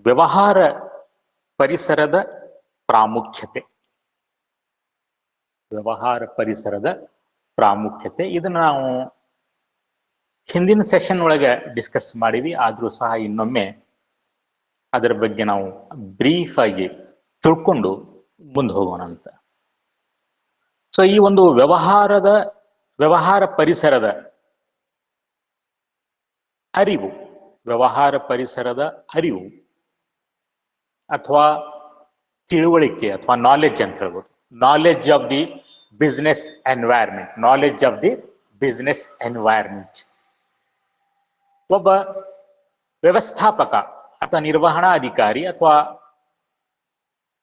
ವ್ಯವಹಾರ ಪರಿಸರದ ಪ್ರಾಮುಖ್ಯತೆ. ವ್ಯವಹಾರ ಪರಿಸರದ ಪ್ರಾಮುಖ್ಯತೆ ಇದನ್ನ ನಾವು ಹಿಂದಿನ ಸೆಷನ್ ಒಳಗೆ ಡಿಸ್ಕಸ್ ಮಾಡಿದ್ವಿ. ಆದ್ರೂ ಸಹ ಇನ್ನೊಮ್ಮೆ ಅದರ ಬಗ್ಗೆ ನಾವು ಬ್ರೀಫ್ ಆಗಿ ತಿಳ್ಕೊಂಡು ಮುಂದೆ ಹೋಗೋಣ ಅಂತ. ಸೊ ಈ ಒಂದು ವ್ಯವಹಾರ ಪರಿಸರದ ಅರಿವು, ವ್ಯವಹಾರ ಪರಿಸರದ ಅರಿವು ಅಥವಾ ತಿಳುವಳಿಕೆ ಅಥವಾ ನಾಲೆಡ್ಜ್ ಅಂತ ಹೇಳ್ಬೋದು. Knowledge of the business environment. Knowledge of the business environment. ಒಬ್ಬ ವ್ಯವಸ್ಥಾಪಕ ಅಥವಾ ನಿರ್ವಹಣಾಧಿಕಾರಿ ಅಥವಾ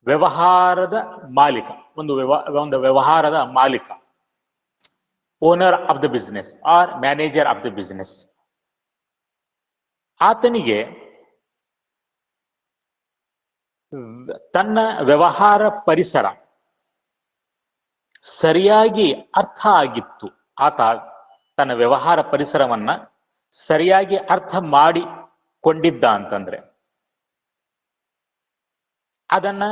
ವ್ಯವಹಾರದ ಮಾಲೀಕ, ಒಂದು ವ್ಯವಹಾರದ ಮಾಲೀಕ, owner of the business or manager of the business, ಆತನಿಗೆ ತನ್ನ ವ್ಯವಹಾರ ಪರಿಸರ ಸರಿಯಾಗಿ ಅರ್ಥ ಆಗಿತ್ತು. ಆತ ತನ್ನ ವ್ಯವಹಾರ ಪರಿಸರವನ್ನ ಸರಿಯಾಗಿ ಅರ್ಥ ಮಾಡಿಕೊಂಡಿದ್ದ ಅಂತಂದ್ರೆ, ಅದನ್ನ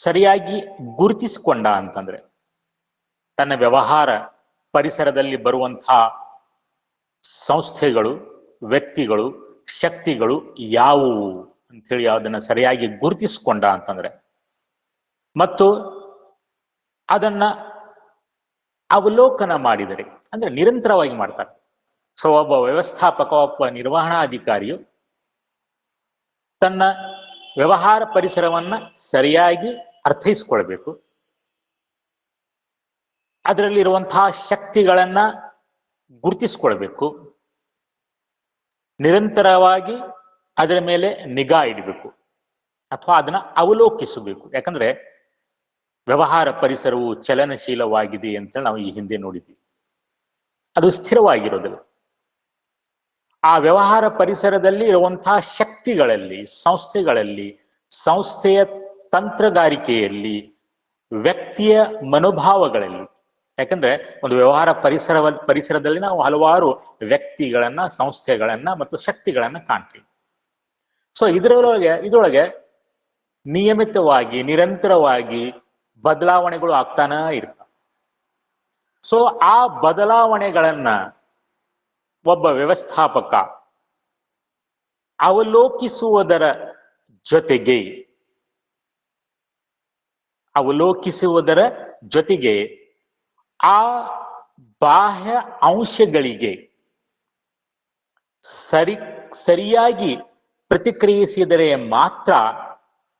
ಸರಿಯಾಗಿ ಗುರುತಿಸಿಕೊಂಡ ಅಂತಂದ್ರೆ, ತನ್ನ ವ್ಯವಹಾರ ಪರಿಸರದಲ್ಲಿ ಬರುವಂತಹ ಸಂಸ್ಥೆಗಳು, ವ್ಯಕ್ತಿಗಳು, ಶಕ್ತಿಗಳು ಯಾವುವು ಅಂಥೇಳಿ ಅದನ್ನ ಸರಿಯಾಗಿ ಗುರುತಿಸಿಕೊಂಡ ಅಂತಂದ್ರೆ, ಮತ್ತು ಅದನ್ನ ಅವಲೋಕನ ಮಾಡಿದರೆ, ಅಂದ್ರೆ ನಿರಂತರವಾಗಿ ಮಾಡ್ತಾರೆ. ಸೊ ಒಬ್ಬ ವ್ಯವಸ್ಥಾಪಕ, ಒಬ್ಬ ನಿರ್ವಹಣಾಧಿಕಾರಿಯು ತನ್ನ ವ್ಯವಹಾರ ಪರಿಸರವನ್ನ ಸರಿಯಾಗಿ ಅರ್ಥೈಸ್ಕೊಳ್ಬೇಕು. ಅದರಲ್ಲಿರುವಂತಹ ಶಕ್ತಿಗಳನ್ನ ಗುರುತಿಸ್ಕೊಳ್ಬೇಕು. ನಿರಂತರವಾಗಿ ಅದರ ಮೇಲೆ ನಿಗಾ ಇಡಬೇಕು ಅಥವಾ ಅದನ್ನ ಅವಲೋಕಿಸಬೇಕು. ಯಾಕಂದ್ರೆ ವ್ಯವಹಾರ ಪರಿಸರವು ಚಲನಶೀಲವಾಗಿದೆ ಅಂತ ನಾವು ಈ ಹಿಂದೆ ನೋಡಿದ್ವಿ. ಅದು ಸ್ಥಿರವಾಗಿರೋದಿಲ್ಲ. ಆ ವ್ಯವಹಾರ ಪರಿಸರದಲ್ಲಿ ಇರುವಂತಹ ಶಕ್ತಿಗಳಲ್ಲಿ, ಸಂಸ್ಥೆಗಳಲ್ಲಿ, ಸಂಸ್ಥೆಯ ತಂತ್ರಗಾರಿಕೆಯಲ್ಲಿ, ವ್ಯಕ್ತಿಯ ಮನೋಭಾವಗಳಲ್ಲಿ, ಯಾಕಂದ್ರೆ ಒಂದು ವ್ಯವಹಾರ ಪರಿಸರದಲ್ಲಿ ನಾವು ಹಲವಾರು ವ್ಯಕ್ತಿಗಳನ್ನ, ಸಂಸ್ಥೆಗಳನ್ನ ಮತ್ತು ಶಕ್ತಿಗಳನ್ನ ಕಾಣ್ತೀವಿ. ಸೊ ಇದರೊಳಗೆ ನಿಯಮಿತವಾಗಿ, ನಿರಂತರವಾಗಿ ಬದಲಾವಣೆಗಳು ಆಗ್ತಾನ ಇರ್ತವೆ. ಸೊ ಆ ಬದಲಾವಣೆಗಳನ್ನ ಒಬ್ಬ ವ್ಯವಸ್ಥಾಪಕ ಅವಲೋಕಿಸುವುದರ ಜೊತೆಗೆ ಆ ಬಾಹ್ಯ ಅಂಶಗಳಿಗೆ ಸರಿಯಾಗಿ ಪ್ರತಿಕ್ರಿಯಿಸಿದರೆ ಮಾತ್ರ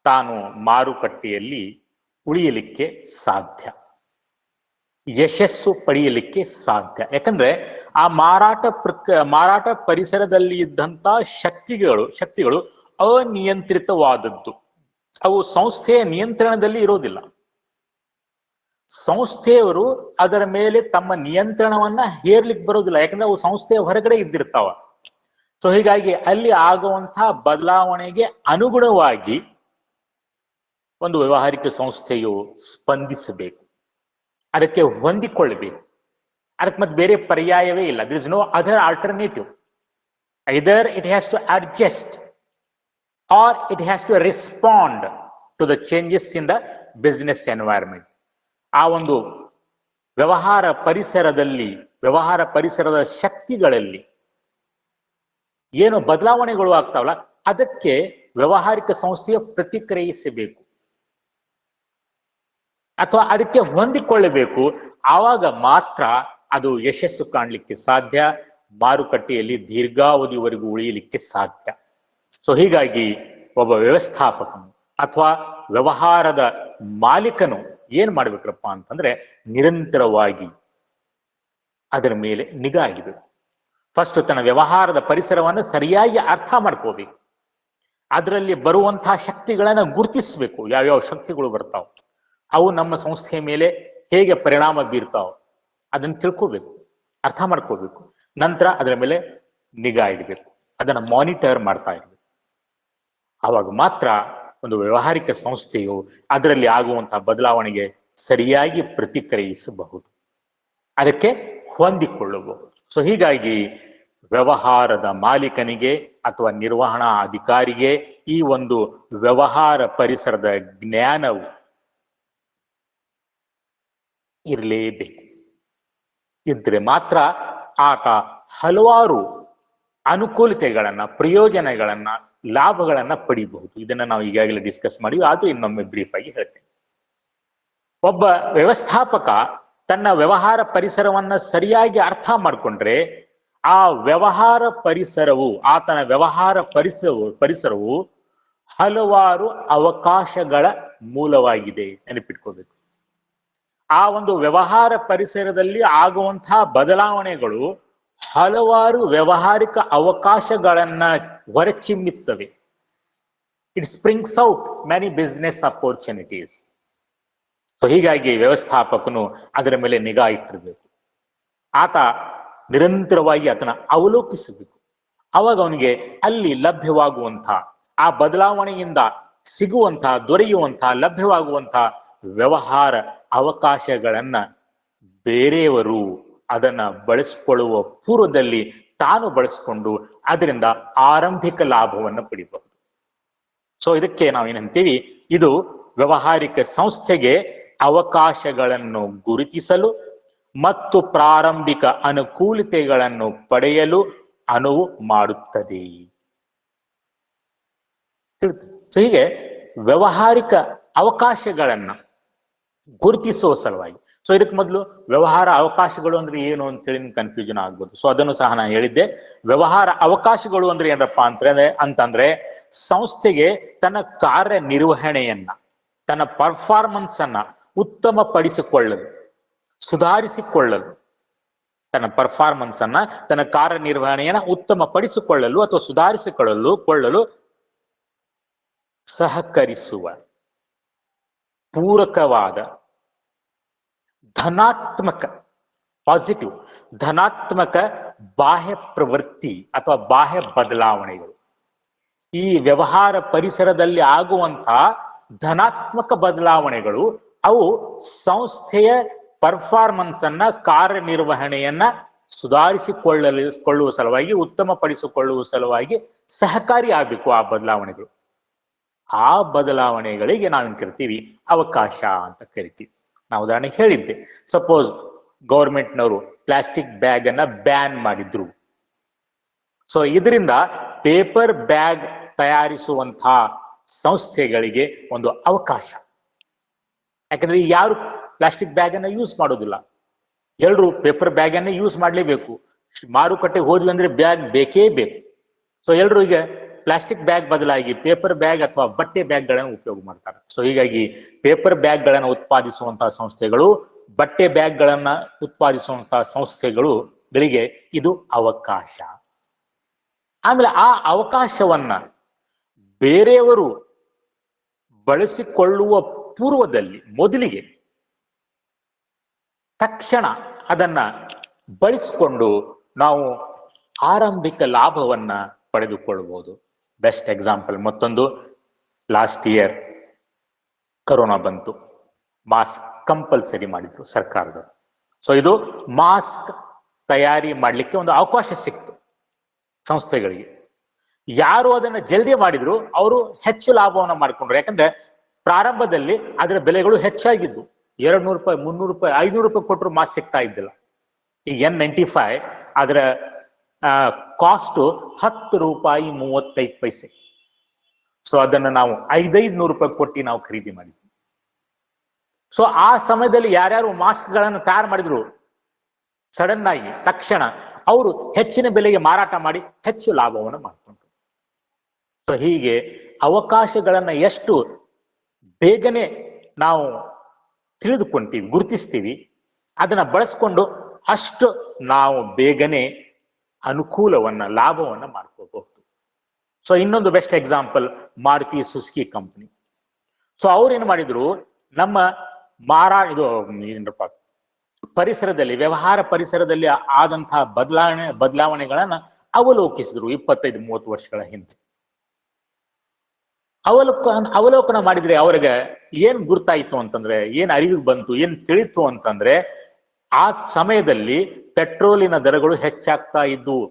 ತಾನು ಮಾರುಕಟ್ಟೆಯಲ್ಲಿ ಉಳಿಯಲಿಕ್ಕೆ ಸಾಧ್ಯ, ಯಶಸ್ಸು ಪಡೆಯಲಿಕ್ಕೆ ಸಾಧ್ಯ. ಯಾಕಂದ್ರೆ ಆ ಮಾರಾಟ ಪರಿಸರದಲ್ಲಿ ಇದ್ದಂತ ಶಕ್ತಿಗಳು ಅನಿಯಂತ್ರಿತವಾದದ್ದು. ಅವು ಸಂಸ್ಥೆಯ ನಿಯಂತ್ರಣದಲ್ಲಿ ಇರೋದಿಲ್ಲ. ಸಂಸ್ಥೆಯವರು ಅದರ ಮೇಲೆ ತಮ್ಮ ನಿಯಂತ್ರಣವನ್ನ ಹೇರ್ಲಿಕ್ಕೆ ಬರೋದಿಲ್ಲ. ಯಾಕಂದ್ರೆ ಅವು ಸಂಸ್ಥೆಯ ಹೊರಗಡೆ ಇದ್ದಿರ್ತಾವ. ಸೊ ಹೀಗಾಗಿ ಅಲ್ಲಿ ಆಗುವಂತಹ ಬದಲಾವಣೆಗೆ ಅನುಗುಣವಾಗಿ ಒಂದು ವ್ಯವಹಾರಿಕ ಸಂಸ್ಥೆಯು ಸ್ಪಂದಿಸಬೇಕು, ಅದಕ್ಕೆ ಹೊಂದಿಕೊಳ್ಳಬೇಕು. ಅದಕ್ಕೆ ಮತ್ತೆ ಬೇರೆ ಪರ್ಯಾಯವೇ ಇಲ್ಲ. There is no other alternative. Either it has to adjust or it has to respond to the changes in the business environment. ಆ ಒಂದು ವ್ಯವಹಾರ ಪರಿಸರದ ಶಕ್ತಿಗಳಲ್ಲಿ ಏನು ಬದಲಾವಣೆಗಳು ಆಗ್ತಾವಲ್ಲ, ಅದಕ್ಕೆ ವ್ಯವಹಾರಿಕ ಸಂಸ್ಥೆಯ ಪ್ರತಿಕ್ರಿಯಿಸಬೇಕು ಅಥವಾ ಅದಕ್ಕೆ ಹೊಂದಿಕೊಳ್ಳಬೇಕು. ಆವಾಗ ಮಾತ್ರ ಅದು ಯಶಸ್ಸು ಕಾಣಲಿಕ್ಕೆ ಸಾಧ್ಯ, ಮಾರುಕಟ್ಟೆಯಲ್ಲಿ ದೀರ್ಘಾವಧಿವರೆಗೂ ಉಳಿಯಲಿಕ್ಕೆ ಸಾಧ್ಯ. ಸೊ ಹೀಗಾಗಿ ಒಬ್ಬ ವ್ಯವಸ್ಥಾಪಕನು ಅಥವಾ ವ್ಯವಹಾರದ ಮಾಲೀಕನು ಏನ್ ಮಾಡ್ಬೇಕ್ರಪ್ಪ ಅಂತಂದ್ರೆ, ನಿರಂತರವಾಗಿ ಅದರ ಮೇಲೆ ನಿಗಾ ಇಡಬೇಕು. ಫಸ್ಟ್ ತನ್ನ ವ್ಯವಹಾರದ ಪರಿಸರವನ್ನು ಸರಿಯಾಗಿ ಅರ್ಥ ಮಾಡ್ಕೋಬೇಕು. ಅದರಲ್ಲಿ ಬರುವಂತಹ ಶಕ್ತಿಗಳನ್ನ ಗುರುತಿಸ್ಬೇಕು. ಯಾವ್ಯಾವ ಶಕ್ತಿಗಳು ಬರ್ತಾವ, ಅವು ನಮ್ಮ ಸಂಸ್ಥೆಯ ಮೇಲೆ ಹೇಗೆ ಪರಿಣಾಮ ಬೀರ್ತಾವ, ಅದನ್ನ ತಿಳ್ಕೋಬೇಕು, ಅರ್ಥ ಮಾಡ್ಕೋಬೇಕು. ನಂತರ ಅದರ ಮೇಲೆ ನಿಗಾ ಇಡಬೇಕು, ಅದನ್ನ ಮಾನಿಟರ್ ಮಾಡ್ತಾ ಇರಬೇಕು. ಆವಾಗ ಮಾತ್ರ ಒಂದು ವ್ಯವಹಾರಿಕ ಸಂಸ್ಥೆಯು ಅದರಲ್ಲಿ ಆಗುವಂತಹ ಬದಲಾವಣೆಗೆ ಸರಿಯಾಗಿ ಪ್ರತಿಕ್ರಿಯಿಸಬಹುದು, ಅದಕ್ಕೆ ಹೊಂದಿಕೊಳ್ಳಬಹುದು. ಸೊ ಹೀಗಾಗಿ ವ್ಯವಹಾರದ ಮಾಲೀಕನಿಗೆ ಅಥವಾ ನಿರ್ವಹಣಾ ಅಧಿಕಾರಿಗೆ ಈ ಒಂದು ವ್ಯವಹಾರ ಪರಿಸರದ ಜ್ಞಾನವು ಇರಲೇಬೇಕು. ಇದ್ರೆ ಮಾತ್ರ ಆತ ಹಲವಾರು ಅನುಕೂಲತೆಗಳನ್ನ, ಪ್ರಯೋಜನಗಳನ್ನ, ಲಾಭಗಳನ್ನ ಪಡಿಬಹುದು. ಇದನ್ನ ನಾವು ಈಗಾಗಲೇ ಡಿಸ್ಕಸ್ ಮಾಡಿವಿ, ಆದ್ರೂ ಇನ್ನೊಮ್ಮೆ ಬ್ರೀಫ್ ಆಗಿ ಹೇಳ್ತೇನೆ. ಒಬ್ಬ ವ್ಯವಸ್ಥಾಪಕ ತನ್ನ ವ್ಯವಹಾರ ಪರಿಸರವನ್ನ ಸರಿಯಾಗಿ ಅರ್ಥ ಮಾಡಿಕೊಂಡ್ರೆ ಆ ವ್ಯವಹಾರ ಪರಿಸರವು, ಆತನ ವ್ಯವಹಾರ ಪರಿಸರವು ಹಲವಾರು ಅವಕಾಶಗಳ ಮೂಲವಾಗಿದೆ. ನೆನಪಿಟ್ಕೋಬೇಕು. ಆ ಒಂದು ವ್ಯವಹಾರ ಪರಿಸರದಲ್ಲಿ ಆಗುವಂತಹ ಬದಲಾವಣೆಗಳು ಹಲವಾರು ವ್ಯವಹಾರಿಕ ಅವಕಾಶಗಳನ್ನ ಹೊರಚಿಮ್ಮುತ್ತವೆ. It springs out many business opportunities. So ಹೀಗಾಗಿ ವ್ಯವಸ್ಥಾಪಕನು ಅದರ ಮೇಲೆ ನಿಗಾ ಇಟ್ಟಿರ್ಬೇಕು. ಆತ ನಿರಂತರವಾಗಿ ಅದನ್ನ ಅವಲೋಕಿಸಬೇಕು. ಅವಾಗ ಅವನಿಗೆ ಅಲ್ಲಿ ಲಭ್ಯವಾಗುವಂಥ ಆ ಬದಲಾವಣೆಯಿಂದ ಸಿಗುವಂಥ, ದೊರೆಯುವಂಥ, ಲಭ್ಯವಾಗುವಂಥ ವ್ಯವಹಾರ ಅವಕಾಶಗಳನ್ನ ಬೇರೆಯವರು ಅದನ್ನ ಬಳಸಿಕೊಳ್ಳುವ ಪೂರ್ವದಲ್ಲಿ ತಾನು ಬಳಸಿಕೊಂಡು ಅದರಿಂದ ಆರಂಭಿಕ ಲಾಭವನ್ನು ಪಡಿಬಹುದು. ಸೊ ಇದಕ್ಕೆ ನಾವೇನಂತೀವಿ, ಇದು ವ್ಯವಹಾರಿಕ ಸಂಸ್ಥೆಗೆ ಅವಕಾಶಗಳನ್ನು ಗುರುತಿಸಲು ಮತ್ತು ಪ್ರಾರಂಭಿಕ ಅನುಕೂಲತೆಗಳನ್ನು ಪಡೆಯಲು ಅನುವು ಮಾಡುತ್ತದೆ. ಸೊ ಹೀಗೆ ವ್ಯವಹಾರಿಕ ಅವಕಾಶಗಳನ್ನ ಗುರುತಿಸುವ ಸಲುವಾಗಿ, ಸೊ ಇದಕ್ಕೆ ಮೊದಲು ವ್ಯವಹಾರ ಅವಕಾಶಗಳು ಅಂದ್ರೆ ಏನು ಅಂತೇಳಿ ಕನ್ಫ್ಯೂಷನ್ ಆಗ್ಬೋದು. ಸೊ ಅದನ್ನು ಸಹ ನಾನು ಹೇಳಿದ್ದೆ. ವ್ಯವಹಾರ ಅವಕಾಶಗಳು ಅಂದ್ರೆ ಏನಪ್ಪಾ ಅಂತಂದ್ರೆ ಸಂಸ್ಥೆಗೆ ತನ್ನ ಕಾರ್ಯನಿರ್ವಹಣೆಯನ್ನ, ತನ್ನ ಪರ್ಫಾರ್ಮೆನ್ಸ್ ಅನ್ನ ಉತ್ತಮಪಡಿಸಿಕೊಳ್ಳಲು, ಸುಧಾರಿಸಿಕೊಳ್ಳಲು, ತನ್ನ ಪರ್ಫಾರ್ಮೆನ್ಸ್ ಅನ್ನ, ತನ್ನ ಕಾರ್ಯನಿರ್ವಹಣೆಯನ್ನ ಉತ್ತಮಪಡಿಸಿಕೊಳ್ಳಲು ಅಥವಾ ಸುಧಾರಿಸಿಕೊಳ್ಳಲು ಸಹಕರಿಸುವ ಪೂರಕವಾದ ಧನಾತ್ಮಕ ಬಾಹ್ಯ ಪ್ರವೃತ್ತಿ ಅಥವಾ ಬಾಹ್ಯ ಬದಲಾವಣೆಗಳು. ಈ ವ್ಯವಹಾರ ಪರಿಸರದಲ್ಲಿ ಆಗುವಂತಹ ಧನಾತ್ಮಕ ಬದಲಾವಣೆಗಳು ಅವು ಸಂಸ್ಥೆಯ ಪರ್ಫಾರ್ಮೆನ್ಸ್ ಅನ್ನ, ಕಾರ್ಯನಿರ್ವಹಣೆಯನ್ನ ಸುಧಾರಿಸಿಕೊಳ್ಳುವ ಸಲುವಾಗಿ, ಉತ್ತಮಪಡಿಸಿಕೊಳ್ಳುವ ಸಲುವಾಗಿ ಸಹಕಾರಿ ಆಗ್ಬೇಕು. ಆ ಬದಲಾವಣೆಗಳು, ಆ ಬದಲಾವಣೆಗಳಿಗೆ ನಾವೇನ್ ಕರಿತೀವಿ, ಅವಕಾಶ ಅಂತ ಕರಿತೀವಿ. ನಾವು ಉದಾಹರಣೆ ಹೇಳಿದ್ದೆ, ಸಪೋಸ್ ಗೌರ್ಮೆಂಟ್ನವರು ಪ್ಲಾಸ್ಟಿಕ್ ಬ್ಯಾಗ್ ಅನ್ನ ಬ್ಯಾನ್ ಮಾಡಿದ್ರು. ಸೊ ಇದರಿಂದ ಪೇಪರ್ ಬ್ಯಾಗ್ ತಯಾರಿಸುವಂತಹ ಸಂಸ್ಥೆಗಳಿಗೆ ಒಂದು ಅವಕಾಶ. ಯಾಕಂದ್ರೆ ಯಾರು ಪ್ಲಾಸ್ಟಿಕ್ ಬ್ಯಾಗ್ ಅನ್ನ ಯೂಸ್ ಮಾಡೋದಿಲ್ಲ, ಎಲ್ಲರೂ ಪೇಪರ್ ಬ್ಯಾಗ್ ಅನ್ನ ಯೂಸ್ ಮಾಡ್ಲೇಬೇಕು. ಮಾರುಕಟ್ಟೆಗೆ ಹೋದ್ವಿ ಅಂದ್ರೆ ಬ್ಯಾಗ್ ಬೇಕೇ ಬೇಕು. ಸೊ ಎಲ್ಲರೂ ಈಗ ಪ್ಲಾಸ್ಟಿಕ್ ಬ್ಯಾಗ್ ಬದಲಾಗಿ ಪೇಪರ್ ಬ್ಯಾಗ್ ಅಥವಾ ಬಟ್ಟೆ ಬ್ಯಾಗ್ಗಳನ್ನು ಉಪಯೋಗ ಮಾಡ್ತಾರೆ. ಸೊ ಹೀಗಾಗಿ ಪೇಪರ್ ಬ್ಯಾಗ್ಗಳನ್ನು ಉತ್ಪಾದಿಸುವಂತಹ ಸಂಸ್ಥೆಗಳು, ಬಟ್ಟೆ ಬ್ಯಾಗ್ಗಳನ್ನ ಉತ್ಪಾದಿಸುವಂತಹ ಸಂಸ್ಥೆಗಳಿಗೆ ಇದು ಅವಕಾಶ. ಆಮೇಲೆ ಆ ಅವಕಾಶವನ್ನ ಬೇರೆಯವರು ಬಳಸಿಕೊಳ್ಳುವ ಪೂರ್ವದಲ್ಲಿ, ಮೊದಲಿಗೆ ತಕ್ಷಣ ಅದನ್ನ ಬಳಸಿಕೊಂಡು ನಾವು ಆರಂಭಿಕ ಲಾಭವನ್ನ ಪಡೆದುಕೊಳ್ಳಬಹುದು. ಬೆಸ್ಟ್ ಎಕ್ಸಾಂಪಲ್ ಮತ್ತೊಂದು, ಲಾಸ್ಟ್ ಇಯರ್ ಕರೋನಾ ಬಂತು, ಮಾಸ್ಕ್ ಕಂಪಲ್ಸರಿ ಮಾಡಿದ್ರು ಸರ್ಕಾರದವರು. ಸೊ ಇದು ಮಾಸ್ಕ್ ತಯಾರಿ ಮಾಡಲಿಕ್ಕೆ ಒಂದು ಅವಕಾಶ ಸಿಕ್ತು ಸಂಸ್ಥೆಗಳಿಗೆ. ಯಾರು ಅದನ್ನ ಜಲ್ದಿ ಮಾಡಿದ್ರು ಅವರು ಹೆಚ್ಚು ಲಾಭವನ್ನ ಮಾಡಿಕೊಂಡ್ರು. ಯಾಕಂದ್ರೆ ಪ್ರಾರಂಭದಲ್ಲಿ ಅದರ ಬೆಲೆಗಳು ಹೆಚ್ಚಾಗಿದ್ದು, 200 ರೂಪಾಯಿ, 300 ರೂಪಾಯಿ, 500 ರೂಪಾಯಿ ಕೊಟ್ಟರು ಮಾಸ್ಕ್ ಸಿಗ್ತಾ ಇದ್ದಿಲ್ಲ. ಈ N95 ಅದರ ಕಾಸ್ಟ್ 10 ರೂಪಾಯಿ 35 ಪೈಸೆ. ಸೊ ಅದನ್ನು ನಾವು 500 ರೂಪಾಯಿ ಕೊಟ್ಟು ನಾವು ಖರೀದಿ ಮಾಡಿದ್ವಿ. ಸೊ ಆ ಸಮಯದಲ್ಲಿ ಯಾರ್ಯಾರು ಮಾಸ್ಕ್ ಗಳನ್ನು ತಯಾರು ಮಾಡಿದ್ರು, ಸಡನ್ ಆಗಿ ತಕ್ಷಣ ಅವರು ಹೆಚ್ಚಿನ ಬೆಲೆಗೆ ಮಾರಾಟ ಮಾಡಿ ಹೆಚ್ಚು ಲಾಭವನ್ನು ಮಾಡಿಕೊಂಡ್ರು. ಸೊ ಹೀಗೆ ಅವಕಾಶಗಳನ್ನ ಎಷ್ಟು ಬೇಗನೆ ನಾವು ತಿಳಿದುಕೊಂತೀವಿ, ಗುರುತಿಸ್ತೀವಿ, ಅದನ್ನ ಬಳಸ್ಕೊಂಡು ಅಷ್ಟು ನಾವು ಬೇಗನೆ ಅನುಕೂಲವನ್ನ, ಲಾಭವನ್ನ ಮಾಡ್ಕೋಬಹುದು. ಸೊ ಇನ್ನೊಂದು best example Maruti Suzuki company. So ಅವ್ರೇನ್ ಮಾಡಿದ್ರು, ನಮ್ಮ ಪರಿಸರದಲ್ಲಿ, ವ್ಯವಹಾರ ಪರಿಸರದಲ್ಲಿ ಆದಂತಹ ಬದಲಾವಣೆಗಳನ್ನ ಅವಲೋಕಿಸಿದ್ರು 25-30 ವರ್ಷಗಳ ಹಿಂದೆ. ಅವಲೋಕನ ಮಾಡಿದ್ರೆ ಅವ್ರಿಗೆ ಏನ್ ಗುರ್ತಾಯ್ತು ಅಂತಂದ್ರೆ, ಏನ್ ಅರಿವಿಗೆ ಬಂತು, ಏನ್ ತಿಳಿತು ಅಂತಂದ್ರೆ, ಆ ಸಮಯದಲ್ಲಿ ಪೆಟ್ರೋಲಿನ ದರಗಳು ಹೆಚ್ಚಾಗ್ತಾ ಇದ್ವು.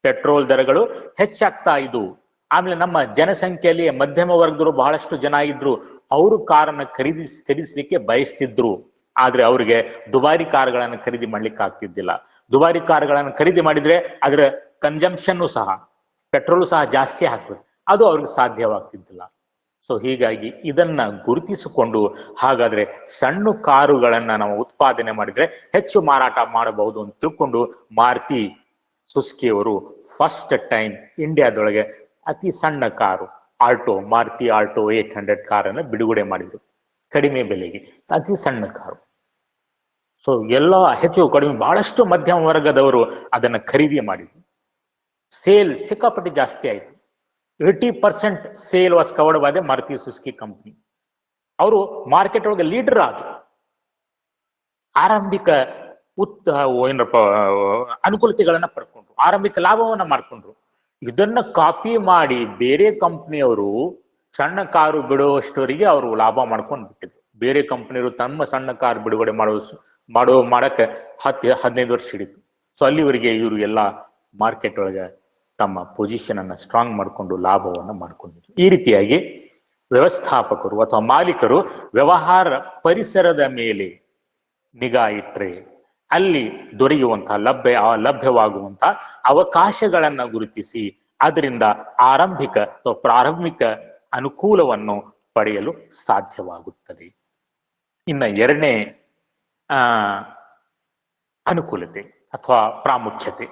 ಪೆಟ್ರೋಲ್ ದರಗಳು ಹೆಚ್ಚಾಗ್ತಾ ಇದ್ವು. ಆಮೇಲೆ ನಮ್ಮ ಜನಸಂಖ್ಯೆಯಲ್ಲಿ ಮಧ್ಯಮ ವರ್ಗದವರು ಬಹಳಷ್ಟು ಜನ ಇದ್ರು. ಅವರು ಕಾರನ್ನು ಖರೀದಿಸ್ಲಿಕ್ಕೆ ಬಯಸ್ತಿದ್ರು. ಆದ್ರೆ ಅವ್ರಿಗೆ ದುಬಾರಿ ಕಾರುಗಳನ್ನು ಖರೀದಿ ಮಾಡ್ಲಿಕ್ಕೆ ಆಗ್ತಿದ್ದಿಲ್ಲ. ದುಬಾರಿ ಕಾರುಗಳನ್ನು ಖರೀದಿ ಮಾಡಿದ್ರೆ ಅದರ ಕನ್ಸಂಪ್ಷನ್ ಸಹ, ಪೆಟ್ರೋಲ್ ಸಹ ಜಾಸ್ತಿ ಹಾಕ್ಬೇಕು, ಅದು ಅವ್ರಿಗೆ ಸಾಧ್ಯವಾಗ್ತಿದ್ದಿಲ್ಲ. ಸೊ ಹೀಗಾಗಿ ಇದನ್ನ ಗುರುತಿಸಿಕೊಂಡು, ಹಾಗಾದ್ರೆ ಸಣ್ಣ ಕಾರುಗಳನ್ನ ನಾವು ಉತ್ಪಾದನೆ ಮಾಡಿದ್ರೆ ಹೆಚ್ಚು ಮಾರಾಟ ಮಾಡಬಹುದು ಅಂತ ತಿಳ್ಕೊಂಡು ಮಾರುತಿ ಸುಜುಕಿ ಅವರು ಫಸ್ಟ್ ಟೈಮ್ ಇಂಡಿಯಾದೊಳಗೆ ಅತಿ ಸಣ್ಣ ಕಾರು ಮಾರುತಿ ಆಲ್ಟೋ 800 ಕಾರನ್ನು ಬಿಡುಗಡೆ ಮಾಡಿದ್ರು. ಕಡಿಮೆ ಬೆಲೆಗೆ ಅತಿ ಸಣ್ಣ ಕಾರು. ಸೊ ಎಲ್ಲ ಹೆಚ್ಚು ಕಡಿಮೆ ಬಹಳಷ್ಟು ಮಧ್ಯಮ ವರ್ಗದವರು ಅದನ್ನ ಖರೀದಿ ಮಾಡಿದ್ರು. ಸೇಲ್ ಸಿಕ್ಕಾಪಟ್ಟೆ ಜಾಸ್ತಿ ಆಯಿತು. 80% sale was covered by the Maruti Suzuki company. ಅವರು ಮಾರ್ಕೆಟ್ ಒಳಗೆ ಲೀಡರ್ ಆದ್ರು. ಆರಂಭಿಕ ಏನಪ್ಪ ಅನುಕೂಲತೆಗಳನ್ನ ಪಡ್ಕೊಂಡ್ರು, ಆರಂಭಿಕ ಲಾಭವನ್ನ ಮಾಡ್ಕೊಂಡ್ರು. ಇದನ್ನ ಕಾಪಿ ಮಾಡಿ ಬೇರೆ ಕಂಪ್ನಿಯವರು ಸಣ್ಣ ಕಾರು ಬಿಡುವಷ್ಟವರಿಗೆ ಅವರು ಲಾಭ ಮಾಡ್ಕೊಂಡು ಬಿಟ್ಟಿದ್ರು. ಬೇರೆ ಕಂಪ್ನಿಯವರು ತಮ್ಮ ಸಣ್ಣ ಕಾರ್ ಬಿಡುಗಡೆ ಮಾಡಕ್ಕೆ 10-15 ವರ್ಷ ಹಿಡಿತು. ಸೊ ಅಲ್ಲಿವರೆಗೆ ಇವರು ಎಲ್ಲ ಮಾರ್ಕೆಟ್ ಒಳಗೆ ತಮ್ಮ ಪೊಸಿಷನ್ ಅನ್ನ ಸ್ಟ್ರಾಂಗ್ ಮಾಡಿಕೊಂಡು ಲಾಭವನ್ನ ಮಾಡ್ಕೊಂಡಿದ್ರು. ಈ ರೀತಿಯಾಗಿ ವ್ಯವಸ್ಥಾಪಕರು ಅಥವಾ ಮಾಲೀಕರು ವ್ಯವಹಾರ ಪರಿಸರದ ಮೇಲೆ ನಿಗಾ ಇಟ್ರೆ ಅಲ್ಲಿ ದೊರೆಯುವಂತಹ ಲಭ್ಯವಾಗುವಂತಹ ಅವಕಾಶಗಳನ್ನ ಗುರುತಿಸಿ ಅದರಿಂದ ಆರಂಭಿಕ ಅಥವಾ ಪ್ರಾರಂಭಿಕ ಅನುಕೂಲವನ್ನು ಪಡೆಯಲು ಸಾಧ್ಯವಾಗುತ್ತದೆ. ಇನ್ನು ಎರಡನೇ ಅನುಕೂಲತೆ ಅಥವಾ ಪ್ರಾಮುಖ್ಯತೆ,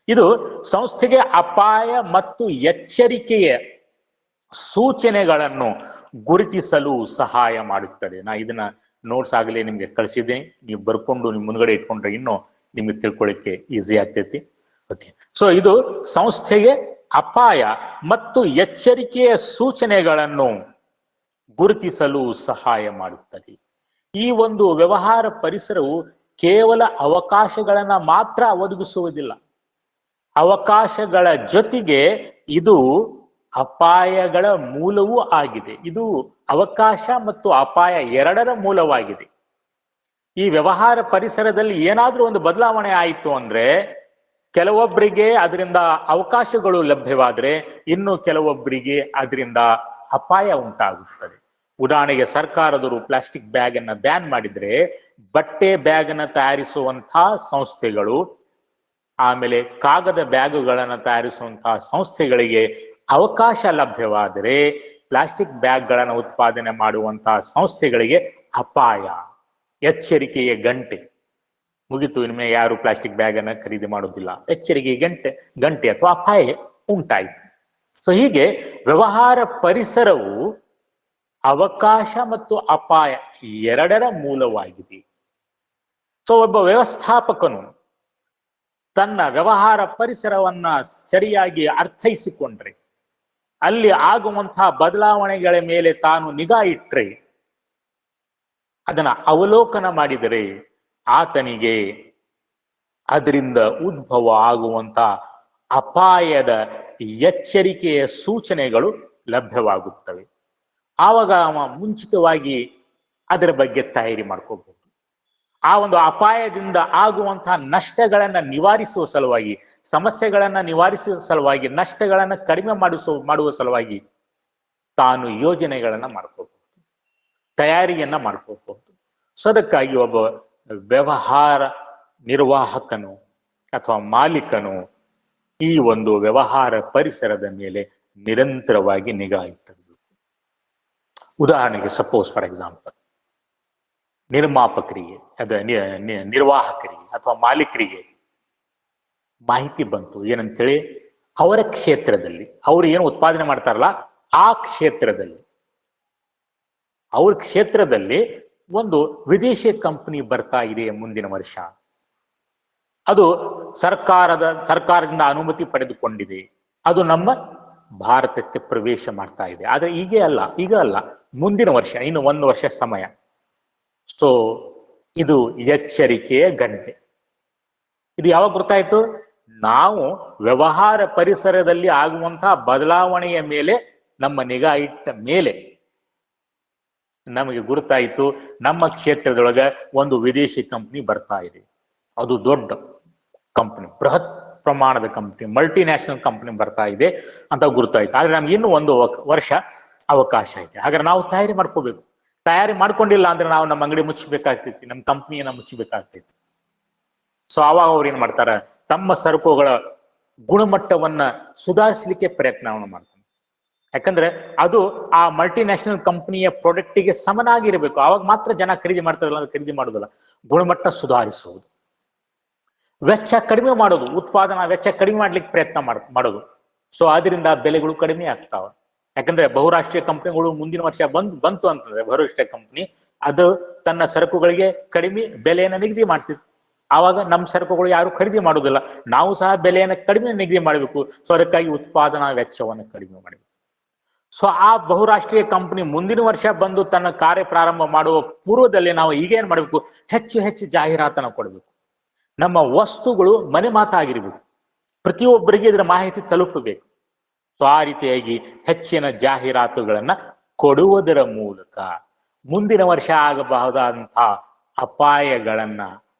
ಇದು ಸಂಸ್ಥೆಗೆ ಅಪಾಯ ಮತ್ತು ಎಚ್ಚರಿಕೆಯ ಸೂಚನೆಗಳನ್ನು ಗುರುತಿಸಲು ಸಹಾಯ ಮಾಡುತ್ತದೆ. ನಾ ಇದನ್ನ ನೋಟ್ಸ್ ಆಗಲೇ ನಿಮ್ಗೆ ಕಳಿಸಿದ್ದೀನಿ, ನೀವು ಬರ್ಕೊಂಡು ನಿಮ್ ಮುಂದ್ಗಡೆ ಇಟ್ಕೊಂಡ್ರೆ ಇನ್ನೂ ನಿಮ್ಗೆ ತಿಳ್ಕೊಳ್ಳಿಕ್ಕೆ ಈಸಿ ಆಗ್ತೈತಿ. ಓಕೆ, ಸೊ ಇದು ಸಂಸ್ಥೆಗೆ ಅಪಾಯ ಮತ್ತು ಎಚ್ಚರಿಕೆಯ ಸೂಚನೆಗಳನ್ನು ಗುರುತಿಸಲು ಸಹಾಯ ಮಾಡುತ್ತದೆ. ಈ ಒಂದು ವ್ಯವಹಾರ ಪರಿಸರವು ಕೇವಲ ಅವಕಾಶಗಳನ್ನ ಮಾತ್ರ ಒದಗಿಸುವುದಿಲ್ಲ, ಅವಕಾಶಗಳ ಜೊತೆಗೆ ಇದು ಅಪಾಯಗಳ ಮೂಲವೂ ಆಗಿದೆ. ಇದು ಅವಕಾಶ ಮತ್ತು ಅಪಾಯ ಎರಡರ ಮೂಲವಾಗಿದೆ. ಈ ವ್ಯವಹಾರ ಪರಿಸರದಲ್ಲಿ ಏನಾದ್ರೂ ಒಂದು ಬದಲಾವಣೆ ಆಯಿತು ಅಂದ್ರೆ ಕೆಲವೊಬ್ಬರಿಗೆ ಅದರಿಂದ ಅವಕಾಶಗಳು ಲಭ್ಯವಾದ್ರೆ ಇನ್ನು ಕೆಲವೊಬ್ಬರಿಗೆ ಅದರಿಂದ ಅಪಾಯ ಉಂಟಾಗುತ್ತದೆ. ಉದಾಹರಣೆಗೆ ಸರ್ಕಾರದವರು ಪ್ಲಾಸ್ಟಿಕ್ ಬ್ಯಾಗ್ ಅನ್ನ ಬ್ಯಾನ್ ಮಾಡಿದ್ರೆ ಬಟ್ಟೆ ಬ್ಯಾಗ್ ಅನ್ನ ತಯಾರಿಸುವಂತಹ ಸಂಸ್ಥೆಗಳು, ಆಮೇಲೆ ಕಾಗದ ಬ್ಯಾಗುಗಳನ್ನು ತಯಾರಿಸುವಂತಹ ಸಂಸ್ಥೆಗಳಿಗೆ ಅವಕಾಶ ಲಭ್ಯವಾದರೆ ಪ್ಲಾಸ್ಟಿಕ್ ಬ್ಯಾಗ್ಗಳನ್ನು ಉತ್ಪಾದನೆ ಮಾಡುವಂತಹ ಸಂಸ್ಥೆಗಳಿಗೆ ಅಪಾಯ, ಎಚ್ಚರಿಕೆಯ ಗಂಟೆ ಮುಗಿತು, ಇನ್ಮೇ ಯಾರು ಪ್ಲಾಸ್ಟಿಕ್ ಬ್ಯಾಗ್ ಅನ್ನ ಖರೀದಿ ಮಾಡೋದಿಲ್ಲ, ಎಚ್ಚರಿಕೆಯ ಗಂಟೆ ಅಥವಾ ಅಪಾಯ ಉಂಟಾಯಿತು. ಸೊ ಹೀಗೆ ವ್ಯವಹಾರ ಪರಿಸರವು ಅವಕಾಶ ಮತ್ತು ಅಪಾಯ ಎರಡರ ಮೂಲವಾಗಿದೆ. ಸೊ ಒಬ್ಬ ವ್ಯವಸ್ಥಾಪಕನು ತನ್ನ ವ್ಯವಹಾರ ಪರಿಸರವನ್ನ ಸರಿಯಾಗಿ ಅರ್ಥೈಸಿಕೊಂಡ್ರೆ, ಅಲ್ಲಿ ಆಗುವಂತಹ ಬದಲಾವಣೆಗಳ ಮೇಲೆ ತಾನು ನಿಗಾ ಇಟ್ರೆ, ಅದನ್ನ ಅವಲೋಕನ ಮಾಡಿದರೆ ಆತನಿಗೆ ಅದರಿಂದ ಉದ್ಭವ ಆಗುವಂತ ಅಪಾಯದ ಎಚ್ಚರಿಕೆಯ ಸೂಚನೆಗಳು ಲಭ್ಯವಾಗುತ್ತವೆ. ಆವಾಗ ಅವ ಮುಂಚಿತವಾಗಿ ಅದರ ಬಗ್ಗೆ ತಯಾರಿ ಮಾಡ್ಕೋಬಹುದು. ಆ ಒಂದು ಅಪಾಯದಿಂದ ಆಗುವಂತಹ ನಷ್ಟಗಳನ್ನ ನಿವಾರಿಸುವ ಸಲುವಾಗಿ, ಸಮಸ್ಯೆಗಳನ್ನ ನಿವಾರಿಸುವ ಸಲುವಾಗಿ, ನಷ್ಟಗಳನ್ನ ಕಡಿಮೆ ಮಾಡುವ ಸಲುವಾಗಿ ತಾನು ಯೋಜನೆಗಳನ್ನ ಮಾಡ್ಕೋಬಹುದು, ತಯಾರಿಯನ್ನ ಮಾಡ್ಕೋಬಹುದು. ಸೊ ಅದಕ್ಕಾಗಿ ಒಬ್ಬ ವ್ಯವಹಾರ ನಿರ್ವಾಹಕನು ಅಥವಾ ಮಾಲೀಕನು ಈ ಒಂದು ವ್ಯವಹಾರ ಪರಿಸರದ ಮೇಲೆ ನಿರಂತರವಾಗಿ ನಿಗಾ ಇಟ್ಟಿರಬೇಕು. ಉದಾಹರಣೆಗೆ ಸಪೋಸ್ ಫಾರ್ ಎಕ್ಸಾಂಪಲ್ ನಿರ್ಮಾಪಕರಿಗೆ ನಿರ್ವಾಹಕರಿಗೆ ಅಥವಾ ಮಾಲೀಕರಿಗೆ ಮಾಹಿತಿ ಬಂತು ಏನಂತೇಳಿ, ಅವರ ಕ್ಷೇತ್ರದಲ್ಲಿ ಅವರು ಏನು ಉತ್ಪಾದನೆ ಮಾಡ್ತಾರಲ್ಲ ಆ ಕ್ಷೇತ್ರದಲ್ಲಿ, ಅವ್ರ ಕ್ಷೇತ್ರದಲ್ಲಿ ಒಂದು ವಿದೇಶಿ ಕಂಪನಿ ಬರ್ತಾ ಇದೆ ಮುಂದಿನ ವರ್ಷ, ಅದು ಸರ್ಕಾರದಿಂದ ಅನುಮತಿ ಪಡೆದುಕೊಂಡಿದೆ, ಅದು ನಮ್ಮ ಭಾರತಕ್ಕೆ ಪ್ರವೇಶ ಮಾಡ್ತಾ ಇದೆ. ಆದ್ರೆ ಈಗ ಅಲ್ಲ ಮುಂದಿನ ವರ್ಷ, ಇನ್ನು 1 ವರ್ಷ ಸಮಯ. ಸೊ ಇದು ಎಚ್ಚರಿಕೆಯ ಗಂಟೆ. ಇದು ಯಾವಾಗ ಗೊತ್ತಾಯ್ತು? ನಾವು ವ್ಯವಹಾರ ಪರಿಸರದಲ್ಲಿ ಆಗುವಂತಹ ಬದಲಾವಣೆಯ ಮೇಲೆ ನಮ್ಮ ನಿಗಾ ಇಟ್ಟ ಮೇಲೆ ನಮಗೆ ಗುರುತಾಯಿತು, ನಮ್ಮ ಕ್ಷೇತ್ರದೊಳಗ ಒಂದು ವಿದೇಶಿ ಕಂಪನಿ ಬರ್ತಾ ಇದೆ, ಅದು ದೊಡ್ಡ ಕಂಪನಿ, ಬೃಹತ್ ಪ್ರಮಾಣದ ಕಂಪ್ನಿ, ಮಲ್ಟಿ ನ್ಯಾಷನಲ್ ಕಂಪ್ನಿ ಬರ್ತಾ ಇದೆ ಅಂತ ಗುರುತಾಯ್ತು. ಆದ್ರೆ ನಮ್ಗೆ ಇನ್ನೂ ಒಂದು ವರ್ಷ ಅವಕಾಶ ಇದೆ. ಹಾಗಾದ್ರೆ ನಾವು ತಯಾರಿ ಮಾಡ್ಕೋಬೇಕು. ತಯಾರಿ ಮಾಡ್ಕೊಂಡಿಲ್ಲ ಅಂದ್ರೆ ನಾವು ನಮ್ಮ ಅಂಗಡಿ ಮುಚ್ಚಬೇಕಾಗ್ತೈತಿ, ನಮ್ಮ ಕಂಪ್ನಿಯನ್ನ ಮುಚ್ಚಬೇಕಾಗ್ತೈತಿ. ಸೊ ಅವಾಗ ಅವ್ರು ಏನ್ ಮಾಡ್ತಾರ, ತಮ್ಮ ಸರಕುಗಳ ಗುಣಮಟ್ಟವನ್ನ ಸುಧಾರಿಸಲಿಕ್ಕೆ ಪ್ರಯತ್ನವನ್ನು ಮಾಡ್ತಾರೆ. ಯಾಕಂದ್ರೆ ಅದು ಆ ಮಲ್ಟಿ ನ್ಯಾಷನಲ್ ಕಂಪನಿಯ ಪ್ರಾಡಕ್ಟಿಗೆ ಸಮನಾಗಿರ್ಬೇಕು. ಅವಾಗ ಮಾತ್ರ ಜನ ಖರೀದಿ ಮಾಡ್ತಾರಲ್ಲ, ಅದು ಖರೀದಿ ಮಾಡೋದಿಲ್ಲ. ಗುಣಮಟ್ಟ ಸುಧಾರಿಸುವುದು, ವೆಚ್ಚ ಕಡಿಮೆ ಮಾಡೋದು, ಉತ್ಪಾದನಾ ವೆಚ್ಚ ಕಡಿಮೆ ಮಾಡ್ಲಿಕ್ಕೆ ಪ್ರಯತ್ನ ಮಾಡೋದು. ಸೊ ಅದರಿಂದ ಬೆಲೆಗಳು ಕಡಿಮೆ ಆಗ್ತಾವ. ಯಾಕಂದ್ರೆ ಬಹುರಾಷ್ಟ್ರೀಯ ಕಂಪನಿಗಳು ಮುಂದಿನ ವರ್ಷ ಬಂತು ಅಂತಂದ್ರೆ, ಬಹುರಾಷ್ಟ್ರೀಯ ಕಂಪನಿ ಅದು ತನ್ನ ಸರಕುಗಳಿಗೆ ಕಡಿಮೆ ಬೆಲೆಯನ್ನು ನಿಗದಿ ಮಾಡ್ತಿತ್ತು. ಆವಾಗ ನಮ್ಮ ಸರಕುಗಳು ಯಾರು ಖರೀದಿ ಮಾಡೋದಿಲ್ಲ. ನಾವು ಸಹ ಬೆಲೆಯನ್ನು ಕಡಿಮೆ ನಿಗದಿ ಮಾಡಬೇಕು. ಸೊ ಅದಕ್ಕಾಗಿ ಉತ್ಪಾದನಾ ವೆಚ್ಚವನ್ನು ಕಡಿಮೆ ಮಾಡಬೇಕು. ಸೊ ಆ ಬಹುರಾಷ್ಟ್ರೀಯ ಕಂಪನಿ ಮುಂದಿನ ವರ್ಷ ಬಂದು ತನ್ನ ಕಾರ್ಯ ಪ್ರಾರಂಭ ಮಾಡುವ ಪೂರ್ವದಲ್ಲಿ ನಾವು ಈಗೇನ್ ಮಾಡಬೇಕು, ಹೆಚ್ಚು ಹೆಚ್ಚು ಜಾಹೀರಾತನ್ನು ಕೊಡಬೇಕು. ನಮ್ಮ ವಸ್ತುಗಳು ಮನೆ ಮಾತಾಗಿರ್ಬೇಕು, ಪ್ರತಿಯೊಬ್ಬರಿಗೆ ಇದರ ಮಾಹಿತಿ ತಲುಪಬೇಕು. ಸೊ ಆ ರೀತಿಯಾಗಿ ಹೆಚ್ಚಿನ ಜಾಹೀರಾತುಗಳನ್ನ ಕೊಡುವುದರ ಮೂಲಕ ಮುಂದಿನ ವರ್ಷ ಆಗಬಹುದಾದಂತಹ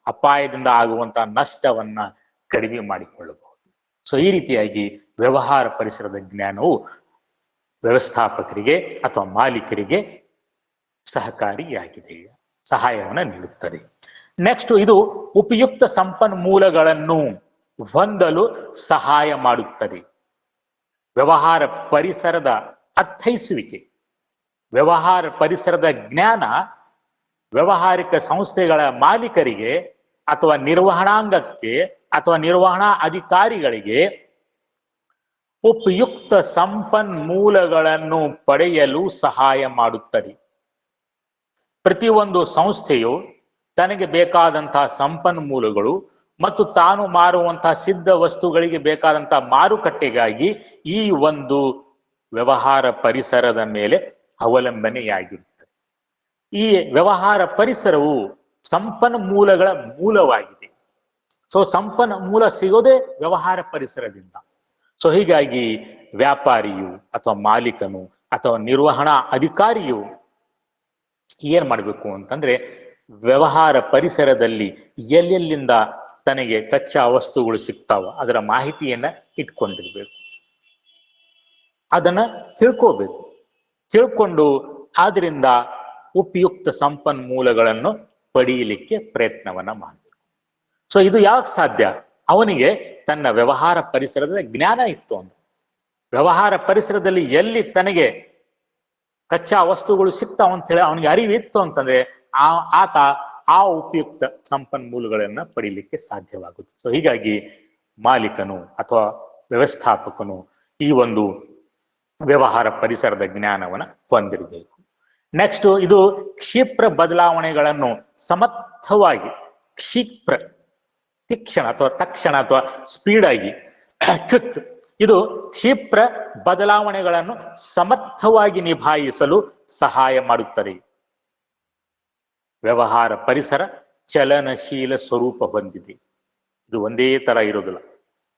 ಅಪಾಯದಿಂದ ಆಗುವಂತಹ ನಷ್ಟವನ್ನ ಕಡಿಮೆ ಮಾಡಿಕೊಳ್ಳಬಹುದು. ಸೊ ಈ ರೀತಿಯಾಗಿ ವ್ಯವಹಾರ ಪರಿಸರದ ಜ್ಞಾನವು ವ್ಯವಸ್ಥಾಪಕರಿಗೆ ಅಥವಾ ಮಾಲೀಕರಿಗೆ ಸಹಕಾರಿಯಾಗಿದೆ, ಸಹಾಯವನ್ನು ನೀಡುತ್ತದೆ. ನೆಕ್ಸ್ಟ್, ಇದು ಉಪಯುಕ್ತ ಸಂಪನ್ಮೂಲಗಳನ್ನು ಹೊಂದಲು ಸಹಾಯ ಮಾಡುತ್ತದೆ. ವ್ಯವಹಾರ ಪರಿಸರದ ಅರ್ಥೈಸುವಿಕೆ, ವ್ಯವಹಾರ ಪರಿಸರದ ಜ್ಞಾನ ವ್ಯವಹಾರಿಕ ಸಂಸ್ಥೆಗಳ ಮಾಲೀಕರಿಗೆ ಅಥವಾ ನಿರ್ವಹಣಾಂಗಕ್ಕೆ ಅಥವಾ ನಿರ್ವಹಣಾ ಅಧಿಕಾರಿಗಳಿಗೆ ಉಪಯುಕ್ತ ಸಂಪನ್ಮೂಲಗಳನ್ನು ಪಡೆಯಲು ಸಹಾಯ ಮಾಡುತ್ತದೆ. ಪ್ರತಿಯೊಂದು ಸಂಸ್ಥೆಯು ತನಗೆ ಬೇಕಾದಂತಹ ಸಂಪನ್ಮೂಲಗಳು ಮತ್ತು ತಾನು ಮಾರುವಂತಹ ಸಿದ್ಧ ವಸ್ತುಗಳಿಗೆ ಬೇಕಾದಂತಹ ಮಾರುಕಟ್ಟೆಗಾಗಿ ಈ ಒಂದು ವ್ಯವಹಾರ ಪರಿಸರದ ಮೇಲೆ ಅವಲಂಬನೆಯಾಗಿರುತ್ತದೆ. ಈ ವ್ಯವಹಾರ ಪರಿಸರವು ಸಂಪನ್ಮೂಲಗಳ ಮೂಲವಾಗಿದೆ. ಸೊ ಸಂಪನ್ಮೂಲ ಸಿಗೋದೇ ವ್ಯವಹಾರ ಪರಿಸರದಿಂದ. ಸೊ ಹೀಗಾಗಿ ವ್ಯಾಪಾರಿಯು ಅಥವಾ ಮಾಲೀಕನು ಅಥವಾ ನಿರ್ವಹಣಾ ಅಧಿಕಾರಿಯು ಏನ್ ಮಾಡಬೇಕು ಅಂತಂದ್ರೆ, ವ್ಯವಹಾರ ಪರಿಸರದಲ್ಲಿ ಎಲ್ಲೆಲ್ಲಿಂದ ತನಗೆ ಕಚ್ಚಾ ವಸ್ತುಗಳು ಸಿಗ್ತಾವ ಅದರ ಮಾಹಿತಿಯನ್ನ ಇಟ್ಕೊಂಡಿರ್ಬೇಕು. ಅದನ್ನ ತಿಳ್ಕೊಂಡು ಆದ್ರಿಂದ ಉಪಯುಕ್ತ ಸಂಪನ್ಮೂಲಗಳನ್ನು ಪಡೆಯಲಿಕ್ಕೆ ಪ್ರಯತ್ನವನ್ನ ಮಾಡಬೇಕು. ಸೊ ಇದು ಯಾವಾಗ ಸಾಧ್ಯ? ಅವನಿಗೆ ತನ್ನ ವ್ಯವಹಾರ ಪರಿಸರದ ಜ್ಞಾನ ಇತ್ತು ಅಂತ. ವ್ಯವಹಾರ ಪರಿಸರದಲ್ಲಿ ಎಲ್ಲಿ ತನಗೆ ಕಚ್ಚಾ ವಸ್ತುಗಳು ಸಿಗ್ತಾವ ಅಂತ ಹೇಳಿ ಅವನಿಗೆ ಅರಿವಿತ್ತು ಅಂತಂದ್ರೆ ಆತ ಆ ಉಪಯುಕ್ತ ಸಂಪನ್ಮೂಲಗಳನ್ನ ಪಡೀಲಿಕ್ಕೆ ಸಾಧ್ಯವಾಗುತ್ತೆ. ಸೊ ಹೀಗಾಗಿ ಮಾಲೀಕನು ಅಥವಾ ವ್ಯವಸ್ಥಾಪಕನು ಈ ಒಂದು ವ್ಯವಹಾರ ಪರಿಸರದ ಜ್ಞಾನವನ್ನ ಹೊಂದಿರಬೇಕು. ನೆಕ್ಸ್ಟ್, ಇದು ಕ್ಷಿಪ್ರ ಬದಲಾವಣೆಗಳನ್ನು ಸಮರ್ಥವಾಗಿ, ತಕ್ಷಣ ಅಥವಾ ಸ್ಪೀಡ್ ಆಗಿ, ಇದು ಕ್ಷಿಪ್ರ ಬದಲಾವಣೆಗಳನ್ನು ಸಮರ್ಥವಾಗಿ ನಿಭಾಯಿಸಲು ಸಹಾಯ ಮಾಡುತ್ತದೆ. ವ್ಯವಹಾರ ಪರಿಸರ ಚಲನಶೀಲ ಸ್ವರೂಪ ಹೊಂದಿದೆ. ಇದು ಒಂದೇ ತರ ಇರೋದಿಲ್ಲ.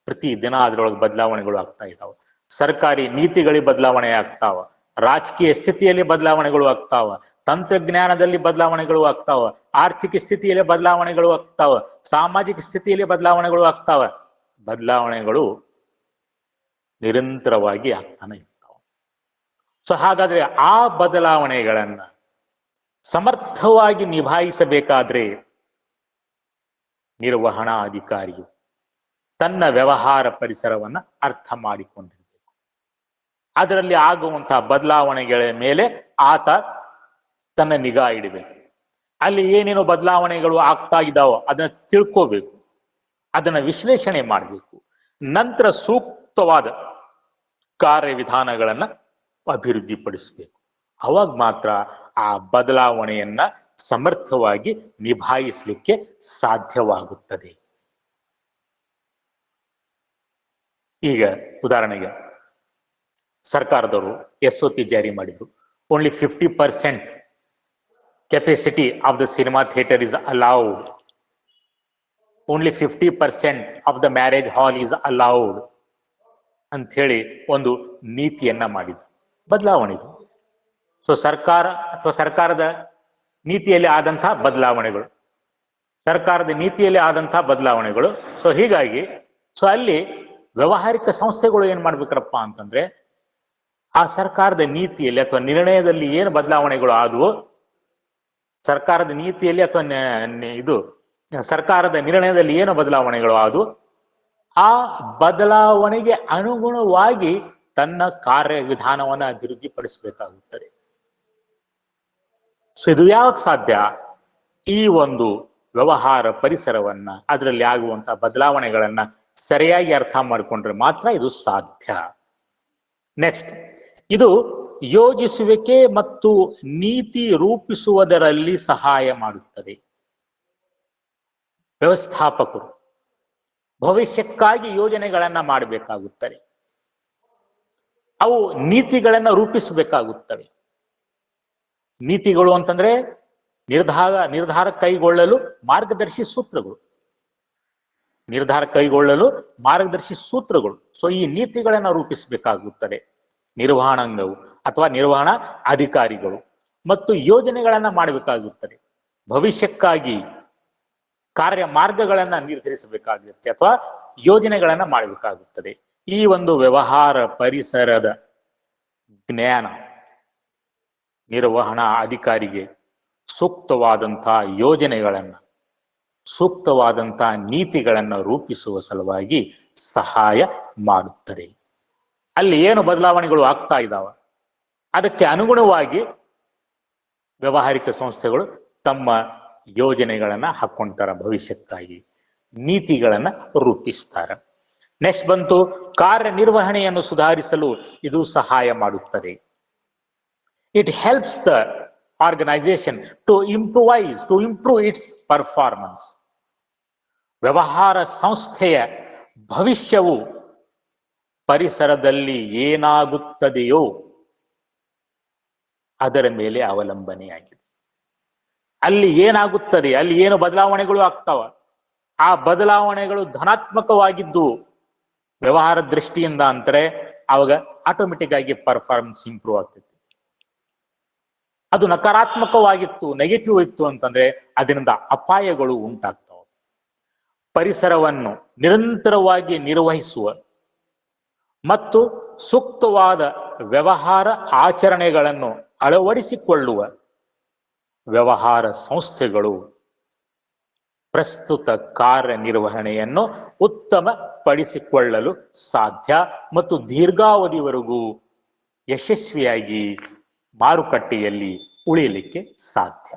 ಪ್ರತಿ ದಿನ ಅದರೊಳಗೆ ಬದಲಾವಣೆಗಳು ಆಗ್ತಾ ಇದ್ದಾವೆ. ಸರ್ಕಾರಿ ನೀತಿಗಳಿಗೆ ಬದಲಾವಣೆ ಆಗ್ತಾವ, ರಾಜಕೀಯ ಸ್ಥಿತಿಯಲ್ಲಿ ಬದಲಾವಣೆಗಳು ಆಗ್ತಾವ, ತಂತ್ರಜ್ಞಾನದಲ್ಲಿ ಬದಲಾವಣೆಗಳು ಆಗ್ತಾವ, ಆರ್ಥಿಕ ಸ್ಥಿತಿಯಲ್ಲಿ ಬದಲಾವಣೆಗಳು ಆಗ್ತಾವ, ಸಾಮಾಜಿಕ ಸ್ಥಿತಿಯಲ್ಲಿ ಬದಲಾವಣೆಗಳು ಆಗ್ತಾವ. ಬದಲಾವಣೆಗಳು ನಿರಂತರವಾಗಿ ಆಗ್ತಾನೆ ಇರ್ತಾವ. ಸೊ ಹಾಗಾದ್ರೆ ಆ ಬದಲಾವಣೆಗಳನ್ನ ಸಮರ್ಥವಾಗಿ ನಿಭಾಯಿಸಬೇಕಾದ್ರೆ ನಿರ್ವಹಣಾ ಅಧಿಕಾರಿಯು ತನ್ನ ವ್ಯವಹಾರ ಪರಿಸರವನ್ನ ಅರ್ಥ ಮಾಡಿಕೊಂಡಿರಬೇಕು. ಅದರಲ್ಲಿ ಆಗುವಂತಹ ಬದಲಾವಣೆಗಳ ಮೇಲೆ ಆತ ತನ್ನ ನಿಗಾ ಇಡಬೇಕು. ಅಲ್ಲಿ ಏನೇನು ಬದಲಾವಣೆಗಳು ಆಗ್ತಾ ಇದ್ದಾವೋ ಅದನ್ನ ತಿಳ್ಕೋಬೇಕು, ಅದನ್ನ ವಿಶ್ಲೇಷಣೆ ಮಾಡಬೇಕು. ನಂತರ ಸೂಕ್ತವಾದ ಕಾರ್ಯವಿಧಾನಗಳನ್ನ ಅಭಿವೃದ್ಧಿಪಡಿಸಬೇಕು. ಅವಾಗ ಮಾತ್ರ ಆ ಬದಲಾವಣೆಯನ್ನ ಸಮರ್ಥವಾಗಿ ನಿಭಾಯಿಸಲಿಕ್ಕೆ ಸಾಧ್ಯವಾಗುತ್ತದೆ. ಈಗ ಉದಾಹರಣೆಗೆ ಸರ್ಕಾರದವರು SOP ಜಾರಿ ಮಾಡಿದ್ರು. Only 50% capacity of the cinema theatre is allowed, only 50% of the marriage hall is allowed ಅಂತ ಹೇಳಿ ಒಂದು ನೀತಿಯನ್ನ ಮಾಡಿದ್ರು. ಬದಲಾವಣೆ. ಸೊ ಸರ್ಕಾರ ಅಥವಾ ಸರ್ಕಾರದ ನೀತಿಯಲ್ಲಿ ಆದಂತಹ ಬದಲಾವಣೆಗಳು. ಸೊ ಹೀಗಾಗಿ ಸೊ ಅಲ್ಲಿ ವ್ಯಾವಹಾರಿಕ ಸಂಸ್ಥೆಗಳು ಏನ್ ಮಾಡ್ಬೇಕ್ರಪ್ಪ ಅಂತಂದ್ರೆ ಆ ಸರ್ಕಾರದ ನೀತಿಯಲ್ಲಿ ಅಥವಾ ನಿರ್ಣಯದಲ್ಲಿ ಏನು ಬದಲಾವಣೆಗಳು ಆದವು, ಸರ್ಕಾರದ ನೀತಿಯಲ್ಲಿ ಅಥವಾ ಇದು ಸರ್ಕಾರದ ನಿರ್ಣಯದಲ್ಲಿ ಏನು ಬದಲಾವಣೆಗಳು ಆದವು, ಆ ಬದಲಾವಣೆಗೆ ಅನುಗುಣವಾಗಿ ತನ್ನ ಕಾರ್ಯವಿಧಾನವನ್ನು ಅಭಿವೃದ್ಧಿಪಡಿಸಬೇಕಾಗುತ್ತದೆ. ಸೊ ಇದು ಯಾವಾಗ ಸಾಧ್ಯ? ಈ ಒಂದು ವ್ಯವಹಾರ ಪರಿಸರವನ್ನ, ಅದರಲ್ಲಿ ಆಗುವಂತಹ ಬದಲಾವಣೆಗಳನ್ನ ಸರಿಯಾಗಿ ಅರ್ಥ ಮಾಡಿಕೊಂಡ್ರೆ ಮಾತ್ರ ಇದು ಸಾಧ್ಯ. ನೆಕ್ಸ್ಟ್, ಇದು ಯೋಜಿಸುವಿಕೆ ಮತ್ತು ನೀತಿ ರೂಪಿಸುವುದರಲ್ಲಿ ಸಹಾಯ ಮಾಡುತ್ತದೆ. ವ್ಯವಸ್ಥಾಪಕರು ಭವಿಷ್ಯಕ್ಕಾಗಿ ಯೋಜನೆಗಳನ್ನ ಮಾಡಬೇಕಾಗುತ್ತದೆ, ಅವು ನೀತಿಗಳನ್ನ ರೂಪಿಸಬೇಕಾಗುತ್ತವೆ. ನೀತಿಗಳು ಅಂತಂದ್ರೆ ನಿರ್ಧಾರ ಕೈಗೊಳ್ಳಲು ಮಾರ್ಗದರ್ಶಿ ಸೂತ್ರಗಳು, ನಿರ್ಧಾರ ಕೈಗೊಳ್ಳಲು ಮಾರ್ಗದರ್ಶಿ ಸೂತ್ರಗಳು. ಸೊ ಈ ನೀತಿಗಳನ್ನ ರೂಪಿಸಬೇಕಾಗುತ್ತದೆ ನಿರ್ವಹಣಾಂಗವು ಅಥವಾ ನಿರ್ವಹಣಾ ಅಧಿಕಾರಿಗಳು, ಮತ್ತು ಯೋಜನೆಗಳನ್ನ ಮಾಡಬೇಕಾಗುತ್ತದೆ. ಭವಿಷ್ಯಕ್ಕಾಗಿ ಕಾರ್ಯ ಮಾರ್ಗಗಳನ್ನ ನಿರ್ಧರಿಸಬೇಕಾಗುತ್ತೆ ಅಥವಾ ಯೋಜನೆಗಳನ್ನ ಮಾಡಬೇಕಾಗುತ್ತದೆ. ಈ ಒಂದು ವ್ಯವಹಾರ ಪರಿಸರದ ಜ್ಞಾನ ನಿರ್ವಹಣಾ ಅಧಿಕಾರಿಗೆ ಸೂಕ್ತವಾದಂತಹ ಯೋಜನೆಗಳನ್ನ, ಸೂಕ್ತವಾದಂತಹ ನೀತಿಗಳನ್ನ ರೂಪಿಸುವ ಸಲುವಾಗಿ ಸಹಾಯ ಮಾಡುತ್ತದೆ. ಅಲ್ಲಿ ಏನು ಬದಲಾವಣೆಗಳು ಆಗ್ತಾ ಇದ್ದಾವ ಅದಕ್ಕೆ ಅನುಗುಣವಾಗಿ ವ್ಯಾವಹಾರಿಕ ಸಂಸ್ಥೆಗಳು ತಮ್ಮ ಯೋಜನೆಗಳನ್ನ ಹಾಕೊಂತಾರ, ಭವಿಷ್ಯಕ್ಕಾಗಿ ನೀತಿಗಳನ್ನ ರೂಪಿಸ್ತಾರ. ನೆಕ್ಸ್ಟ್ ಬಂತು ಕಾರ್ಯನಿರ್ವಹಣೆಯನ್ನು ಸುಧಾರಿಸಲು ಇದು ಸಹಾಯ ಮಾಡುತ್ತದೆ. It helps the organisation to improve its performance. ವ್ಯವಹಾರ ಸಂಸ್ಥೆಯ ಭವಿಷ್ಯವು ಪರಿಸರದಲ್ಲಿ ಏನಾಗುತ್ತದೆಯೋ ಅದರ ಮೇಲೆ ಅವಲಂಬನೆಯಾಗಿದೆ. ಅಲ್ಲಿ ಏನಾಗುತ್ತದೆ, ಅಲ್ಲಿ ಏನು ಬದಲಾವಣೆಗಳು ಆಗ್ತಾವ, ಆ ಬದಲಾವಣೆಗಳು ಧನಾತ್ಮಕವಾಗಿದ್ದು ವ್ಯವಹಾರ ದೃಷ್ಟಿಯಿಂದ ಅಂತಾರೆ, ಅವಾಗ ಆಟೋಮೆಟಿಕ್ ಆಗಿ ಪರ್ಫಾರ್ಮೆನ್ಸ್ ಇಂಪ್ರೂವ್ ಆಗ್ತೈತಿ. ಅದು ನಕಾರಾತ್ಮಕವಾಗಿತ್ತು, ನೆಗೆಟಿವ್ ಇತ್ತು ಅಂತಂದ್ರೆ ಅದರಿಂದ ಅಪಾಯಗಳು ಉಂಟಾಗ್ತವೆ. ಪರಿಸರವನ್ನು ನಿರಂತರವಾಗಿ ನಿರ್ವಹಿಸುವ ಮತ್ತು ಸೂಕ್ತವಾದ ವ್ಯವಹಾರ ಆಚರಣೆಗಳನ್ನು ಅಳವಡಿಸಿಕೊಳ್ಳುವ ವ್ಯವಹಾರ ಸಂಸ್ಥೆಗಳು ಪ್ರಸ್ತುತ ಕಾರ್ಯನಿರ್ವಹಣೆಯನ್ನು ಉತ್ತಮಪಡಿಸಿಕೊಳ್ಳಲು ಸಾಧ್ಯ ಮತ್ತು ದೀರ್ಘಾವಧಿವರೆಗೂ ಯಶಸ್ವಿಯಾಗಿ ಮಾರುಕಟ್ಟೆಯಲ್ಲಿ ಉಳಿಯಲಿಕ್ಕೆ ಸಾಧ್ಯ.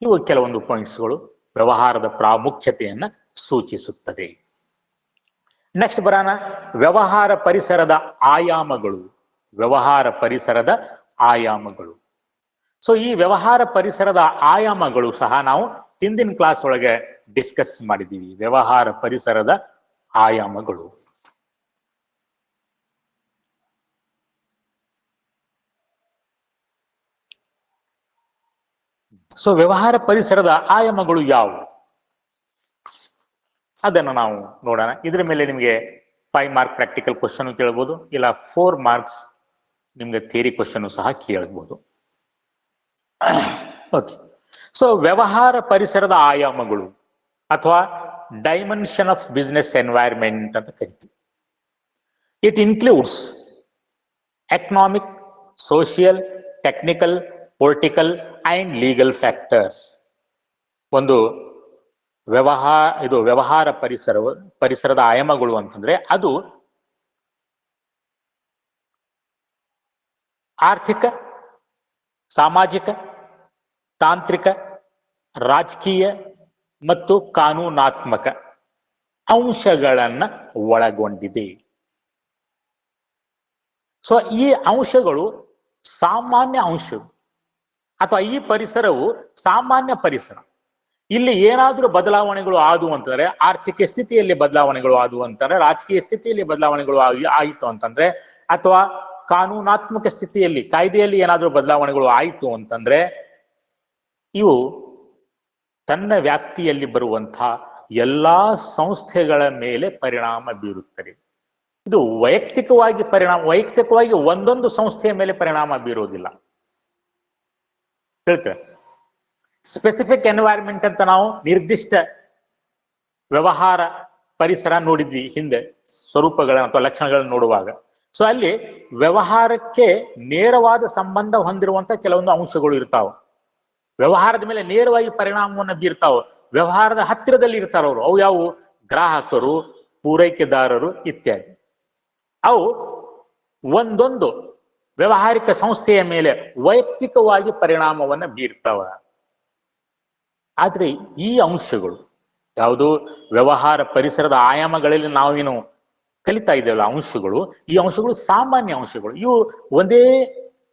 ಇವು ಕೆಲವೊಂದು ಪಾಯಿಂಟ್ಸ್ಗಳು ವ್ಯವಹಾರದ ಪ್ರಾಮುಖ್ಯತೆಯನ್ನ ಸೂಚಿಸುತ್ತದೆ. ನೆಕ್ಸ್ಟ್ ಬರೋಣ, ವ್ಯವಹಾರ ಪರಿಸರದ ಆಯಾಮಗಳು. ವ್ಯವಹಾರ ಪರಿಸರದ ಆಯಾಮಗಳು. ಸೊ ಈ ವ್ಯವಹಾರ ಪರಿಸರದ ಆಯಾಮಗಳು ಸಹ ನಾವು ಹಿಂದಿನ ಕ್ಲಾಸ್ ಒಳಗೆ ಡಿಸ್ಕಸ್ ಮಾಡಿದ್ದೀವಿ. ವ್ಯವಹಾರ ಪರಿಸರದ ಆಯಾಮಗಳು. ಸೊ ವ್ಯವಹಾರ ಪರಿಸರದ ಆಯಾಮಗಳು ಯಾವುವು ಅದನ್ನು ನಾವು ನೋಡೋಣ. ಇದ್ರ ಮೇಲೆ ನಿಮಗೆ 5 ಮಾರ್ಕ್ ಪ್ರಾಕ್ಟಿಕಲ್ ಕ್ವಶನ್ ಕೇಳಬಹುದು, ಇಲ್ಲ 4 ಮಾರ್ಕ್ಸ್ ನಿಮ್ಗೆ ಥಿಯರಿ ಕ್ವಶನ್ ಸಹ ಕೇಳಬಹುದು. ಓಕೆ, ಸೊ ವ್ಯವಹಾರ ಪರಿಸರದ ಆಯಾಮಗಳು ಅಥವಾ ಡೈಮೆನ್ಷನ್ ಆಫ್ ಬಿಸ್ನೆಸ್ ಎನ್ವೈರ್ಮೆಂಟ್ ಅಂತ ಕರಿತೀವಿ. It includes economic, social, technical, political and legal factors. ಒಂದು ವ್ಯವಹಾರ ಪರಿಸರದ ಆಯಾಮಗಳು ಅಂತಂದ್ರೆ ಅದು ಆರ್ಥಿಕ, ಸಾಮಾಜಿಕ, ತಾಂತ್ರಿಕ, ರಾಜಕೀಯ ಮತ್ತು ಕಾನೂನಾತ್ಮಕ ಅಂಶಗಳನ್ನ ಒಳಗೊಂಡಿದೆ. ಸೊ ಈ ಅಂಶಗಳು ಸಾಮಾನ್ಯ ಅಂಶಗಳು ಅಥವಾ ಈ ಪರಿಸರವು ಸಾಮಾನ್ಯ ಪರಿಸರ. ಇಲ್ಲಿ ಏನಾದ್ರೂ ಬದಲಾವಣೆಗಳು ಆದವು ಅಂತಂದ್ರೆ, ಆರ್ಥಿಕ ಸ್ಥಿತಿಯಲ್ಲಿ ಬದಲಾವಣೆಗಳು ಆದವು ಅಂತಂದ್ರೆ, ರಾಜಕೀಯ ಸ್ಥಿತಿಯಲ್ಲಿ ಬದಲಾವಣೆಗಳು ಆಯಿತು ಅಂತಂದ್ರೆ, ಅಥವಾ ಕಾನೂನಾತ್ಮಕ ಸ್ಥಿತಿಯಲ್ಲಿ ಕಾಯ್ದೆಯಲ್ಲಿ ಏನಾದ್ರೂ ಬದಲಾವಣೆಗಳು ಆಯಿತು ಅಂತಂದ್ರೆ, ಇವು ತನ್ನ ವ್ಯಾಪ್ತಿಯಲ್ಲಿ ಬರುವಂತಹ ಎಲ್ಲಾ ಸಂಸ್ಥೆಗಳ ಮೇಲೆ ಪರಿಣಾಮ ಬೀರುತ್ತದೆ. ಇದು ವೈಯಕ್ತಿಕವಾಗಿ ಒಂದೊಂದು ಸಂಸ್ಥೆಯ ಮೇಲೆ ಪರಿಣಾಮ ಬೀರೋದಿಲ್ಲ. ತಿಳ್ತಾರೆ, ಸ್ಪೆಸಿಫಿಕ್ ಎನ್ವೈರ್ಮೆಂಟ್ ಅಂತ ನಾವು ನಿರ್ದಿಷ್ಟ ವ್ಯವಹಾರ ಪರಿಸರ ನೋಡಿದ್ವಿ ಹಿಂದೆ, ಸ್ವರೂಪಗಳನ್ನ ಅಥವಾ ಲಕ್ಷಣಗಳನ್ನ ನೋಡುವಾಗ. ಸೊ ಅಲ್ಲಿ ವ್ಯವಹಾರಕ್ಕೆ ನೇರವಾದ ಸಂಬಂಧ ಹೊಂದಿರುವಂತ ಕೆಲವೊಂದು ಅಂಶಗಳು ಇರ್ತಾವ, ವ್ಯವಹಾರದ ಮೇಲೆ ನೇರವಾಗಿ ಪರಿಣಾಮವನ್ನು ಬೀರ್ತಾವ, ವ್ಯವಹಾರದ ಹತ್ತಿರದಲ್ಲಿ ಇರ್ತಾರ ಅವರು. ಅವು ಯಾವುವು? ಗ್ರಾಹಕರು, ಪೂರೈಕೆದಾರರು ಇತ್ಯಾದಿ. ಅವು ಒಂದೊಂದು ವ್ಯವಹಾರಿಕ ಸಂಸ್ಥೆಯ ಮೇಲೆ ವೈಯಕ್ತಿಕವಾಗಿ ಪರಿಣಾಮವನ್ನು ಬೀರ್ತಾವ. ಆದ್ರೆ ಈ ಅಂಶಗಳು ಯಾವುದು ವ್ಯವಹಾರ ಪರಿಸರದ ಆಯಾಮಗಳಲ್ಲಿ ನಾವೇನು ಕಲಿತಾ ಇದ್ದೇವಲ್ಲ ಅಂಶಗಳು, ಈ ಅಂಶಗಳು ಸಾಮಾನ್ಯ ಅಂಶಗಳು. ಇವು ಒಂದೇ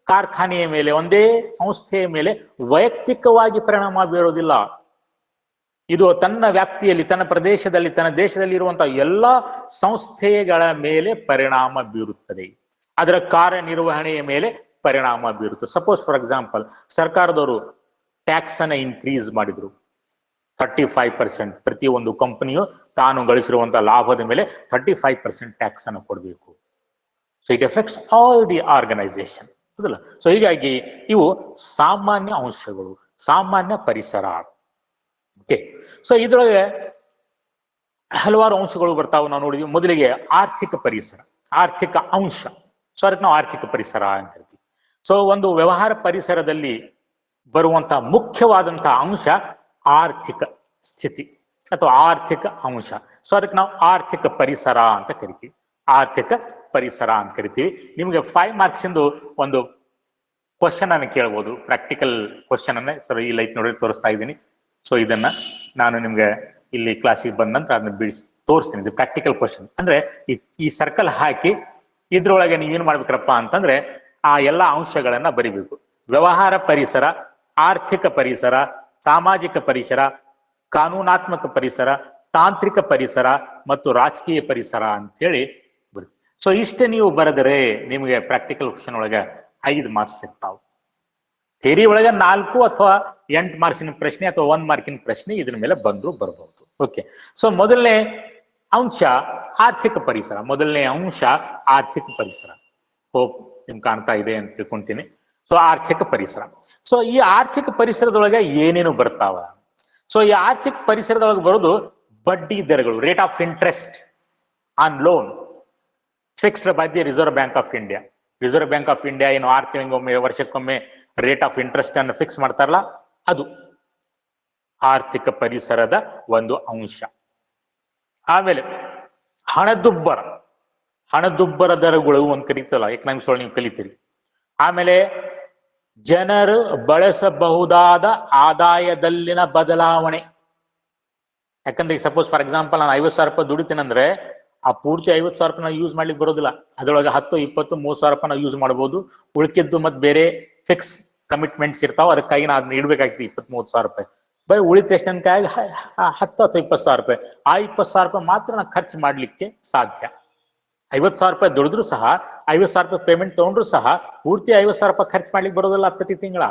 ಕಾರ್ಖಾನೆಯ ಮೇಲೆ, ಒಂದೇ ಸಂಸ್ಥೆಯ ಮೇಲೆ ವೈಯಕ್ತಿಕವಾಗಿ ಪರಿಣಾಮ ಬೀರೋದಿಲ್ಲ. ಇದು ತನ್ನ ವ್ಯಾಪ್ತಿಯಲ್ಲಿ, ತನ್ನ ಪ್ರದೇಶದಲ್ಲಿ, ತನ್ನ ದೇಶದಲ್ಲಿ ಇರುವಂತಹ ಎಲ್ಲ ಸಂಸ್ಥೆಗಳ ಮೇಲೆ ಪರಿಣಾಮ ಬೀರುತ್ತದೆ, ಅದರ ಕಾರ್ಯನಿರ್ವಹಣೆಯ ಮೇಲೆ ಪರಿಣಾಮ ಬೀರುತ್ತದೆ. ಸಪೋಸ್ ಫಾರ್ ಎಕ್ಸಾಂಪಲ್, ಸರ್ಕಾರದವರು ಟ್ಯಾಕ್ಸ್ ಅನ್ನ ಇನ್ಕ್ರೀಸ್ ಮಾಡಿದ್ರು 35%. ಪ್ರತಿಯೊಂದು ಕಂಪನಿಯು ತಾನು ಗಳಿಸಿರುವಂತಹ ಲಾಭದ ಮೇಲೆ 35% ಟ್ಯಾಕ್ಸ್ ಅನ್ನು ಕೊಡಬೇಕು. So it effects all the organisation, ಹೌದಲ್ಲ? ಸೊ ಹೀಗಾಗಿ ಇವು ಸಾಮಾನ್ಯ ಅಂಶಗಳು, ಸಾಮಾನ್ಯ ಪರಿಸರ. ಓಕೆ, ಸೊ ಇದ್ರೊಳಗೆ ಹಲವಾರು ಅಂಶಗಳು ಬರ್ತಾವೆ, ನಾವು ನೋಡಿದ್ವಿ. ಮೊದಲಿಗೆ ಆರ್ಥಿಕ ಪರಿಸರ, ಆರ್ಥಿಕ ಅಂಶ. ಸೊ ಅದಕ್ಕೆ ನಾವು ಆರ್ಥಿಕ ಪರಿಸರ ಅಂತ ಹೇಳ್ತೀವಿ. ಸೊ ಒಂದು ವ್ಯವಹಾರ ಪರಿಸರದಲ್ಲಿ ಬರುವಂತಹ ಮುಖ್ಯವಾದಂತಹ ಅಂಶ ಆರ್ಥಿಕ ಸ್ಥಿತಿ ಅಥವಾ ಆರ್ಥಿಕ ಅಂಶ. ಸೊ ಅದಕ್ಕೆ ನಾವು ಆರ್ಥಿಕ ಪರಿಸರ ಅಂತ ಕರಿತೀವಿ, ಆರ್ಥಿಕ ಪರಿಸರ ಅಂತ ಕರಿತೀವಿ. ನಿಮ್ಗೆ 5 ಮಾರ್ಕ್ಸ್ ಇಂದು ಒಂದು ಕ್ವಶನ್ ಅನ್ನು ಕೇಳ್ಬೋದು, ಪ್ರಾಕ್ಟಿಕಲ್ ಕ್ವಶನ್ ಅನ್ನ. ಸರ್ ಈ ಲೈಟ್ ನೋಡಿ ತೋರಿಸ್ತಾ ಇದ್ದೀನಿ. ಸೊ ಇದನ್ನ ನಾನು ನಿಮ್ಗೆ ಇಲ್ಲಿ ಕ್ಲಾಸಿಗೆ ಬಂದ ನಂತರ ಅದನ್ನ ಬಿಡಿಸಿ ತೋರಿಸ್ತೀನಿ. ಇದು ಪ್ರಾಕ್ಟಿಕಲ್ ಕ್ವಶನ್. ಅಂದ್ರೆ ಈ ಸರ್ಕಲ್ ಹಾಕಿ ಇದ್ರೊಳಗೆ ನೀವೇನ್ ಮಾಡ್ಬೇಕ್ರಪ್ಪ ಅಂತಂದ್ರೆ ಆ ಎಲ್ಲಾ ಅಂಶಗಳನ್ನ ಬರಿಬೇಕು. ವ್ಯವಹಾರ ಪರಿಸರ, ಆರ್ಥಿಕ ಪರಿಸರ, ಸಾಮಾಜಿಕ ಪರಿಸರ, ಕಾನೂನಾತ್ಮಕ ಪರಿಸರ, ತಾಂತ್ರಿಕ ಪರಿಸರ ಮತ್ತು ರಾಜಕೀಯ ಪರಿಸರ ಅಂತೇಳಿ ಬರುತ್ತೆ. ಸೊ ಇಷ್ಟೇ ನೀವು ಬರೆದರೆ ನಿಮಗೆ ಪ್ರಾಕ್ಟಿಕಲ್ ಕ್ವಶನ್ ಒಳಗೆ 5 ಮಾರ್ಕ್ಸ್ ಇರ್ತಾವ. ಥಿಯರಿ ಒಳಗೆ 4 ಅಥವಾ 8 ಮಾರ್ಕ್ಸಿನ ಪ್ರಶ್ನೆ ಅಥವಾ 1 ಮಾರ್ಕಿನ ಪ್ರಶ್ನೆ ಇದ್ರ ಮೇಲೆ ಬಂದು ಬರಬಹುದು. ಓಕೆ, ಸೊ ಮೊದಲನೇ ಅಂಶ ಆರ್ಥಿಕ ಪರಿಸರ. ಮೊದಲನೇ ಅಂಶ ಆರ್ಥಿಕ ಪರಿಸರ. ಹೋಪ್ ನಿಮ್ ಕಾಣ್ತಾ ಇದೆ ಅಂತ ತಿಳ್ಕೊಂತೀನಿ. ಸೊ ಆರ್ಥಿಕ ಪರಿಸರ. ಸೊ ಈ ಆರ್ಥಿಕ ಪರಿಸರದೊಳಗೆ ಏನೇನು ಬರ್ತಾವ? ಸೊ ಈ ಆರ್ಥಿಕ ಪರಿಸರದೊಳಗೆ ಬರೋದು ಬಡ್ಡಿ ದರಗಳು, rate of interest on loan fixed by the reserve bank of India. Reserve bank of India ಏನು 6 ತಿಂಗಳಿಗೊಮ್ಮೆ, ವರ್ಷಕ್ಕೊಮ್ಮೆ ರೇಟ್ ಆಫ್ ಇಂಟ್ರೆಸ್ಟ್ ಅನ್ನು ಫಿಕ್ಸ್ ಮಾಡ್ತಾರಲ್ಲ, ಅದು ಆರ್ಥಿಕ ಪರಿಸರದ ಒಂದು ಅಂಶ. ಆಮೇಲೆ ಹಣದುಬ್ಬರ, ಹಣದುಬ್ಬರ ದರಗಳು ಅಂತ ಕರೀತಲ್ಲ, ಎಕನಾಮಿಕ್ಸ್ ಒಳಗೆ ನೀವು ಕಲಿತೀರಿ. ಆಮೇಲೆ ಜನರು ಬಳಸಬಹುದಾದ ಆದಾಯದಲ್ಲಿನ ಬದಲಾವಣೆ. ಯಾಕಂದ್ರೆ ಈಗ ಸಪೋಸ್ ಫಾರ್ ಎಕ್ಸಾಂಪಲ್ ನಾನು 50,000 ರೂಪಾಯಿ ದುಡಿತೀನಂದ್ರೆ ಆ ಪೂರ್ತಿ 50,000 ರೂಪಾಯಿ ನಾವು ಯೂಸ್ ಮಾಡ್ಲಿಕ್ಕೆ ಬರೋದಿಲ್ಲ. ಅದರೊಳಗೆ 10, 20, 30,000 ರೂಪಾಯಿ ನಾವು ಯೂಸ್ ಮಾಡ್ಬೋದು. ಉಳಿಕಿದ್ದು ಮತ್ತೆ ಬೇರೆ ಫಿಕ್ಸ್ ಕಮಿಟ್ಮೆಂಟ್ಸ್ ಇರ್ತಾವ, ಅದಕ್ಕಾಗಿ ನಾನು ಅದನ್ನ ಇಡ್ಬೇಕಾಗ್ತದೆ 20-30,000 ರೂಪಾಯಿ. ಬರೀ ಉಳಿದ ತಕ್ಷಣಕ್ಕಾಗಿ 10 ಅಥವಾ 20,000 ರೂಪಾಯಿ, ಆ 20,000 ರೂಪಾಯಿ ಮಾತ್ರ ನಾನು ಖರ್ಚು ಮಾಡ್ಲಿಕ್ಕೆ ಸಾಧ್ಯ. 50,000 ರೂಪಾಯಿ ದುಡಿದ್ರು ಸಹ, 50,000 ರೂಪಾಯಿ ಪೇಮೆಂಟ್ ತಗೊಂಡ್ರು ಸಹ ಪೂರ್ತಿ 50,000 ರೂಪಾಯಿ ಖರ್ಚು ಮಾಡ್ಲಿಕ್ಕೆ ಬರೋದಿಲ್ಲ ಪ್ರತಿ ತಿಂಗಳ.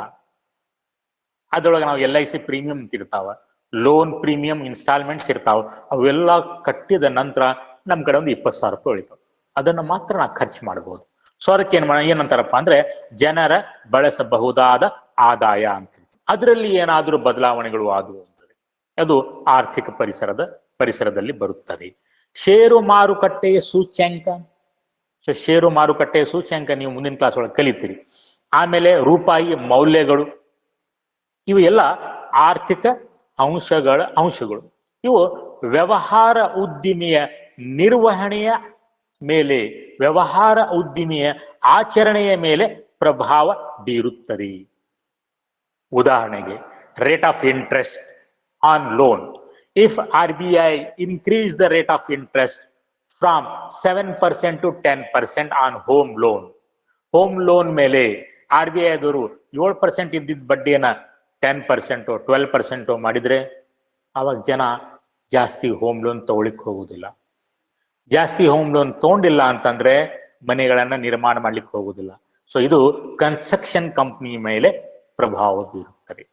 ಅದ್ರೊಳಗೆ ನಾವು LIC ಪ್ರೀಮಿಯಂ ಇರ್ತಾವ, ಲೋನ್ ಪ್ರೀಮಿಯಂ ಇನ್ಸ್ಟಾಲ್ಮೆಂಟ್ಸ್ ಇರ್ತಾವ. ಅವೆಲ್ಲ ಕಟ್ಟಿದ ನಂತರ ನಮ್ ಕಡೆ ಒಂದು 20,000 ರೂಪಾಯಿ ಉಳಿತಾವ. ಅದನ್ನ ಮಾತ್ರ ನಾವು ಖರ್ಚು ಮಾಡಬಹುದು. ಸೊ ಅದಕ್ಕೆ ಏನಂತಾರಪ್ಪ ಅಂದ್ರೆ ಜನರ ಬಳಸಬಹುದಾದ ಆದಾಯ ಅಂತ. ಅದರಲ್ಲಿ ಏನಾದ್ರೂ ಬದಲಾವಣೆಗಳು ಆದವು ಅಂತದೆ, ಅದು ಆರ್ಥಿಕ ಪರಿಸರದಲ್ಲಿ ಬರುತ್ತದೆ. ಷೇರು ಮಾರುಕಟ್ಟೆಯ ಸೂಚ್ಯಂಕ. ಸೊ ಷೇರು ಮಾರುಕಟ್ಟೆಯ ಸೂಚ್ಯಂಕ ನೀವು ಮುಂದಿನ ಕ್ಲಾಸ್ ಒಳಗೆ ಕಲಿತೀರಿ. ಆಮೇಲೆ ರೂಪಾಯಿ ಮೌಲ್ಯಗಳು, ಇವು ಎಲ್ಲ ಆರ್ಥಿಕ ಅಂಶಗಳು. ಇವು ವ್ಯವಹಾರ ಉದ್ದಿಮೆಯ ನಿರ್ವಹಣೆಯ ಮೇಲೆ, ವ್ಯವಹಾರ ಉದ್ದಿಮೆಯ ಆಚರಣೆಯ ಮೇಲೆ ಪ್ರಭಾವ ಬೀರುತ್ತದೆ. ಉದಾಹರಣೆಗೆ rate of interest on loan. If RBI increase the rate of interest from 7% to 10% on home loan, home loan ಮೇಲೆ RBI ಆದವರು 7% ಇದ್ದಿದ್ದ ಬಡ್ಡಿಯನ್ನ 10% 12% ಮಾಡಿದ್ರೆ ಅವಾಗ ಜನ ಜಾಸ್ತಿ ಹೋಮ್ ಲೋನ್ ತಗೊಳ್ಳಿಕ್ಕೆ ಹೋಗುದಿಲ್ಲ. ಜಾಸ್ತಿ ಹೋಮ್ ಲೋನ್ ತಗೊಂಡಿಲ್ಲ ಅಂತಂದ್ರೆ ಮನೆಗಳನ್ನ ನಿರ್ಮಾಣ ಮಾಡ್ಲಿಕ್ಕೆ ಹೋಗುದಿಲ್ಲ. ಸೊ ಇದು ಕನ್ಸ್ಟ್ರಕ್ಷನ್ ಕಂಪನಿ ಮೇಲೆ ಪ್ರಭಾವ ಬೀರುತ್ತದೆ.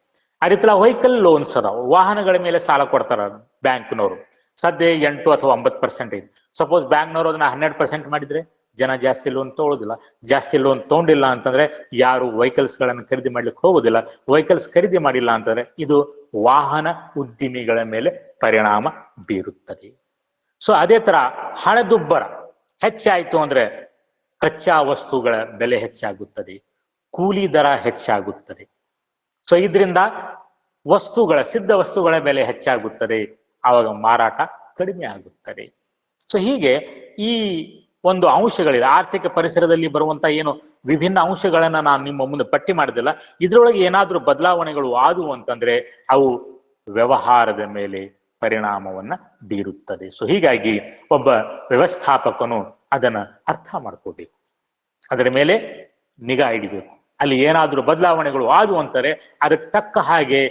ಅದೇ ತರ ವೆಹಿಕಲ್ ಲೋನ್ಸ್ ಅದಾವ, ವಾಹನಗಳ ಮೇಲೆ ಸಾಲ ಕೊಡ್ತಾರ ಬ್ಯಾಂಕ್ನವರು. ಸದ್ಯ 8 ಅಥವಾ 9% ಇದೆ. ಸಪೋಸ್ ಬ್ಯಾಂಕ್ನವರು ಅದನ್ನ 12% ಮಾಡಿದ್ರೆ ಜನ ಜಾಸ್ತಿ ಲೋನ್ ತಗೊಳ್ಳೋದಿಲ್ಲ. ಜಾಸ್ತಿ ಲೋನ್ ತಗೊಂಡಿಲ್ಲ ಅಂತಂದ್ರೆ ಯಾರು ವೆಹಿಕಲ್ಸ್ ಗಳನ್ನ ಖರೀದಿ ಮಾಡ್ಲಿಕ್ಕೆ ಹೋಗೋದಿಲ್ಲ. ವೆಹಿಕಲ್ಸ್ ಖರೀದಿ ಮಾಡಿಲ್ಲ ಅಂತಂದ್ರೆ ಇದು ವಾಹನ ಉದ್ದಿಮೆಗಳ ಮೇಲೆ ಪರಿಣಾಮ ಬೀರುತ್ತದೆ. ಸೊ ಅದೇ ತರ ಹಣದುಬ್ಬರ ಹೆಚ್ಚಾಯಿತು ಅಂದ್ರೆ ಕಚ್ಚಾ ವಸ್ತುಗಳ ಬೆಲೆ ಹೆಚ್ಚಾಗುತ್ತದೆ, ಕೂಲಿ ದರ ಹೆಚ್ಚಾಗುತ್ತದೆ. ಸೊ ಇದರಿಂದ ಸಿದ್ಧ ವಸ್ತುಗಳ ಬೆಲೆ ಹೆಚ್ಚಾಗುತ್ತದೆ, ಆವಾಗ ಮಾರಾಟ ಕಡಿಮೆ ಆಗುತ್ತದೆ. ಸೊ ಹೀಗೆ ಈ ಒಂದು ಅಂಶಗಳಿದೆ. ಆರ್ಥಿಕ ಪರಿಸರದಲ್ಲಿ ಬರುವಂತ ಏನು ವಿಭಿನ್ನ ಅಂಶಗಳನ್ನ ನಾನು ನಿಮ್ಮ ಮುಂದೆ ಪಟ್ಟಿ ಮಾಡಿದಿಲ್ಲ, ಇದ್ರೊಳಗೆ ಏನಾದ್ರೂ ಬದಲಾವಣೆಗಳು ಆದವು ಅಂತಂದ್ರೆ ಅವು ವ್ಯವಹಾರದ ಮೇಲೆ ಪರಿಣಾಮವನ್ನ ಬೀರುತ್ತದೆ. ಸೊ ಹೀಗಾಗಿ ಒಬ್ಬ ವ್ಯವಸ್ಥಾಪಕನು ಅದನ್ನ ಅರ್ಥ ಮಾಡ್ಕೋಬೇಕು, ಅದರ ಮೇಲೆ ನಿಗಾ ಇಡಬೇಕು. ಅಲ್ಲಿ ಏನಾದ್ರೂ ಬದಲಾವಣೆಗಳು ಆದವು ಅಂತಾರೆ ಅದಕ್ಕೆ ತಕ್ಕ ಹಾಗೆ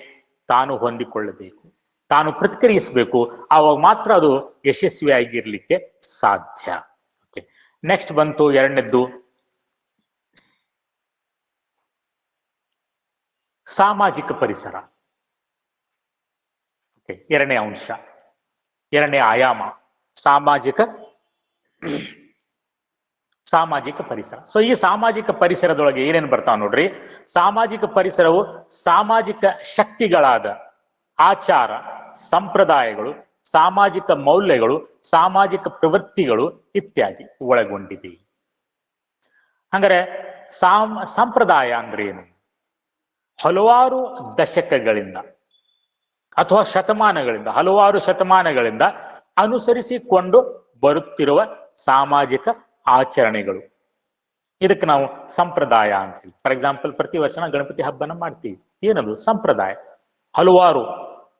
ತಾನು ಹೊಂದಿಕೊಳ್ಳಬೇಕು, ತಾನು ಪ್ರತಿಕ್ರಿಯಿಸಬೇಕು. ಆವಾಗ ಮಾತ್ರ ಅದು ಯಶಸ್ವಿಯಾಗಿರ್ಲಿಕ್ಕೆ ಸಾಧ್ಯ. ಓಕೆ, ನೆಕ್ಸ್ಟ್ ಬಂತು ಎರಡನೇದ್ದು ಸಾಮಾಜಿಕ ಪರಿಸರ. ಓಕೆ, ಎರಡನೇ ಅಂಶ, ಎರಡನೇ ಆಯಾಮ ಸಾಮಾಜಿಕ ಪರಿಸರ. ಸೊ ಈ ಸಾಮಾಜಿಕ ಪರಿಸರದೊಳಗೆ ಏನೇನು ಬರ್ತಾವ ನೋಡ್ರಿ. ಸಾಮಾಜಿಕ ಪರಿಸರವು ಸಾಮಾಜಿಕ ಶಕ್ತಿಗಳಾದ ಆಚಾರ, ಸಂಪ್ರದಾಯಗಳು, ಸಾಮಾಜಿಕ ಮೌಲ್ಯಗಳು, ಸಾಮಾಜಿಕ ಪ್ರವೃತ್ತಿಗಳು ಇತ್ಯಾದಿ ಒಳಗೊಂಡಿದೆ. ಹಂಗಾರೆ ಸಂಪ್ರದಾಯ ಅಂದ್ರೆ ಏನು? ಹಲವಾರು ದಶಕಗಳಿಂದ ಅಥವಾ ಹಲವಾರು ಶತಮಾನಗಳಿಂದ ಅನುಸರಿಸಿಕೊಂಡು ಬರುತ್ತಿರುವ ಸಾಮಾಜಿಕ ಆಚರಣೆಗಳು, ಇದಕ್ಕೆ ನಾವು ಸಂಪ್ರದಾಯ ಅಂತೀವಿ. ಫಾರ್ ಎಕ್ಸಾಂಪಲ್, ಪ್ರತಿ ವರ್ಷ ನಾವು ಗಣಪತಿ ಹಬ್ಬನ ಮಾಡ್ತೀವಿ. ಏನದು? ಸಂಪ್ರದಾಯ. ಹಲವಾರು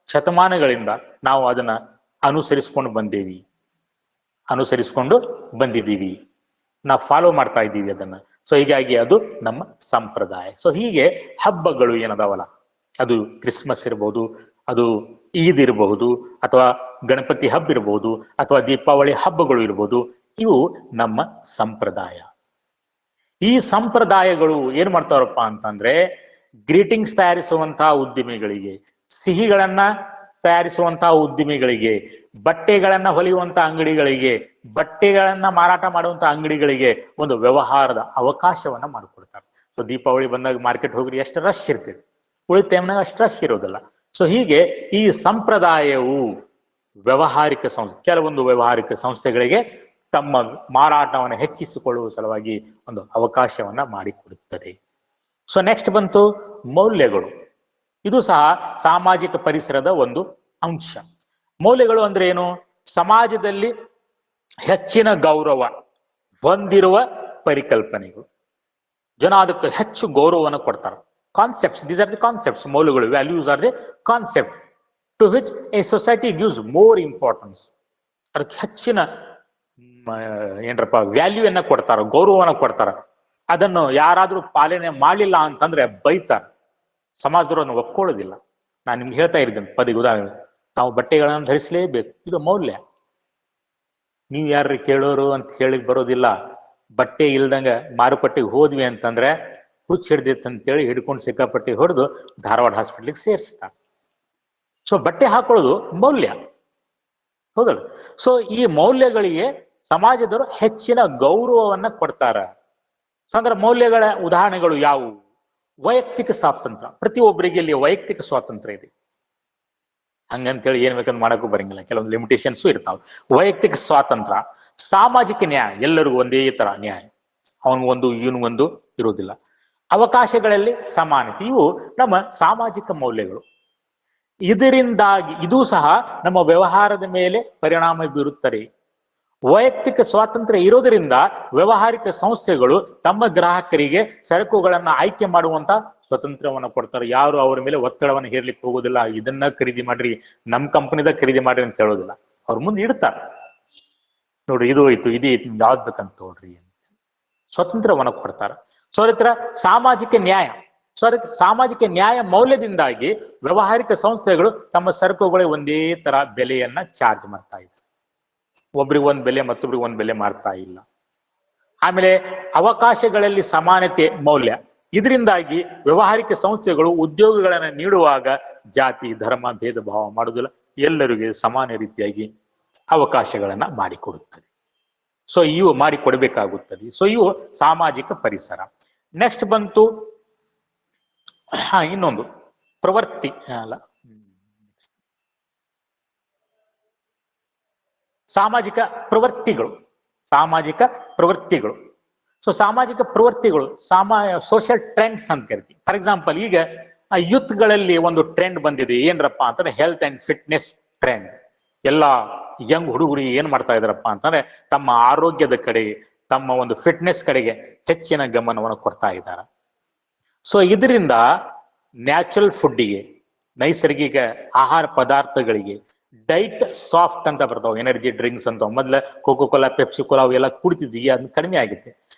ಶತಮಾನಗಳಿಂದ ನಾವು ಅದನ್ನ ಅನುಸರಿಸ್ಕೊಂಡು ಬಂದಿದ್ದೀವಿ, ನಾವು ಫಾಲೋ ಮಾಡ್ತಾ ಇದ್ದೀವಿ ಅದನ್ನ. ಸೊ ಹೀಗಾಗಿ ಅದು ನಮ್ಮ ಸಂಪ್ರದಾಯ. ಸೊ ಹೀಗೆ ಹಬ್ಬಗಳು ಏನದಾವಲ್ಲ, ಅದು ಕ್ರಿಸ್ಮಸ್ ಇರಬಹುದು, ಅದು ಈದ್ ಇರಬಹುದು, ಅಥವಾ ಗಣಪತಿ ಹಬ್ಬ ಇರಬಹುದು, ಅಥವಾ ದೀಪಾವಳಿ ಹಬ್ಬಗಳು ಇರಬಹುದು, ಇವು ನಮ್ಮ ಸಂಪ್ರದಾಯ. ಈ ಸಂಪ್ರದಾಯಗಳು ಏನ್ ಮಾಡ್ತಾರಪ್ಪ ಅಂತಂದ್ರೆ, ಗ್ರೀಟಿಂಗ್ಸ್ ತಯಾರಿಸುವಂತಹ ಉದ್ದಿಮೆಗಳಿಗೆ, ಸಿಹಿಗಳನ್ನ ತಯಾರಿಸುವಂತಹ ಉದ್ದಿಮೆಗಳಿಗೆ, ಬಟ್ಟೆಗಳನ್ನ ಹೊಲಿಯುವಂತಹ ಅಂಗಡಿಗಳಿಗೆ, ಬಟ್ಟೆಗಳನ್ನ ಮಾರಾಟ ಮಾಡುವಂತಹ ಅಂಗಡಿಗಳಿಗೆ ಒಂದು ವ್ಯವಹಾರದ ಅವಕಾಶವನ್ನ ಮಾಡಿಕೊಡ್ತಾರೆ. ಸೊ ದೀಪಾವಳಿ ಬಂದಾಗ ಮಾರ್ಕೆಟ್ ಹೋಗ್ರಿ ಎಷ್ಟು ರಶ್ ಇರ್ತದೆ, ಉಳಿದ ಟೈಮ್ನಾಗ ಅಷ್ಟು ರಶ್ ಇರೋದಿಲ್ಲ. ಸೊ ಹೀಗೆ ಈ ಸಂಪ್ರದಾಯವು ಕೆಲವೊಂದು ವ್ಯವಹಾರಿಕ ಸಂಸ್ಥೆಗಳಿಗೆ ತಮ್ಮ ಮಾರಾಟವನ್ನು ಹೆಚ್ಚಿಸಿಕೊಳ್ಳುವ ಸಲುವಾಗಿ ಒಂದು ಅವಕಾಶವನ್ನ ಮಾಡಿಕೊಡುತ್ತದೆ. ಸೊ ನೆಕ್ಸ್ಟ್ ಬಂತು ಮೌಲ್ಯಗಳು. ಇದು ಸಹ ಸಾಮಾಜಿಕ ಪರಿಸರದ ಒಂದು ಅಂಶ. ಮೌಲ್ಯಗಳು ಅಂದ್ರೆ ಏನು? ಸಮಾಜದಲ್ಲಿ ಹೆಚ್ಚಿನ ಗೌರವ ಹೊಂದಿರುವ ಪರಿಕಲ್ಪನೆಗಳು. ಜನ ಅದಕ್ಕೆ ಹೆಚ್ಚು ಗೌರವವನ್ನು ಕೊಡ್ತಾರೆ. Concepts, these are the concepts. ಮೌಲ್ಯಗಳು, values are the concept to which a society gives more importance. ಅದಕ್ಕೆ ಹೆಚ್ಚಿನ ವ್ಯಾಲ್ಯೂ ಅನ್ನ ಕೊಡ್ತಾರ, ಗೌರವನ ಕೊಡ್ತಾರ. ಅದನ್ನು ಯಾರಾದ್ರೂ ಪಾಲನೆ ಮಾಡಲಿಲ್ಲ ಅಂತಂದ್ರೆ ಬೈತಾರ, ಸಮಾಜದವ್ರನ್ನು ಒಪ್ಕೊಳ್ಳೋದಿಲ್ಲ. ನಾನು ನಿಮ್ಗೆ ಹೇಳ್ತಾ ಇದ್ದೇನೆ ಉದಾಹರಣೆ, ನಾವು ಬಟ್ಟೆಗಳನ್ನು ಧರಿಸಲೇಬೇಕು, ಇದು ಮೌಲ್ಯ. ನೀವು ಯಾರು ಕೇಳೋರು ಅಂತ ಹೇಳಿ ಬರೋದಿಲ್ಲ. ಬಟ್ಟೆ ಇಲ್ದಂಗ ಮಾರುಕಟ್ಟೆಗೆ ಹೋದ್ವಿ ಅಂತಂದ್ರೆ ಹುಚ್ಚ ಹಿಡ್ದಿತ್ತು ಅಂತೇಳಿ ಹಿಡ್ಕೊಂಡು ಸಿಕ್ಕಾಪಟ್ಟೆ ಹೊಡೆದು ಧಾರವಾಡ ಹಾಸ್ಪಿಟ್ಲಿಗೆ ಸೇರಿಸ್ತಾರೆ. ಸೊ ಬಟ್ಟೆ ಹಾಕೊಳ್ಳೋದು ಮೌಲ್ಯ, ಹೌದಲ್ಲ? ಸೊ ಈ ಮೌಲ್ಯಗಳಿಗೆ ಸಮಾಜದವರು ಹೆಚ್ಚಿನ ಗೌರವವನ್ನ ಕೊಡ್ತಾರ. ಅಂದ್ರೆ ಮೌಲ್ಯಗಳ ಉದಾಹರಣೆಗಳು ಯಾವುವು? ವೈಯಕ್ತಿಕ ಸ್ವಾತಂತ್ರ್ಯ. ಪ್ರತಿಯೊಬ್ಬರಿಗೆ ಇಲ್ಲಿ ವೈಯಕ್ತಿಕ ಸ್ವಾತಂತ್ರ್ಯ ಇದೆ. ಹಂಗಂತೇಳಿ ಏನ್ ಬೇಕಂತ ಮಾಡಕ್ಕೂ ಬರಂಗಿಲ್ಲ, ಕೆಲವೊಂದು ಲಿಮಿಟೇಷನ್ಸು ಇರ್ತಾವ. ವೈಯಕ್ತಿಕ ಸ್ವಾತಂತ್ರ್ಯ, ಸಾಮಾಜಿಕ ನ್ಯಾಯ, ಎಲ್ಲರಿಗೂ ಒಂದೇ ತರ ನ್ಯಾಯ, ಅವನಿಗೊಂದು ಇವನಿಗೊಂದು ಇರುವುದಿಲ್ಲ. ಅವಕಾಶಗಳಲ್ಲಿ ಸಮಾನತೆ, ಇವು ನಮ್ಮ ಸಾಮಾಜಿಕ ಮೌಲ್ಯಗಳು. ಇದು ಸಹ ನಮ್ಮ ವ್ಯವಹಾರದ ಮೇಲೆ ಪರಿಣಾಮ ಬೀರುತ್ತದೆ. ವೈಯಕ್ತಿಕ ಸ್ವಾತಂತ್ರ್ಯ ಇರೋದರಿಂದ ವ್ಯವಹಾರಿಕ ಸಂಸ್ಥೆಗಳು ತಮ್ಮ ಗ್ರಾಹಕರಿಗೆ ಸರಕುಗಳನ್ನ ಆಯ್ಕೆ ಮಾಡುವಂತ ಸ್ವತಂತ್ರವನ್ನ ಕೊಡ್ತಾರೆ. ಯಾರು ಅವ್ರ ಮೇಲೆ ಒತ್ತಡವನ್ನು ಹೇರ್ಲಿಕ್ಕೆ ಹೋಗೋದಿಲ್ಲ. ಇದನ್ನ ಖರೀದಿ ಮಾಡ್ರಿ, ನಮ್ ಕಂಪನಿದಾಗ ಖರೀದಿ ಮಾಡ್ರಿ ಅಂತ ಹೇಳೋದಿಲ್ಲ. ಅವ್ರ ಮುಂದೆ ಇಡ್ತಾರ, ನೋಡ್ರಿ ಇದು ಹೋಯ್ತು, ಯಾವ್ದು ಬೇಕಂತ ನೋಡ್ರಿ ಅಂತ ಸ್ವತಂತ್ರವನ್ನ ಕೊಡ್ತಾರ. ಸೊ ಅದೇ ತರ ಸಾಮಾಜಿಕ ನ್ಯಾಯ. ಸೊ ಅದಕ್ಕೆ ಸಾಮಾಜಿಕ ನ್ಯಾಯ ಮೌಲ್ಯದಿಂದಾಗಿ ವ್ಯವಹಾರಿಕ ಸಂಸ್ಥೆಗಳು ತಮ್ಮ ಸರಕುಗಳಿಗೆ ಒಂದೇ ತರ ಬೆಲೆಯನ್ನ ಚಾರ್ಜ್ ಮಾಡ್ತಾ ಇದ್ದಾರೆ. ಒಬ್ರಿಗೆ ಒಂದ್ ಬೆಲೆ, ಮತ್ತೊಬ್ರಿಗೆ ಒಂದ್ ಬೆಲೆ ಮಾಡ್ತಾ ಇಲ್ಲ. ಆಮೇಲೆ ಅವಕಾಶಗಳಲ್ಲಿ ಸಮಾನತೆ ಮೌಲ್ಯ. ಇದರಿಂದಾಗಿ ವ್ಯವಹಾರಿಕ ಸಂಸ್ಥೆಗಳು ಉದ್ಯೋಗಗಳನ್ನ ನೀಡುವಾಗ ಜಾತಿ, ಧರ್ಮ, ಭೇದ ಭಾವ ಮಾಡುವುದಿಲ್ಲ, ಎಲ್ಲರಿಗೆ ಸಮಾನ ರೀತಿಯಾಗಿ ಅವಕಾಶಗಳನ್ನ ಮಾಡಿಕೊಡುತ್ತದೆ. ಸೊ ಇವು ಮಾಡಿಕೊಡ್ಬೇಕಾಗುತ್ತದೆ. ಸೊ ಇವು ಸಾಮಾಜಿಕ ಪರಿಸರ. ನೆಕ್ಸ್ಟ್ ಬಂತು ಇನ್ನೊಂದು ಪ್ರವೃತ್ತಿ, ಸಾಮಾಜಿಕ ಪ್ರವೃತ್ತಿಗಳು, ಸಾಮಾಜಿಕ ಪ್ರವೃತ್ತಿಗಳು. ಸೊ ಸಾಮಾಜಿಕ ಪ್ರವೃತ್ತಿಗಳು ಸೋಷಿಯಲ್ ಟ್ರೆಂಡ್ಸ್ ಅಂತ ಕರಿತೀವಿ. ಫಾರ್ ಎಕ್ಸಾಂಪಲ್, ಈಗ ಯೂತ್ಗಳಲ್ಲಿ ಒಂದು ಟ್ರೆಂಡ್ ಬಂದಿದೆ, ಏನ್ರಪ್ಪ ಅಂತಂದ್ರೆ ಹೆಲ್ತ್ ಅಂಡ್ ಫಿಟ್ನೆಸ್ ಟ್ರೆಂಡ್. ಎಲ್ಲ ಯಂಗ್ ಹುಡುಗರು ಏನ್ ಮಾಡ್ತಾ ಇದಾರಪ್ಪ ಅಂತಂದ್ರೆ ತಮ್ಮ ಆರೋಗ್ಯದ ಕಡೆಗೆ, ತಮ್ಮ ಒಂದು ಫಿಟ್ನೆಸ್ ಕಡೆಗೆ ಹೆಚ್ಚಿನ ಗಮನವನ್ನು ಕೊಡ್ತಾ ಇದ್ದಾರೆ. ಸೊ ಇದರಿಂದ ನ್ಯಾಚುರಲ್ ಫುಡ್ಡಿಗೆ, ನೈಸರ್ಗಿಕ ಆಹಾರ ಪದಾರ್ಥಗಳಿಗೆ, ಡೈಟ್ ಸಾಫ್ಟ್ ಅಂತ ಬರ್ತಾವ, ಎನರ್ಜಿ ಡ್ರಿಂಕ್ಸ್ ಅಂತ. ಮೊದಲ ಕೋಕೋ ಕೋಲಾ, ಪೆಪ್ಸಿ ಕೋಲಾ ಅವೆಲ್ಲ ಕುಡಿತಿದ್ವಿ, ಅದು ಕಡಿಮೆ ಆಗುತ್ತೆ.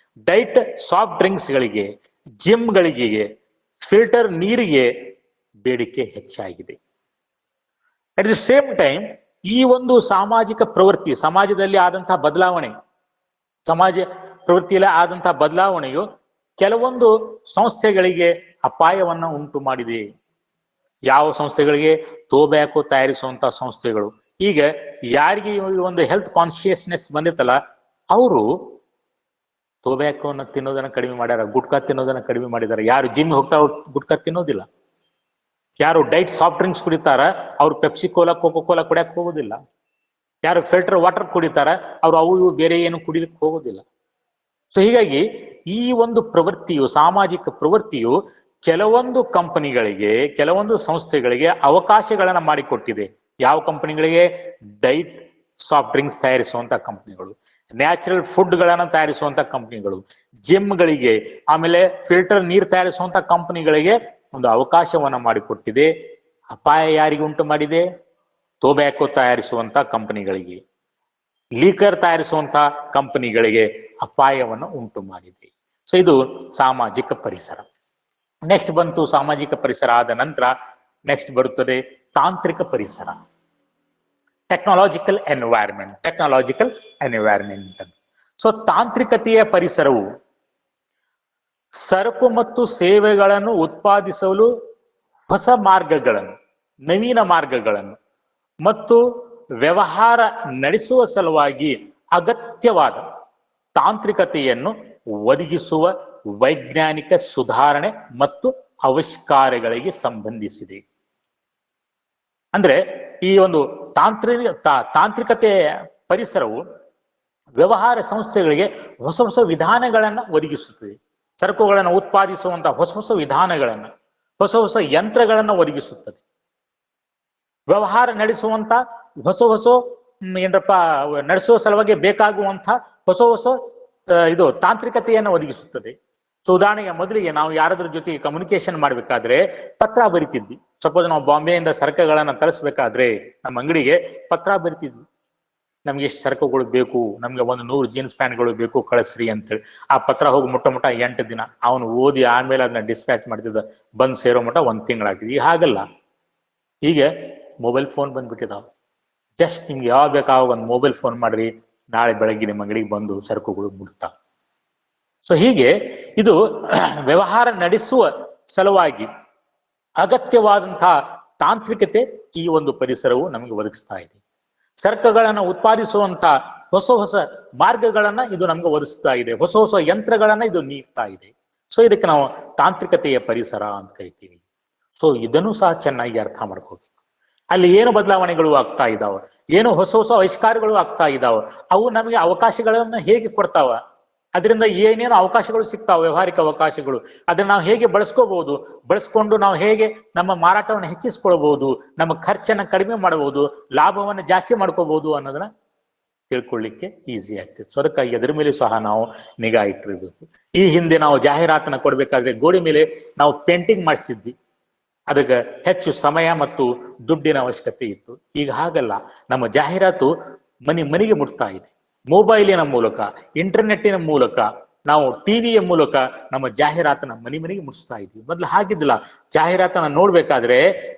ಡೈಟ್ ಸಾಫ್ಟ್ ಡ್ರಿಂಕ್ಸ್ಗಳಿಗೆ, ಜಿಮ್ಗಳಿಗೆ, ಫಿಲ್ಟರ್ ನೀರಿಗೆ ಬೇಡಿಕೆ ಹೆಚ್ಚಾಗಿದೆ. ಅಟ್ ದಿ ಸೇಮ್ ಟೈಮ್ ಈ ಒಂದು ಸಾಮಾಜಿಕ ಪ್ರವೃತ್ತಿ, ಸಮಾಜದಲ್ಲಿ ಆದಂತಹ ಬದಲಾವಣೆ, ಸಮಾಜ ಪ್ರವೃತ್ತಿಯಲ್ಲಿ ಆದಂತಹ ಬದಲಾವಣೆಯು ಕೆಲವೊಂದು ಸಂಸ್ಥೆಗಳಿಗೆ ಅಪಾಯವನ್ನ ಉಂಟು ಮಾಡಿದೆ. ಯಾವ ಸಂಸ್ಥೆಗಳಿಗೆ? ಟೊಬ್ಯಾಕೋ ತಯಾರಿಸುವಂತಹ ಸಂಸ್ಥೆಗಳು. ಈಗ ಯಾರಿಗೆ ಒಂದು ಹೆಲ್ತ್ ಕಾನ್ಶಿಯಸ್ನೆಸ್ ಬಂದಿತ್ತಲ್ಲ, ಅವರು ಟೊಬ್ಯಾಕೋನ ತಿನ್ನೋದನ್ನ ಕಡಿಮೆ ಮಾಡ್ಯಾರ, ಗುಟ್ಕಾ ತಿನ್ನೋದನ್ನ ಕಡಿಮೆ ಮಾಡಿದ್ದಾರೆ. ಯಾರು ಜಿಮ್ ಹೋಗ್ತಾರ ಗುಟ್ಕಾ ತಿನ್ನೋದಿಲ್ಲ. ಯಾರು ಡೈಟ್ ಸಾಫ್ಟ್ ಡ್ರಿಂಕ್ಸ್ ಕುಡಿತಾರ ಅವ್ರು ಪೆಪ್ಸಿ ಕೋಲಾ, ಕೋಕೋ ಕೋಲಾ ಕುಡಿಯಕ್ಕೆ ಹೋಗೋದಿಲ್ಲ. ಯಾರು ಫಿಲ್ಟರ್ ವಾಟರ್ ಕುಡಿತಾರ ಅವ್ರು ಅವು ಇವು ಬೇರೆ ಏನು ಕುಡಿಲಿಕ್ಕೆ ಹೋಗೋದಿಲ್ಲ. ಸೊ ಹೀಗಾಗಿ ಈ ಒಂದು ಪ್ರವೃತ್ತಿಯು, ಸಾಮಾಜಿಕ ಪ್ರವೃತ್ತಿಯು ಕೆಲವೊಂದು ಕಂಪನಿಗಳಿಗೆ, ಕೆಲವೊಂದು ಸಂಸ್ಥೆಗಳಿಗೆ ಅವಕಾಶಗಳನ್ನ ಮಾಡಿಕೊಟ್ಟಿದೆ. ಯಾವ ಕಂಪನಿಗಳಿಗೆ? ಡೈಟ್ ಸಾಫ್ಟ್ ಡ್ರಿಂಕ್ಸ್ ತಯಾರಿಸುವಂತ ಕಂಪನಿಗಳು, ನ್ಯಾಚುರಲ್ ಫುಡ್ ಗಳನ್ನ ತಯಾರಿಸುವಂತ ಕಂಪನಿಗಳು, ಜಿಮ್ಗಳಿಗೆ, ಆಮೇಲೆ ಫಿಲ್ಟರ್ ನೀರು ತಯಾರಿಸುವಂತ ಕಂಪನಿಗಳಿಗೆ ಒಂದು ಅವಕಾಶವನ್ನ ಮಾಡಿಕೊಟ್ಟಿದೆ. ಅಪಾಯ ಯಾರಿಗೆ ಉಂಟು ಮಾಡಿದೆ? ಟೊಬ್ಯಾಕೋ ತಯಾರಿಸುವಂತ ಕಂಪನಿಗಳಿಗೆ, ಲೀಕರ್ ತಯಾರಿಸುವಂತ ಕಂಪನಿಗಳಿಗೆ ಅಪಾಯವನ್ನು ಉಂಟು ಮಾಡಿದೆ. ಸೊ ಇದು ಸಾಮಾಜಿಕ ಪರಿಸರ. ನೆಕ್ಸ್ಟ್ ಬಂತು ಸಾಮಾಜಿಕ ಪರಿಸರ ಆದ ನಂತರ ನೆಕ್ಸ್ಟ್ ಬರುತ್ತದೆ ತಾಂತ್ರಿಕ ಪರಿಸರ, technological environment. Technological environment. So ತಾಂತ್ರಿಕತೆಯ ಪರಿಸರವು ಸರಕು ಮತ್ತು ಸೇವೆಗಳನ್ನು ಉತ್ಪಾದಿಸಲು ಹೊಸ ಮಾರ್ಗಗಳನ್ನು, ನವೀನ ಮಾರ್ಗಗಳನ್ನು ಮತ್ತು ವ್ಯವಹಾರ ನಡೆಸುವ ಸಲುವಾಗಿ ಅಗತ್ಯವಾದ ತಾಂತ್ರಿಕತೆಯನ್ನು ಒದಗಿಸುವ ವೈಜ್ಞಾನಿಕ ಸುಧಾರಣೆ ಮತ್ತು ಆವಿಷ್ಕಾರಗಳಿಗೆ ಸಂಬಂಧಿಸಿದೆ. ಅಂದ್ರೆ ಈ ಒಂದು ತಾಂತ್ರಿಕತೆಯ ಪರಿಸರವು ವ್ಯವಹಾರ ಸಂಸ್ಥೆಗಳಿಗೆ ಹೊಸ ಹೊಸ ವಿಧಾನಗಳನ್ನ ಒದಗಿಸುತ್ತದೆ. ಸರಕುಗಳನ್ನು ಉತ್ಪಾದಿಸುವಂತಹ ಹೊಸ ಹೊಸ ವಿಧಾನಗಳನ್ನ, ಹೊಸ ಹೊಸ ಯಂತ್ರಗಳನ್ನ ಒದಗಿಸುತ್ತದೆ. ವ್ಯವಹಾರ ನಡೆಸುವಂತ ಹೊಸ ಹೊಸ ನಡೆಸುವ ಸಲುವಾಗಿ ಬೇಕಾಗುವಂತ ಹೊಸ ಹೊಸ ಇದು ತಾಂತ್ರಿಕತೆಯನ್ನು ಒದಗಿಸುತ್ತದೆ. ಸೊ ಉದಾಹರಣೆಗೆ, ಮೊದಲಿಗೆ ನಾವು ಯಾರಾದ್ರ ಜೊತೆಗೆ ಕಮ್ಯುನಿಕೇಶನ್ ಮಾಡ್ಬೇಕಾದ್ರೆ ಪತ್ರ ಬರಿತಿದ್ವಿ. ಸಪೋಸ್ ನಾವು ಬಾಂಬೆಯಿಂದ ಸರಕುಗಳನ್ನ ತರಿಸ್ಬೇಕಾದ್ರೆ ನಮ್ಮ ಅಂಗಡಿಗೆ ಪತ್ರ ಬರಿತಿದ್ವಿ. ನಮ್ಗೆ ಎಷ್ಟು ಸರಕುಗಳು ಬೇಕು, ನಮ್ಗೆ 100 ಜೀನ್ಸ್ ಪ್ಯಾಂಟ್ಗಳು ಬೇಕು, ಕಳಿಸ್ರಿ ಅಂತೇಳಿ. ಆ ಪತ್ರ ಹೋಗಿ ಮುಟ್ಟ 8 ದಿನ ಅವನು ಓದಿ ಆದ್ಮೇಲೆ ಅದನ್ನ ಡಿಸ್ಪ್ಯಾಚ್ ಮಾಡ್ತಿದ್ದ, ಬಂದ್ ಸೇರೋ ಮಟ್ಟ 1 ತಿಂಗಳಾಗ್ತಿದ್. ಈಗ ಹಾಗಲ್ಲ, ಈಗ ಮೊಬೈಲ್ ಫೋನ್ ಬಂದ್ಬಿಟ್ಟಿದಾವ. ಜಸ್ಟ್ ನಿಮ್ಗೆ ಯಾವಾಗ ಬೇಕಾವಾಗ ಒಂದು ಮೊಬೈಲ್ ಫೋನ್ ಮಾಡ್ರಿ, ನಾಳೆ ಬೆಳಗ್ಗೆ ನಿಮ್ಮ ಅಂಗಡಿಗೆ ಬಂದು ಸರಕುಗಳು ಮುಟ್ತಾವ. ಸೊ ಹೀಗೆ ಇದು ವ್ಯವಹಾರ ನಡೆಸುವ ಸಲುವಾಗಿ ಅಗತ್ಯವಾದಂತಹ ತಾಂತ್ರಿಕತೆ ಈ ಒಂದು ಪರಿಸರವು ನಮಗೆ ಒದಗಿಸ್ತಾ ಇದೆ. ಸರಕುಗಳನ್ನ ಉತ್ಪಾದಿಸುವಂತ ಹೊಸ ಹೊಸ ಮಾರ್ಗಗಳನ್ನ ಇದು ನಮ್ಗೆ ಒದಗಿಸ್ತಾ ಇದೆ. ಹೊಸ ಹೊಸ ಯಂತ್ರಗಳನ್ನ ಇದು ನೀಡ್ತಾ ಇದೆ. ಸೊ ಇದಕ್ಕೆ ನಾವು ತಾಂತ್ರಿಕತೆಯ ಪರಿಸರ ಅಂತ ಕರಿತೀವಿ. ಸೊ ಇದನ್ನು ಸಹ ಚೆನ್ನಾಗಿ ಅರ್ಥ ಮಾಡ್ಕೋಬೇಕು. ಅಲ್ಲಿ ಏನು ಬದಲಾವಣೆಗಳು ಆಗ್ತಾ ಇದ್ದಾವ, ಏನು ಹೊಸ ಹೊಸ ಆವಿಷ್ಕಾರಗಳು ಆಗ್ತಾ ಇದ್ದಾವ, ಅವು ನಮಗೆ ಅವಕಾಶಗಳನ್ನ ಹೇಗೆ ಕೊಡ್ತಾವ, ಅದರಿಂದ ಏನೇನು ಅವಕಾಶಗಳು ಸಿಗ್ತಾವ, ವ್ಯವಹಾರಿಕ ಅವಕಾಶಗಳು, ಅದನ್ನ ನಾವು ಹೇಗೆ ಬಳಸ್ಕೋಬಹುದು, ಬಳಸ್ಕೊಂಡು ನಾವು ಹೇಗೆ ನಮ್ಮ ಮಾರಾಟವನ್ನು ಹೆಚ್ಚಿಸ್ಕೊಳ್ಬಹುದು, ನಮ್ಮ ಖರ್ಚನ್ನ ಕಡಿಮೆ ಮಾಡಬಹುದು, ಲಾಭವನ್ನು ಜಾಸ್ತಿ ಮಾಡ್ಕೋಬಹುದು ಅನ್ನೋದನ್ನ ತಿಳ್ಕೊಳ್ಳಿಕ್ಕೆ ಈಸಿ ಆಗ್ತದೆ. ಸೊ ಅದಕ್ಕಾಗಿ ಅದರ ಮೇಲೆ ಸಹ ನಾವು ನಿಗಾ ಇಟ್ಟಿರ್ಬೇಕು. ಈ ಹಿಂದೆ ನಾವು ಜಾಹೀರಾತನ್ನ ಕೊಡ್ಬೇಕಾದ್ರೆ ಗೋಡೆ ಮೇಲೆ ನಾವು ಪೇಂಟಿಂಗ್ ಮಾಡಿಸಿದ್ವಿ. ಅದಕ್ಕೆ ಹೆಚ್ಚು ಸಮಯ ಮತ್ತು ದುಡ್ಡಿನ ಅವಶ್ಯಕತೆ ಇತ್ತು. ಈಗ ಹಾಗಲ್ಲ, ನಮ್ಮ ಜಾಹೀರಾತು ಮನೆಗೆ ಮುಟ್ತಾ ಇದೆ. ಮೊಬೈಲಿನ ಮೂಲಕ, ಇಂಟರ್ನೆಟ್ಟಿನ ಮೂಲಕ, ನಾವು ಟಿವಿಯ ಮೂಲಕ ನಮ್ಮ ಜಾಹೀರಾತನ್ನ ಮನೆಗೆ ಮುಟ್ಟಿಸ್ತಾ ಇದ್ವಿ. ಮೊದಲು ಹಾಗಿದ್ದಿಲ್ಲ. ಜಾಹೀರಾತನ್ನ ನೋಡ್ಬೇಕಾದ್ರೆ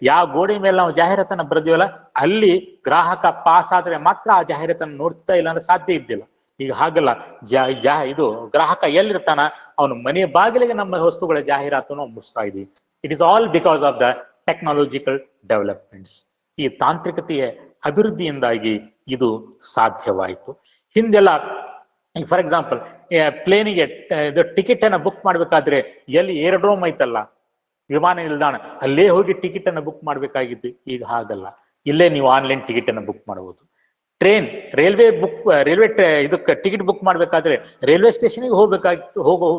ಯಾವ ಗೋಡೆ ಮೇಲೆ ನಾವು ಜಾಹೀರಾತನ್ನ ಬರೆದಿವಲ್ಲ, ಅಲ್ಲಿ ಗ್ರಾಹಕ ಪಾಸ್ ಆದ್ರೆ ಮಾತ್ರ ಆ ಜಾಹೀರಾತನ್ನ ನೋಡ್ತಾ ಇಲ್ಲ ಅಂದ್ರೆ ಸಾಧ್ಯ ಇದ್ದಿಲ್ಲ. ಈಗ ಹಾಗಲ್ಲ, ಇದು ಗ್ರಾಹಕ ಎಲ್ಲಿರ್ತಾನ, ಅವನು ಮನೆ ಬಾಗಿಲಿಗೆ ನಮ್ಮ ವಸ್ತುಗಳ ಜಾಹೀರಾತನ್ನು ಮುಟ್ಟಿಸ್ತಾ ಇದ್ವಿ. It is all because of the technological developments. ಈ ತಾಂತ್ರಿಕತೆಯ ಅಭಿವೃದ್ಧಿಯಿಂದಾಗಿ ಇದು ಸಾಧ್ಯವಾಯಿತು. ಹಿಂದೆಲ್ಲ ಈಗ ಫಾರ್ ಎಕ್ಸಾಂಪಲ್ ಪ್ಲೇನಿಗೆ ಟಿಕೆಟ್ ಅನ್ನ ಬುಕ್ ಮಾಡ್ಬೇಕಾದ್ರೆ ಎಲ್ಲಿ ಏರೋಡ್ರೋಮ್ ಐತಲ್ಲ, ವಿಮಾನ ನಿಲ್ದಾಣ, ಅಲ್ಲೇ ಹೋಗಿ ಟಿಕೆಟ್ ಅನ್ನ ಬುಕ್ ಮಾಡ್ಬೇಕಾಗಿತ್ತು. ಈಗ ಹಾಗಲ್ಲ, ಇಲ್ಲೇ ನೀವು ಆನ್ಲೈನ್ ಟಿಕೆಟ್ ಅನ್ನ ಬುಕ್ ಮಾಡಬಹುದು. ಟ್ರೈನ್, ಇದಕ್ಕೆ ಟಿಕೆಟ್ ಬುಕ್ ಮಾಡ್ಬೇಕಾದ್ರೆ ರೈಲ್ವೆ ಸ್ಟೇಷನ್ಗೆ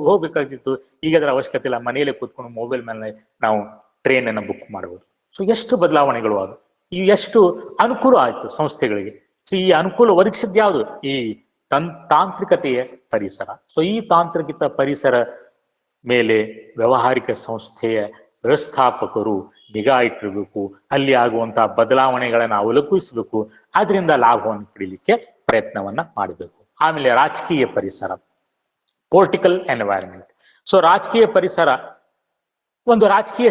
ಹೋಗ್ಬೇಕಾಗಿತ್ತು. ಈಗ ಅದರ ಅವಶ್ಯಕತೆ ಇಲ್ಲ, ಮನೆಯಲ್ಲೇ ಕೂತ್ಕೊಂಡು ಮೊಬೈಲ್ ಮೇಲೆ ನಾವು ಟ್ರೈನ್ ಅನ್ನು ಬುಕ್ ಮಾಡಬಹುದು. ಸೊ ಎಷ್ಟು ಬದಲಾವಣೆಗಳು ಅದು, ಈ ಎಷ್ಟು ಅನುಕೂಲ ಆಯ್ತು ಸಂಸ್ಥೆಗಳಿಗೆ. ಸೊ ಈ ಅನುಕೂಲ ಒದಗಿಸಿದ್ ಯಾವುದು? ಈ ತಾಂತ್ರಿಕತೆಯ ಪರಿಸರ. ಸೊ ಈ ತಾಂತ್ರಿಕ ಪರಿಸರ ಮೇಲೆ ವ್ಯವಹಾರಿಕ ಸಂಸ್ಥೆಯ ವ್ಯವಸ್ಥಾಪಕರು ನಿಗಾ ಇಟ್ಟಿರಬೇಕು, ಅಲ್ಲಿ ಆಗುವಂತಹ ಬದಲಾವಣೆಗಳನ್ನು ಅವಲೋಕಿಸಬೇಕು, ಅದರಿಂದ ಲಾಭವನ್ನು ಪಡೀಲಿಕ್ಕೆ ಪ್ರಯತ್ನವನ್ನ ಮಾಡಬೇಕು. ಆಮೇಲೆ ರಾಜಕೀಯ ಪರಿಸರ, ಪೊಲಿಟಿಕಲ್ ಎನ್ವೈರನ್ಮೆಂಟ್. ಸೊ ರಾಜಕೀಯ ಪರಿಸರ, ಒಂದು ರಾಜಕೀಯ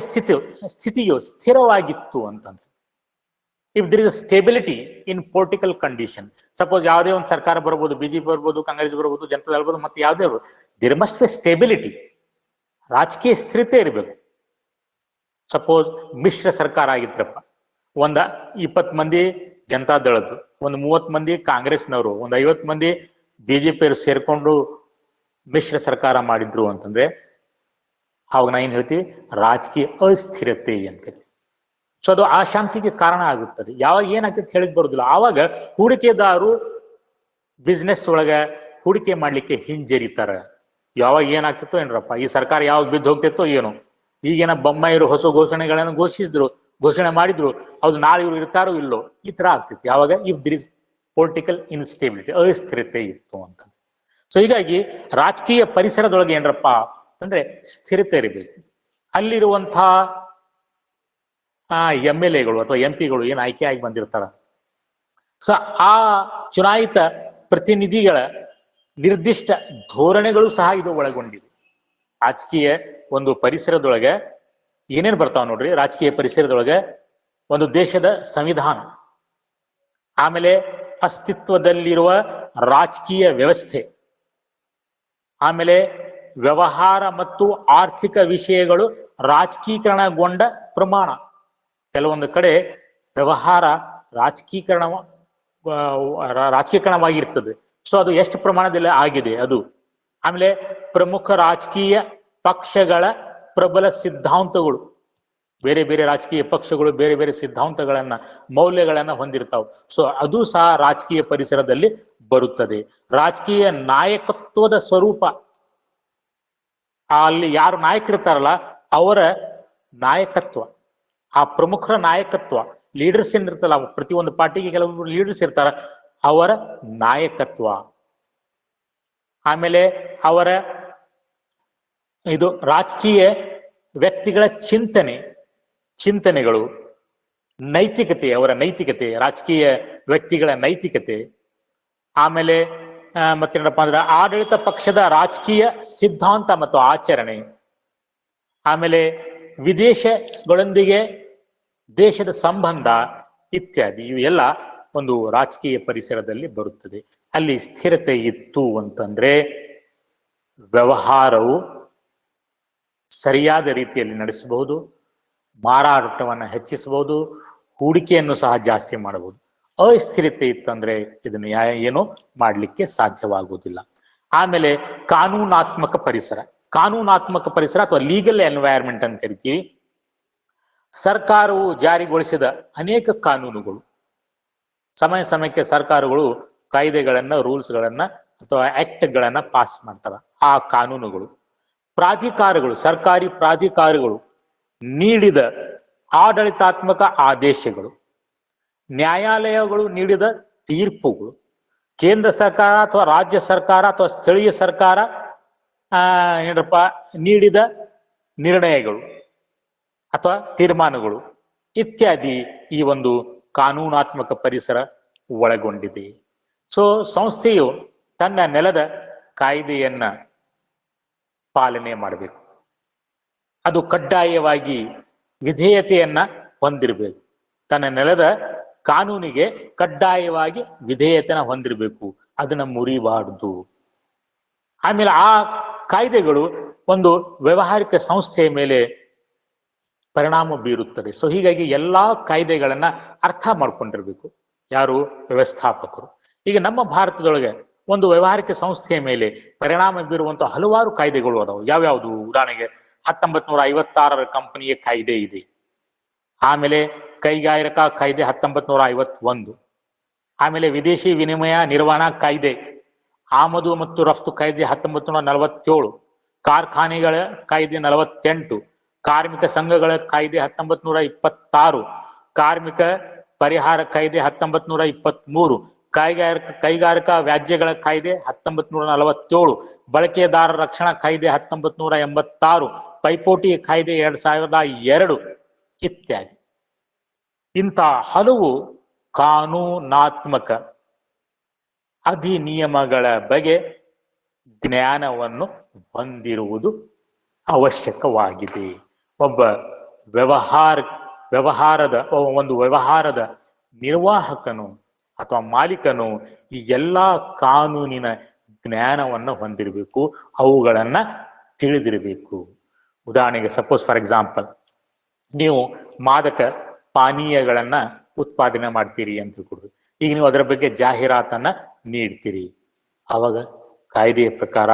ಸ್ಥಿತಿಯು ಸ್ಥಿರವಾಗಿತ್ತು ಅಂತಂದ್ರೆ, if there is a stability in political condition, suppose ಯಾವುದೇ ಒಂದು ಸರ್ಕಾರ ಬರ್ಬೋದು, ಬಿಜೆಪಿ ಬರ್ಬೋದು, ಕಾಂಗ್ರೆಸ್ ಬರ್ಬೋದು, ಜನತಾ ಬರ್ಬೋದು, ಮತ್ತೆ ಯಾವುದೇ ಬರ್ಬೋದು, ದಿರ್ ಮಸ್ಟ್ ಬಿ ಸ್ಟೆಬಿಲಿಟಿ, ರಾಜಕೀಯ ಸ್ಥಿರತೆ ಇರಬೇಕು. ಸಪೋಸ್ ಮಿಶ್ರ ಸರ್ಕಾರ ಆಗಿದ್ರಪ್ಪ, 20 ಮಂದಿ ಜನತಾದಳದ್ದು, 30 ಮಂದಿ ಕಾಂಗ್ರೆಸ್ನವರು, 50 ಮಂದಿ ಬಿಜೆಪಿಯವರು ಸೇರ್ಕೊಂಡು ಮಿಶ್ರ ಸರ್ಕಾರ ಮಾಡಿದ್ರು ಅಂತಂದ್ರೆ ಅವಾಗ ನಾ ಏನ್ ಹೇಳ್ತೀವಿ? ರಾಜಕೀಯ ಅಸ್ಥಿರತೆ ಅಂತ ಹೇಳ್ತೀವಿ. ಸೊ ಅದು ಅಶಾಂತಿಗೆ ಕಾರಣ ಆಗುತ್ತದೆ. ಯಾವಾಗ ಏನಾಗ್ತದೆ ಹೇಳಿಕ್ ಬರುದಿಲ್ಲ. ಆವಾಗ ಹೂಡಿಕೆದಾರರು ಬಿಸ್ನೆಸ್ ಒಳಗ ಹೂಡಿಕೆ ಮಾಡ್ಲಿಕ್ಕೆ ಹಿಂಜರಿತಾರ. ಯಾವಾಗ ಏನಾಗ್ತಿತ್ತೋ ಏನ್ರಪ್ಪ, ಈ ಸರ್ಕಾರ ಯಾವಾಗ ಬಿದ್ದು ಹೋಗ್ತಿತ್ತೋ ಏನೋ. ಈಗೇನ ಬೊಮ್ಮಾಯಿರು ಹೊಸ ಘೋಷಣೆಗಳನ್ನು ಘೋಷಣೆ ಮಾಡಿದ್ರು, ಅದು ನಾಳೆ ಇವ್ರು ಇರ್ತಾರೋ ಇಲ್ಲೋ, ಈ ತರ ಆಗ್ತಿತ್ತು. ಯಾವಾಗ? If there is political instability, ಅಸ್ಥಿರತೆ ಇತ್ತು ಅಂತ. ಸೊ ಹೀಗಾಗಿ ರಾಜಕೀಯ ಪರಿಸರದೊಳಗೆ ಏನ್ರಪ್ಪ ಅಂದ್ರೆ ಸ್ಥಿರತೆ ಇರಬೇಕು. ಅಲ್ಲಿರುವಂತಹ MLAಗಳು ಅಥವಾ MP ಗಳು ಏನ್ ಆಯ್ಕೆ ಆಗಿ ಬಂದಿರ್ತಾರ, ಸೊ ಆ ಚುನಾಯಿತ ಪ್ರತಿನಿಧಿಗಳ ನಿರ್ದಿಷ್ಟ ಧೋರಣೆಗಳು ಸಹ ಇದು ಒಳಗೊಂಡಿದೆ. ರಾಜಕೀಯ ಒಂದು ಪರಿಸರದೊಳಗೆ ಏನೇನು ಬರ್ತಾವ ನೋಡ್ರಿ. ರಾಜಕೀಯ ಪರಿಸರದೊಳಗೆ ಒಂದು ದೇಶದ ಸಂವಿಧಾನ, ಆಮೇಲೆ ಅಸ್ತಿತ್ವದಲ್ಲಿರುವ ರಾಜಕೀಯ ವ್ಯವಸ್ಥೆ, ಆಮೇಲೆ ವ್ಯವಹಾರ ಮತ್ತು ಆರ್ಥಿಕ ವಿಷಯಗಳು ರಾಜಕೀಕರಣಗೊಂಡ ಪ್ರಮಾಣ. ಕೆಲವೊಂದು ಕಡೆ ವ್ಯವಹಾರ ರಾಜಕೀಕರಣವಾಗಿರ್ತದೆ. ಸೊ ಅದು ಎಷ್ಟು ಪ್ರಮಾಣದಲ್ಲಿ ಆಗಿದೆ ಅದು. ಆಮೇಲೆ ಪ್ರಮುಖ ರಾಜಕೀಯ ಪಕ್ಷಗಳ ಪ್ರಬಲ ಸಿದ್ಧಾಂತಗಳು, ಬೇರೆ ಬೇರೆ ರಾಜಕೀಯ ಪಕ್ಷಗಳು ಬೇರೆ ಬೇರೆ ಸಿದ್ಧಾಂತಗಳನ್ನ, ಮೌಲ್ಯಗಳನ್ನ ಹೊಂದಿರ್ತಾವೆ. ಸೊ ಅದು ಸಹ ರಾಜಕೀಯ ಪರಿಸರದಲ್ಲಿ ಬರುತ್ತದೆ. ರಾಜಕೀಯ ನಾಯಕತ್ವದ ಸ್ವರೂಪ, ಅಲ್ಲಿ ಯಾರು ನಾಯಕರಿರ್ತಾರಲ್ಲ ಅವರ ನಾಯಕತ್ವ, ಆ ಪ್ರಮುಖರ ನಾಯಕತ್ವ, ಲೀಡರ್ಸ್ ಏನಿರ್ತಲ್ಲ, ಪ್ರತಿಯೊಂದು ಪಾರ್ಟಿಗೆ ಕೆಲವೊಂದು ಲೀಡರ್ಸ್ ಇರ್ತಾರ, ಅವರ ನಾಯಕತ್ವ. ಆಮೇಲೆ ಅವರ ಇದು ರಾಜಕೀಯ ವ್ಯಕ್ತಿಗಳ ಚಿಂತನೆಗಳು, ನೈತಿಕತೆ, ಅವರ ನೈತಿಕತೆ, ರಾಜಕೀಯ ವ್ಯಕ್ತಿಗಳ ನೈತಿಕತೆ. ಆಮೇಲೆ ಮತ್ತೇನಪ್ಪ ಅಂದ್ರೆ ಆಡಳಿತ ಪಕ್ಷದ ರಾಜಕೀಯ ಸಿದ್ಧಾಂತ ಮತ್ತು ಆಚರಣೆ. ಆಮೇಲೆ ವಿದೇಶಗಳೊಂದಿಗೆ ದೇಶದ ಸಂಬಂಧ ಇತ್ಯಾದಿ, ಇವೆಲ್ಲ ಒಂದು ರಾಜಕೀಯ ಪರಿಸರದಲ್ಲಿ ಬರುತ್ತದೆ. ಅಲ್ಲಿ ಸ್ಥಿರತೆ ಇತ್ತು ಅಂತಂದ್ರೆ ವ್ಯವಹಾರವು ಸರಿಯಾದ ರೀತಿಯಲ್ಲಿ ನಡೆಸಬಹುದು, ಮಾರಾಟವನ್ನು ಹೆಚ್ಚಿಸಬಹುದು, ಹೂಡಿಕೆಯನ್ನು ಸಹ ಜಾಸ್ತಿ ಮಾಡಬಹುದು. ಅಸ್ಥಿರತೆ ಇತ್ತಂದ್ರೆ ಇದನ್ನು ಏನು ಮಾಡಲಿಕ್ಕೆ ಸಾಧ್ಯವಾಗುವುದಿಲ್ಲ. ಆಮೇಲೆ ಕಾನೂನಾತ್ಮಕ ಪರಿಸರ ಅಥವಾ ಲೀಗಲ್ ಎನ್ವೈರ್ಮೆಂಟ್ ಅಂತ ಕರಿತೀವಿ. ಸರ್ಕಾರವು ಜಾರಿಗೊಳಿಸಿದ ಅನೇಕ ಕಾನೂನುಗಳು, ಸಮಯಕ್ಕೆ ಸರ್ಕಾರಗಳು ಕಾಯ್ದೆಗಳನ್ನ, ರೂಲ್ಸ್ಗಳನ್ನ ಅಥವಾ ಆಕ್ಟ್ಗಳನ್ನ ಪಾಸ್ ಮಾಡ್ತಾರ. ಆ ಕಾನೂನುಗಳು, ಸರ್ಕಾರಿ ಪ್ರಾಧಿಕಾರಗಳು ನೀಡಿದ ಆಡಳಿತಾತ್ಮಕ ಆದೇಶಗಳು, ನ್ಯಾಯಾಲಯಗಳು ನೀಡಿದ ತೀರ್ಪುಗಳು, ಕೇಂದ್ರ ಸರ್ಕಾರ ಅಥವಾ ರಾಜ್ಯ ಸರ್ಕಾರ ಅಥವಾ ಸ್ಥಳೀಯ ಸರ್ಕಾರ ಏನಪ್ಪ ನೀಡಿದ ನಿರ್ಣಯಗಳು ಅಥವಾ ತೀರ್ಮಾನಗಳು ಇತ್ಯಾದಿ ಈ ಒಂದು ಕಾನೂನಾತ್ಮಕ ಪರಿಸರ ಒಳಗೊಂಡಿದೆ. ಸೊ ಸಂಸ್ಥೆಯು ತನ್ನ ನೆಲದ ಕಾಯ್ದೆಯನ್ನ ಪಾಲನೆ ಮಾಡಬೇಕು. ಅದು ಕಡ್ಡಾಯವಾಗಿ ವಿಧೇಯತೆಯನ್ನ ಹೊಂದಿರಬೇಕು. ತನ್ನ ನೆಲದ ಕಾನೂನಿಗೆ ಕಡ್ಡಾಯವಾಗಿ ವಿಧೇಯತೆನ ಹೊಂದಿರಬೇಕು, ಅದನ್ನ ಮುರಿಬಾರ್ದು. ಆಮೇಲೆ ಆ ಕಾಯ್ದೆಗಳು ಒಂದು ವ್ಯವಹಾರಿಕ ಸಂಸ್ಥೆಯ ಮೇಲೆ ಪರಿಣಾಮ ಬೀರುತ್ತದೆ. ಸೊ ಹೀಗಾಗಿ ಎಲ್ಲಾ ಕಾಯ್ದೆಗಳನ್ನ ಅರ್ಥ ಮಾಡ್ಕೊಂಡಿರ್ಬೇಕು ಯಾರು? ವ್ಯವಸ್ಥಾಪಕರು. ಈಗ ನಮ್ಮ ಭಾರತದೊಳಗೆ ಒಂದು ವ್ಯವಹಾರಿಕ ಸಂಸ್ಥೆಯ ಮೇಲೆ ಪರಿಣಾಮ ಬೀರುವಂತಹ ಹಲವಾರು ಕಾಯ್ದೆಗಳು ಅದಾವು. ಯಾವ್ಯಾವುದು? ಉದಾಹರಣೆಗೆ 1956ರ ಕಂಪನಿಯ ಕಾಯ್ದೆ ಇದೆ. ಆಮೇಲೆ ಕೈಗಾರಿಕಾ ಕಾಯ್ದೆ 1951, ಆಮೇಲೆ ವಿದೇಶಿ ವಿನಿಮಯ ನಿರ್ವಹಣಾ ಕಾಯ್ದೆ, ಆಮದು ಮತ್ತು ರಫ್ತು ಕಾಯ್ದೆ 1947, ಕಾರ್ಖಾನೆಗಳ ಕಾಯ್ದೆ 48, ಕಾರ್ಮಿಕ ಸಂಘಗಳ ಕಾಯ್ದೆ 1926, ಕಾರ್ಮಿಕ ಪರಿಹಾರ ಕಾಯ್ದೆ 1923, ಕೈಗಾರಿಕಾ ವ್ಯಾಜ್ಯಗಳ ಕಾಯ್ದೆ 1947, ಬಳಕೆದಾರರ ರಕ್ಷಣಾ ಕಾಯ್ದೆ 1986, ಪೈಪೋಟಿ ಕಾಯ್ದೆ 2002 ಇತ್ಯಾದಿ. ಇಂಥ ಹಲವು ಕಾನೂನಾತ್ಮಕ ಅಧಿನಿಯಮಗಳ ಬಗ್ಗೆ ಜ್ಞಾನವನ್ನು ಹೊಂದಿರುವುದು ಅವಶ್ಯಕವಾಗಿದೆ. ಒಬ್ಬ ವ್ಯವಹಾರದ ನಿರ್ವಾಹಕನು ಅಥವಾ ಮಾಲೀಕನು ಈ ಎಲ್ಲ ಕಾನೂನಿನ ಜ್ಞಾನವನ್ನು ಹೊಂದಿರಬೇಕು, ಅವುಗಳನ್ನ ತಿಳಿದಿರಬೇಕು. ಉದಾಹರಣೆಗೆ ಸಪೋಸ್ ಫಾರ್ ಎಕ್ಸಾಂಪಲ್, ನೀವು ಮಾದಕ ಪಾನೀಯಗಳನ್ನ ಉತ್ಪಾದನೆ ಮಾಡ್ತೀರಿ ಅಂತ ತಿಳ್ಕೊಡ್ರಿ. ಈಗ ನೀವು ಅದರ ಬಗ್ಗೆ ಜಾಹೀರಾತನ್ನ ನೀಡ್ತೀರಿ. ಅವಾಗ ಕಾಯ್ದೆಯ ಪ್ರಕಾರ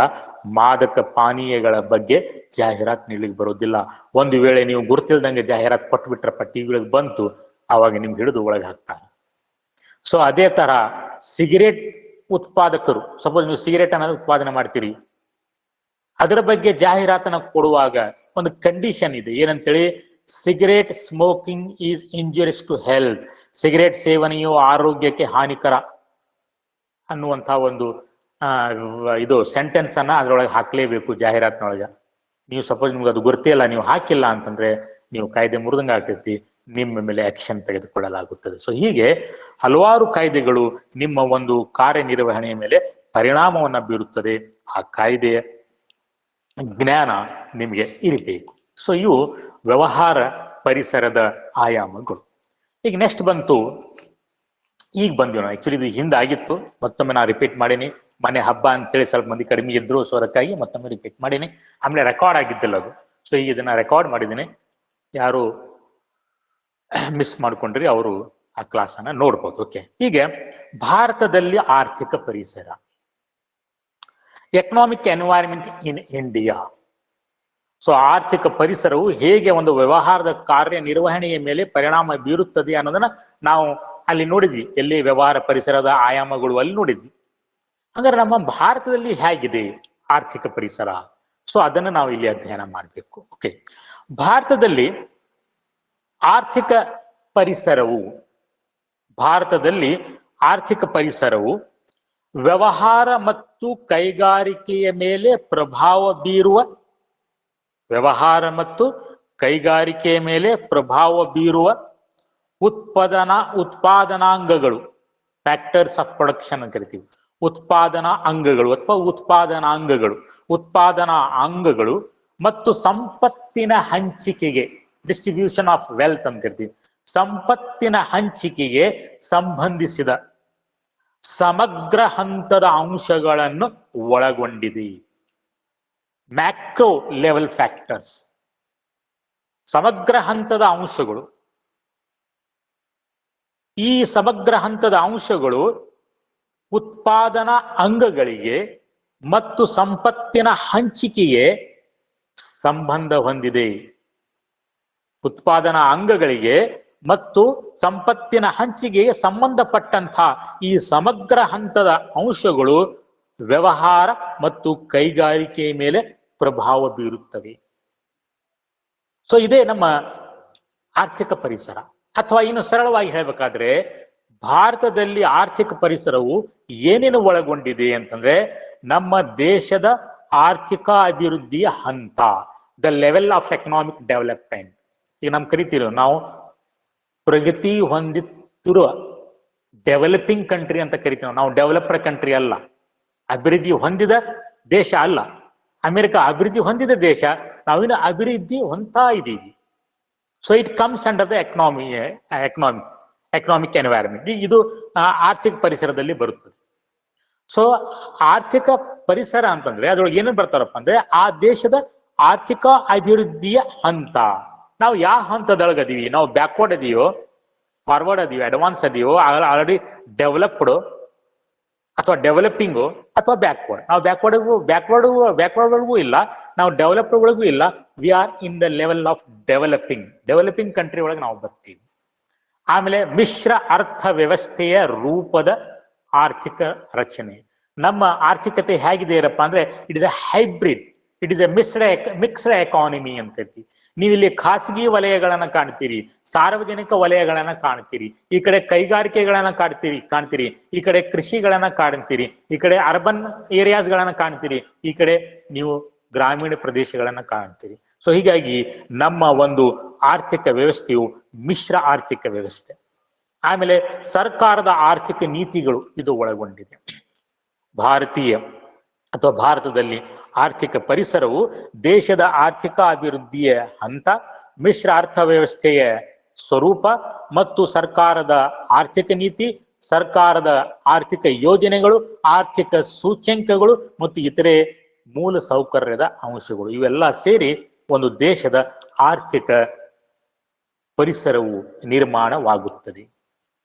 ಮಾದಕ ಪಾನೀಯಗಳ ಬಗ್ಗೆ ಜಾಹೀರಾತು ನೀಡ್ಲಿಕ್ಕೆ ಬರೋದಿಲ್ಲ. ಒಂದು ವೇಳೆ ನೀವು ಗುರುತಿಲ್ದಂಗೆ ಜಾಹೀರಾತು ಕೊಟ್ಬಿಟ್ರಪ್ಪ, ಟಿವಿಗಳಿಗೆ ಬಂತು, ಅವಾಗ ನಿಮ್ಗೆ ಹಿಡಿದು ಒಳಗೆ ಹಾಕ್ತಾರೆ. ಸೊ ಅದೇ ತರ ಸಿಗರೇಟ್ ಉತ್ಪಾದಕರು, ಸಪೋಸ್ ನೀವು ಸಿಗರೇಟ್ ಅನ್ನೋದು ಉತ್ಪಾದನೆ ಮಾಡ್ತೀರಿ, ಅದರ ಬಗ್ಗೆ ಜಾಹೀರಾತನ್ನ ಕೊಡುವಾಗ ಒಂದು ಕಂಡೀಷನ್ ಇದೆ. ಏನಂತೇಳಿ, cigarette smoking is injurious to health, cigarette ಸೇವನೆಯು ಆರೋಗ್ಯಕ್ಕೆ ಹಾನಿಕರ ಅನ್ನುವಂಥ ಒಂದು ಇದು ಸೆಂಟೆನ್ಸ್ ಅನ್ನ ಅದರೊಳಗೆ ಹಾಕ್ಲೇಬೇಕು ಜಾಹೀರಾತಿನೊಳಗೆ. ನೀವು ಸಪೋಸ್ ನಿಮ್ಗೆ ಅದು ಗೊತ್ತಿಲ್ಲ, ನೀವು ಹಾಕಿಲ್ಲ ಅಂತಂದ್ರೆ ನೀವು ಕಾಯ್ದೆ ಮುರಿದಂಗೆ ಆಗ್ತೈತಿ, ನಿಮ್ಮ ಮೇಲೆ ಆಕ್ಷನ್ ತೆಗೆದುಕೊಳ್ಳಲಾಗುತ್ತದೆ. ಸೊ ಹೀಗೆ ಹಲವಾರು ಕಾಯ್ದೆಗಳು ನಿಮ್ಮ ಒಂದು ಕಾರ್ಯನಿರ್ವಹಣೆಯ ಮೇಲೆ ಪರಿಣಾಮವನ್ನ ಬೀರುತ್ತದೆ. ಆ ಕಾಯ್ದೆಯ ಜ್ಞಾನ ನಿಮಗೆ ಇರಬೇಕು. ಸೊ ಇವು ವ್ಯವಹಾರ ಪರಿಸರದ ಆಯಾಮಗಳು. ಈಗ ನೆಕ್ಸ್ಟ್ ಬಂತು, ಈಗ ಬಂದಿವಿ ನಾವು. ಆಕ್ಚುಲಿ ಇದು ಹಿಂದಾಗಿತ್ತು, ಮತ್ತೊಮ್ಮೆ ನಾ ರಿಪೀಟ್ ಮಾಡೀನಿ. ಮನೆ ಹಬ್ಬ ಅಂತೇಳಿ ಸ್ವಲ್ಪ ಮಂದಿ ಕಡಿಮೆ ಇದ್ರು, ಸೊ ಅದಕ್ಕಾಗಿ ಮತ್ತೊಮ್ಮೆ ರಿಪೀಟ್ ಮಾಡೀನಿ. ಆಮೇಲೆ ರೆಕಾರ್ಡ್ ಆಗಿದ್ದಿಲ್ಲ ಅದು, ಸೊ ಈಗ ಇದನ್ನ ರೆಕಾರ್ಡ್ ಮಾಡಿದ್ದೀನಿ. ಯಾರು ಮಿಸ್ ಮಾಡ್ಕೊಂಡ್ರಿ ಅವರು ಆ ಕ್ಲಾಸ್ ಅನ್ನ ನೋಡ್ಬೋದು. ಓಕೆ, ಹೀಗೆ ಭಾರತದಲ್ಲಿ ಆರ್ಥಿಕ ಪರಿಸರ, economic environment in India. So ಆರ್ಥಿಕ ಪರಿಸರವು ಹೇಗೆ ಒಂದು ವ್ಯವಹಾರದ ಕಾರ್ಯನಿರ್ವಹಣೆಯ ಮೇಲೆ ಪರಿಣಾಮ ಬೀರುತ್ತದೆ ಅನ್ನೋದನ್ನ ನಾವು ಅಲ್ಲಿ ನೋಡಿದ್ವಿ. ಎಲ್ಲಿ ವ್ಯವಹಾರ ಪರಿಸರದ ಆಯಾಮಗಳು ಅಲ್ಲಿ ನೋಡಿದ್ವಿ. ಹಾಗಾದ್ರೆ ನಮ್ಮ ಭಾರತದಲ್ಲಿ ಹೇಗಿದೆ ಆರ್ಥಿಕ ಪರಿಸರ? ಸೊ ಅದನ್ನ ನಾವು ಇಲ್ಲಿ ಅಧ್ಯಯನ ಮಾಡಬೇಕು. ಓಕೆ, ಭಾರತದಲ್ಲಿ ಆರ್ಥಿಕ ಪರಿಸರವು ವ್ಯವಹಾರ ಮತ್ತು ಕೈಗಾರಿಕೆಯ ಮೇಲೆ ಪ್ರಭಾವ ಬೀರುವ ಉತ್ಪಾದನಾಂಗಗಳು, ಫ್ಯಾಕ್ಟರ್ಸ್ ಆಫ್ ಪ್ರೊಡಕ್ಷನ್ ಅಂತ ಕರಿತೀವಿ. ಉತ್ಪಾದನಾ ಅಂಗಗಳು ಮತ್ತು ಸಂಪತ್ತಿನ ಹಂಚಿಕೆಗೆ, ಡಿಸ್ಟ್ರಿಬ್ಯೂಷನ್ ಆಫ್ ವೆಲ್ತ್ ಅಂತ ಕರಿತೀವಿ, ಸಂಪತ್ತಿನ ಹಂಚಿಕೆಗೆ ಸಂಬಂಧಿಸಿದ ಸಮಗ್ರ ಹಂತದ ಅಂಶಗಳನ್ನು ಒಳಗೊಂಡಿದೆ. ಮ್ಯಾಕ್ರೋ ಲೆವೆಲ್ ಫ್ಯಾಕ್ಟರ್ಸ್, ಸಮಗ್ರ ಹಂತದ ಅಂಶಗಳು. ಈ ಸಮಗ್ರ ಹಂತದ ಅಂಶಗಳು ಉತ್ಪಾದನಾ ಅಂಗಗಳಿಗೆ ಮತ್ತು ಸಂಪತ್ತಿನ ಹಂಚಿಕೆಗೆ ಸಂಬಂಧ ಹೊಂದಿದೆ. ಉತ್ಪಾದನಾ ಅಂಗಗಳಿಗೆ ಮತ್ತು ಸಂಪತ್ತಿನ ಹಂಚಿಕೆಗೆ ಸಂಬಂಧಪಟ್ಟಂಥ ಈ ಸಮಗ್ರ ಹಂತದ ಅಂಶಗಳು ವ್ಯವಹಾರ ಮತ್ತು ಕೈಗಾರಿಕೆಯ ಮೇಲೆ ಪ್ರಭಾವ ಬೀರುತ್ತವೆ. ಸೊ ಇದೇ ನಮ್ಮ ಆರ್ಥಿಕ ಪರಿಸರ. ಅಥವಾ ಇನ್ನು ಸರಳವಾಗಿ ಹೇಳಬೇಕಾದ್ರೆ, ಭಾರತದಲ್ಲಿ ಆರ್ಥಿಕ ಪರಿಸರವು ಏನೇನು ಒಳಗೊಂಡಿದೆ ಅಂತಂದ್ರೆ, ನಮ್ಮ ದೇಶದ ಆರ್ಥಿಕ ಅಭಿವೃದ್ಧಿಯ ಹಂತ, the level of economic development. ಈಗ ನಮ್ ಕರಿತೀವಿ ನಾವು ಪ್ರಗತಿ ಹೊಂದುತ್ತಿರುವ ಡೆವಲಪಿಂಗ್ ಕಂಟ್ರಿ ಅಂತ ಕರಿತೀವಿ. ನಾವು ಡೆವಲಪ್ಡ್ ಕಂಟ್ರಿ ಅಲ್ಲ, ಅಭಿವೃದ್ಧಿ ಹೊಂದಿದ ದೇಶ ಅಲ್ಲ. ಅಮೆರಿಕ ಅಭಿವೃದ್ಧಿ ಹೊಂದಿದ ದೇಶ, ನಾವಿನ್ನು ಅಭಿವೃದ್ಧಿ ಹೊಂದ್ತಾ ಇದ್ದೀವಿ. So it comes under the economic environment. ಇದು ಆರ್ಥಿಕ ಪರಿಸರದಲ್ಲಿ ಬರುತ್ತದೆ. ಸೊ ಆರ್ಥಿಕ ಪರಿಸರ ಅಂತಂದ್ರೆ ಅದ್ರೊಳಗೆ ಏನೇನು ಬರ್ತಾರಪ್ಪ ಅಂದ್ರೆ, ಆ ದೇಶದ ಆರ್ಥಿಕ ಅಭಿವೃದ್ಧಿಯ ಹಂತ. ನಾವು ಯಾವ ಹಂತದೊಳಗೆ ಅದೀವಿ? ನಾವು ಬ್ಯಾಕ್ವರ್ಡ್ ಅದೀವೋ, ಫಾರ್ವರ್ಡ್ ಅದೀವಿ, ಅಡ್ವಾನ್ಸ್ ಅದೀವೋ, ಆಲ್ರೆಡಿ ಡೆವಲಪ್ಡ್ ಅಥವಾ ಡೆವಲಪಿಂಗು, ಅಥವಾ ಬ್ಯಾಕ್ವರ್ಡ್? ನಾವು ಬ್ಯಾಕ್ವರ್ಡ್ ಒಳಗೂ ಇಲ್ಲ, ನಾವು ಡೆವಲಪ್ಡ್ ಒಳಗೂ ಇಲ್ಲ. We are in the level of developing country ಒಳಗೆ ನಾವು ಬರ್ತೀವಿ. ಆಮೇಲೆ ಮಿಶ್ರ ಅರ್ಥ ವ್ಯವಸ್ಥೆಯ ರೂಪದ ಆರ್ಥಿಕ ರಚನೆ. ನಮ್ಮ ಆರ್ಥಿಕತೆ ಹೇಗಿದೆ ಏನಪ್ಪಾ ಅಂದ್ರೆ it is a hybrid, it is A mixed economy ಅಂತ ಕರಿತೀವಿ. ನೀವು ಇಲ್ಲಿ ಖಾಸಗಿ ವಲಯಗಳನ್ನ ಕಾಣ್ತೀರಿ, ಸಾರ್ವಜನಿಕ ವಲಯಗಳನ್ನ ಕಾಣ್ತೀರಿ, ಈ ಕಡೆ ಕೈಗಾರಿಕೆಗಳನ್ನ ಕಾಣ್ತೀರಿ, ಈ ಕಡೆ ಕೃಷಿಗಳನ್ನ ಕಾಣ್ತೀರಿ, ಈ ಕಡೆ ಅರ್ಬನ್ ಏರಿಯಾಸ್ ಗಳನ್ನ ಕಾಣ್ತೀರಿ, ಈ ಕಡೆ ನೀವು ಗ್ರಾಮೀಣ ಪ್ರದೇಶಗಳನ್ನ ಕಾಣ್ತೀರಿ. ಸೊ ಹೀಗಾಗಿ ನಮ್ಮ ಒಂದು ಆರ್ಥಿಕ ವ್ಯವಸ್ಥೆಯು ಮಿಶ್ರ ಆರ್ಥಿಕ ವ್ಯವಸ್ಥೆ. ಆಮೇಲೆ ಸರ್ಕಾರದ ಆರ್ಥಿಕ ನೀತಿಗಳು ಇದು ಒಳಗೊಂಡಿದೆ. ಭಾರತೀಯ ಅಥವಾ ಭಾರತದಲ್ಲಿ ಆರ್ಥಿಕ ಪರಿಸರವು ದೇಶದ ಆರ್ಥಿಕ ಅಭಿವೃದ್ಧಿಯ ಹಂತ, ಮಿಶ್ರ ಅರ್ಥ ವ್ಯವಸ್ಥೆಯ ಸ್ವರೂಪ ಮತ್ತು ಸರ್ಕಾರದ ಆರ್ಥಿಕ ನೀತಿ, ಸರ್ಕಾರದ ಆರ್ಥಿಕ ಯೋಜನೆಗಳು, ಆರ್ಥಿಕ ಸೂಚ್ಯಂಕಗಳು ಮತ್ತು ಇತರೆ ಮೂಲ ಸೌಕರ್ಯದ ಅಂಶಗಳು ಇವೆಲ್ಲ ಸೇರಿ ಒಂದು ದೇಶದ ಆರ್ಥಿಕ ಪರಿಸರವು ನಿರ್ಮಾಣವಾಗುತ್ತದೆ.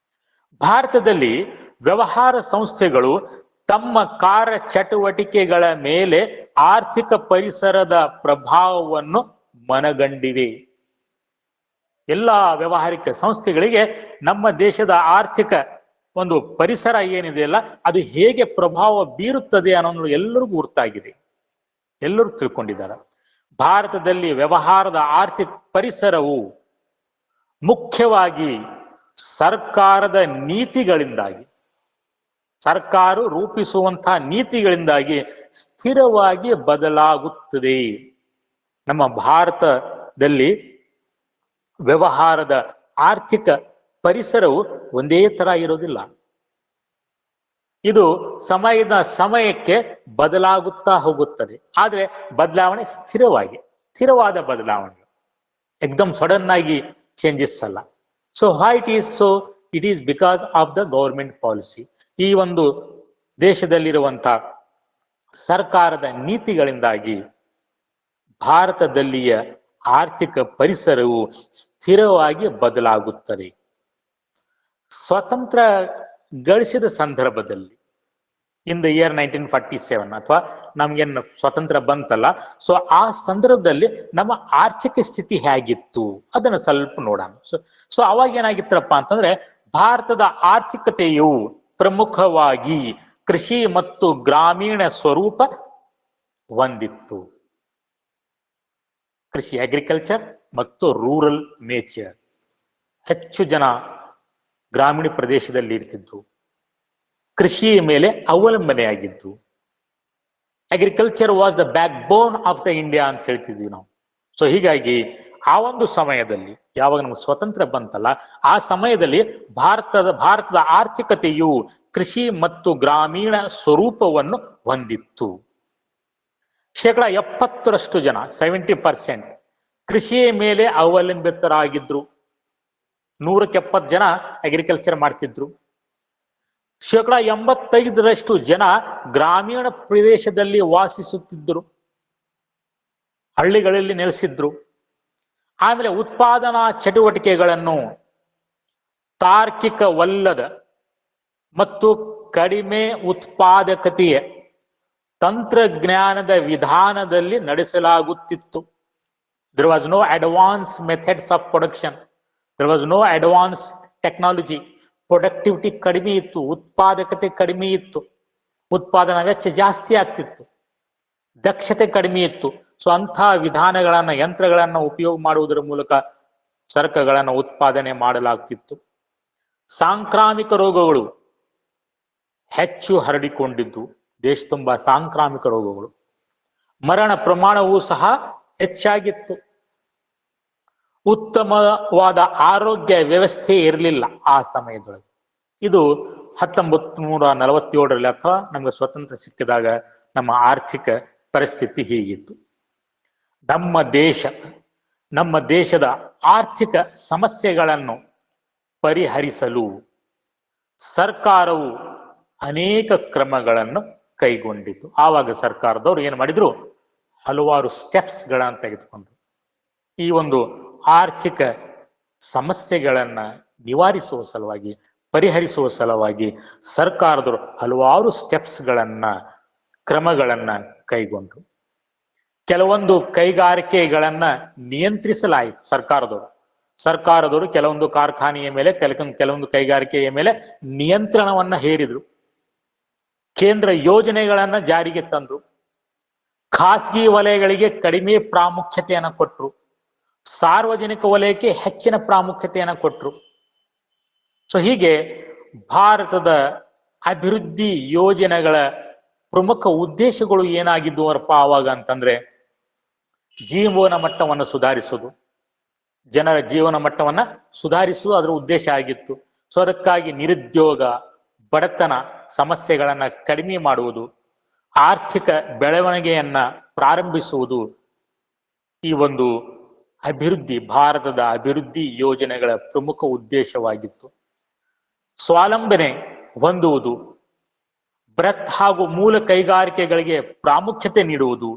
ಭಾರತದಲ್ಲಿ ವ್ಯವಹಾರ ಸಂಸ್ಥೆಗಳು ತಮ್ಮ ಕಾರ್ಯ ಚಟುವಟಿಕೆಗಳ ಮೇಲೆ ಆರ್ಥಿಕ ಪರಿಸರದ ಪ್ರಭಾವವನ್ನು ಮನಗಂಡಿವೆ. ಎಲ್ಲ ವ್ಯವಹಾರಿಕ ಸಂಸ್ಥೆಗಳಿಗೆ ನಮ್ಮ ದೇಶದ ಆರ್ಥಿಕ ಒಂದು ಪರಿಸರ ಏನಿದೆಯಲ್ಲ ಅದು ಹೇಗೆ ಪ್ರಭಾವ ಬೀರುತ್ತದೆ ಅನ್ನೋದು ಎಲ್ಲರಿಗೂ ಗುರ್ತಾಗಿದೆ, ಎಲ್ಲರೂ ತಿಳ್ಕೊಂಡಿದ್ದಾರೆ. ಭಾರತದಲ್ಲಿ ವ್ಯವಹಾರದ ಆರ್ಥಿಕ ಪರಿಸರವು ಮುಖ್ಯವಾಗಿ ಸರ್ಕಾರದ ನೀತಿಗಳಿಂದಾಗಿ, ಸರ್ಕಾರ ರೂಪಿಸುವಂತಹ ನೀತಿಗಳಿಂದಾಗಿ ಸ್ಥಿರವಾಗಿ ಬದಲಾಗುತ್ತದೆ. ನಮ್ಮ ಭಾರತದಲ್ಲಿ ವ್ಯವಹಾರದ ಆರ್ಥಿಕ ಪರಿಸರವು ಒಂದೇ ತರ ಇರೋದಿಲ್ಲ. ಇದು ಸಮಯಕ್ಕೆ ಬದಲಾಗುತ್ತಾ ಹೋಗುತ್ತದೆ. ಆದ್ರೆ ಬದಲಾವಣೆ ಸ್ಥಿರವಾದ ಬದಲಾವಣೆ, ಎಕ್ದಮ್ ಸಡನ್ ಆಗಿ ಚೇಂಜಸ್ ಅಲ್ಲ. So high it is so it is because of the government policy. ಈ ಒಂದು ದೇಶದಲ್ಲಿರುವಂತ ಸರ್ಕಾರದ ನೀತಿಗಳಿಂದಾಗಿ ಭಾರತದಲ್ಲಿಯ ಆರ್ಥಿಕ ಪರಿಸರವು ಸ್ಥಿರವಾಗಿ ಬದಲಾಗುತ್ತದೆ. ಸ್ವತಂತ್ರ ಗಳಿಸಿದ ಸಂದರ್ಭದಲ್ಲಿ ಇನ್ ದ ಇಯರ್ 1947 ಅಥವಾ ನಮ್ಗೇನು ಸ್ವತಂತ್ರ ಬಂತಲ್ಲ, ಸೊ ಆ ಸಂದರ್ಭದಲ್ಲಿ ನಮ್ಮ ಆರ್ಥಿಕ ಸ್ಥಿತಿ ಹೇಗಿತ್ತು ಅದನ್ನ ಸ್ವಲ್ಪ ನೋಡೋಣ. ಸೊ ಅವಾಗ ಏನಾಗಿತ್ತಪ್ಪ ಅಂತಂದ್ರೆ ಭಾರತದ ಆರ್ಥಿಕತೆಯು ಪ್ರಮುಖವಾಗಿ ಕೃಷಿ ಮತ್ತು ಗ್ರಾಮೀಣ ಸ್ವರೂಪ ಹೊಂದಿತ್ತು. ಕೃಷಿ, ಅಗ್ರಿಕಲ್ಚರ್ ಮತ್ತು ರೂರಲ್ ನೇಚರ್. ಹೆಚ್ಚು ಜನ ಗ್ರಾಮೀಣ ಪ್ರದೇಶದಲ್ಲಿ ಇರ್ತಿದ್ರು, ಕೃಷಿಯ ಮೇಲೆ ಅವಲಂಬನೆಯಾಗಿದ್ದು. Agriculture was the backbone of the India ಅಂತ ಹೇಳ್ತಿದ್ವಿ ನಾವು. ಸೊ ಹೀಗಾಗಿ ಆ ಒಂದು ಸಮಯದಲ್ಲಿ ಯಾವಾಗ ನಮ್ಗೆ ಸ್ವತಂತ್ರ ಬಂತಲ್ಲ, ಆ ಸಮಯದಲ್ಲಿ ಭಾರತದ ಆರ್ಥಿಕತೆಯು ಕೃಷಿ ಮತ್ತು ಗ್ರಾಮೀಣ ಸ್ವರೂಪವನ್ನು ಹೊಂದಿತ್ತು. 70% ಜನ 70% ಕೃಷಿಯ ಮೇಲೆ ಅವಲಂಬಿತರಾಗಿದ್ರು. 170 ಜನ ಅಗ್ರಿಕಲ್ಚರ್ ಮಾಡ್ತಿದ್ರು. 85% ಜನ ಗ್ರಾಮೀಣ ಪ್ರದೇಶದಲ್ಲಿ ವಾಸಿಸುತ್ತಿದ್ದರು, ಹಳ್ಳಿಗಳಲ್ಲಿ ನೆಲೆಸಿದ್ರು. ಆಮೇಲೆ ಉತ್ಪಾದನಾ ಚಟುವಟಿಕೆಗಳನ್ನು ತಾರ್ಕಿಕವಲ್ಲದ ಮತ್ತು ಕಡಿಮೆ ಉತ್ಪಾದಕತೆಯ ತಂತ್ರಜ್ಞಾನದ ವಿಧಾನದಲ್ಲಿ ನಡೆಸಲಾಗುತ್ತಿತ್ತು. There was no advanced methods of production. There was no advanced technology. Productivity ಕಡಿಮೆ ಇತ್ತು, ಉತ್ಪಾದಕತೆ ಕಡಿಮೆ ಇತ್ತು, ಉತ್ಪಾದನಾ ವೆಚ್ಚ ಜಾಸ್ತಿ ಆಗ್ತಿತ್ತು, ದಕ್ಷತೆ ಕಡಿಮೆ ಇತ್ತು. ಸೊ ಅಂಥ ವಿಧಾನಗಳನ್ನ, ಯಂತ್ರಗಳನ್ನ ಉಪಯೋಗ ಮಾಡುವುದರ ಮೂಲಕ ಸರಕುಗಳನ್ನು ಉತ್ಪಾದನೆ ಮಾಡಲಾಗ್ತಿತ್ತು. ಸಾಂಕ್ರಾಮಿಕ ರೋಗಗಳು ಹೆಚ್ಚು ಹರಡಿಕೊಂಡಿದ್ದು, ದೇಶ ತುಂಬಾ ಸಾಂಕ್ರಾಮಿಕ ರೋಗಗಳು. ಮರಣ ಪ್ರಮಾಣವೂ ಸಹ ಹೆಚ್ಚಾಗಿತ್ತು. ಉತ್ತಮವಾದ ಆರೋಗ್ಯ ವ್ಯವಸ್ಥೆ ಇರಲಿಲ್ಲ ಆ ಸಮಯದೊಳಗೆ. ಇದು 1947 ಅಥವಾ ನಮಗೆ ಸ್ವತಂತ್ರ ಸಿಕ್ಕಿದಾಗ ನಮ್ಮ ಆರ್ಥಿಕ ಪರಿಸ್ಥಿತಿ ಹೀಗಿತ್ತು. ನಮ್ಮ ದೇಶದ ಆರ್ಥಿಕ ಸಮಸ್ಯೆಗಳನ್ನು ಪರಿಹರಿಸಲು ಸರ್ಕಾರವು ಅನೇಕ ಕ್ರಮಗಳನ್ನು ಕೈಗೊಂಡಿತು. ಆವಾಗ ಸರ್ಕಾರದವರು ಏನು ಮಾಡಿದ್ರು, ಹಲವಾರು ಸ್ಟೆಪ್ಸ್ಗಳನ್ನ ತೆಗೆದುಕೊಂಡ್ರು. ಈ ಒಂದು ಆರ್ಥಿಕ ಸಮಸ್ಯೆಗಳನ್ನ ನಿವಾರಿಸುವ ಸಲುವಾಗಿ, ಪರಿಹರಿಸುವ ಸಲುವಾಗಿ ಸರ್ಕಾರದವರು ಹಲವಾರು ಕ್ರಮಗಳನ್ನ ಕೈಗೊಂಡ್ರು. ಕೆಲವೊಂದು ಕೈಗಾರಿಕೆಗಳನ್ನ ನಿಯಂತ್ರಿಸಲಾಯಿತು ಸರ್ಕಾರದವರು. ಸರ್ಕಾರದವರು ಕೆಲವೊಂದು ಕಾರ್ಖಾನೆಯ ಮೇಲೆ ಕೆಲವೊಂದು ಕೈಗಾರಿಕೆಯ ಮೇಲೆ ನಿಯಂತ್ರಣವನ್ನ ಹೇರಿದ್ರು. ಕೇಂದ್ರ ಯೋಜನೆಗಳನ್ನ ಜಾರಿಗೆ ತಂದ್ರು. ಖಾಸಗಿ ವಲಯಗಳಿಗೆ ಕಡಿಮೆ ಪ್ರಾಮುಖ್ಯತೆಯನ್ನು ಕೊಟ್ಟರು. ಸಾರ್ವಜನಿಕ ವಲಯಕ್ಕೆ ಹೆಚ್ಚಿನ ಪ್ರಾಮುಖ್ಯತೆಯನ್ನು ಕೊಟ್ಟರು. ಸೊ ಹೀಗೆ ಭಾರತದ ಅಭಿವೃದ್ಧಿ ಯೋಜನೆಗಳ ಪ್ರಮುಖ ಉದ್ದೇಶಗಳು ಏನಾಗಿದ್ದುವರಪ್ಪ ಆವಾಗ ಅಂತಂದ್ರೆ, ಜೀವನ ಮಟ್ಟವನ್ನು ಸುಧಾರಿಸುವುದು, ಜನರ ಜೀವನ ಮಟ್ಟವನ್ನ ಸುಧಾರಿಸುವುದು ಅದರ ಉದ್ದೇಶ ಆಗಿತ್ತು. ಸೊ ಅದಕ್ಕಾಗಿ ನಿರುದ್ಯೋಗ, ಬಡತನ ಸಮಸ್ಯೆಗಳನ್ನ ಕಡಿಮೆ ಮಾಡುವುದು, ಆರ್ಥಿಕ ಬೆಳವಣಿಗೆಯನ್ನ ಪ್ರಾರಂಭಿಸುವುದು ಈ ಒಂದು ಭಾರತದ ಅಭಿವೃದ್ಧಿ ಯೋಜನೆಗಳ ಪ್ರಮುಖ ಉದ್ದೇಶವಾಗಿತ್ತು. ಸ್ವಾವಲಂಬನೆ ಹೊಂದುವುದು, ಬೃಹತ್ ಹಾಗೂ ಮೂಲ ಕೈಗಾರಿಕೆಗಳಿಗೆ ಪ್ರಾಮುಖ್ಯತೆ ನೀಡುವುದು,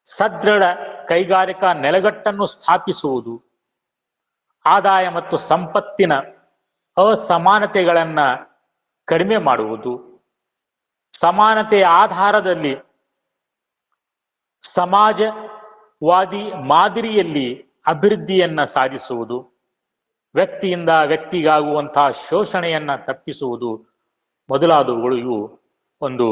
ಸದೃಢ ಕೈಗಾರಿಕಾ ನೆಲೆಗಟ್ಟನ್ನು ಸ್ಥಾಪಿಸುವುದು, ಆದಾಯ ಮತ್ತು ಸಂಪತ್ತಿನ ಅಸಮಾನತೆಗಳನ್ನ ಕಡಿಮೆ ಮಾಡುವುದು, ಸಮಾನತೆಯ ಆಧಾರದಲ್ಲಿ ಸಮಾಜವಾದಿ ಮಾದರಿಯಲ್ಲಿ ಅಭಿವೃದ್ಧಿಯನ್ನ ಸಾಧಿಸುವುದು, ವ್ಯಕ್ತಿಯಿಂದ ವ್ಯಕ್ತಿಗಾಗುವಂತಹ ಶೋಷಣೆಯನ್ನ ತಪ್ಪಿಸುವುದು ಮೊದಲಾದವುಗಳು ಇವು ಒಂದು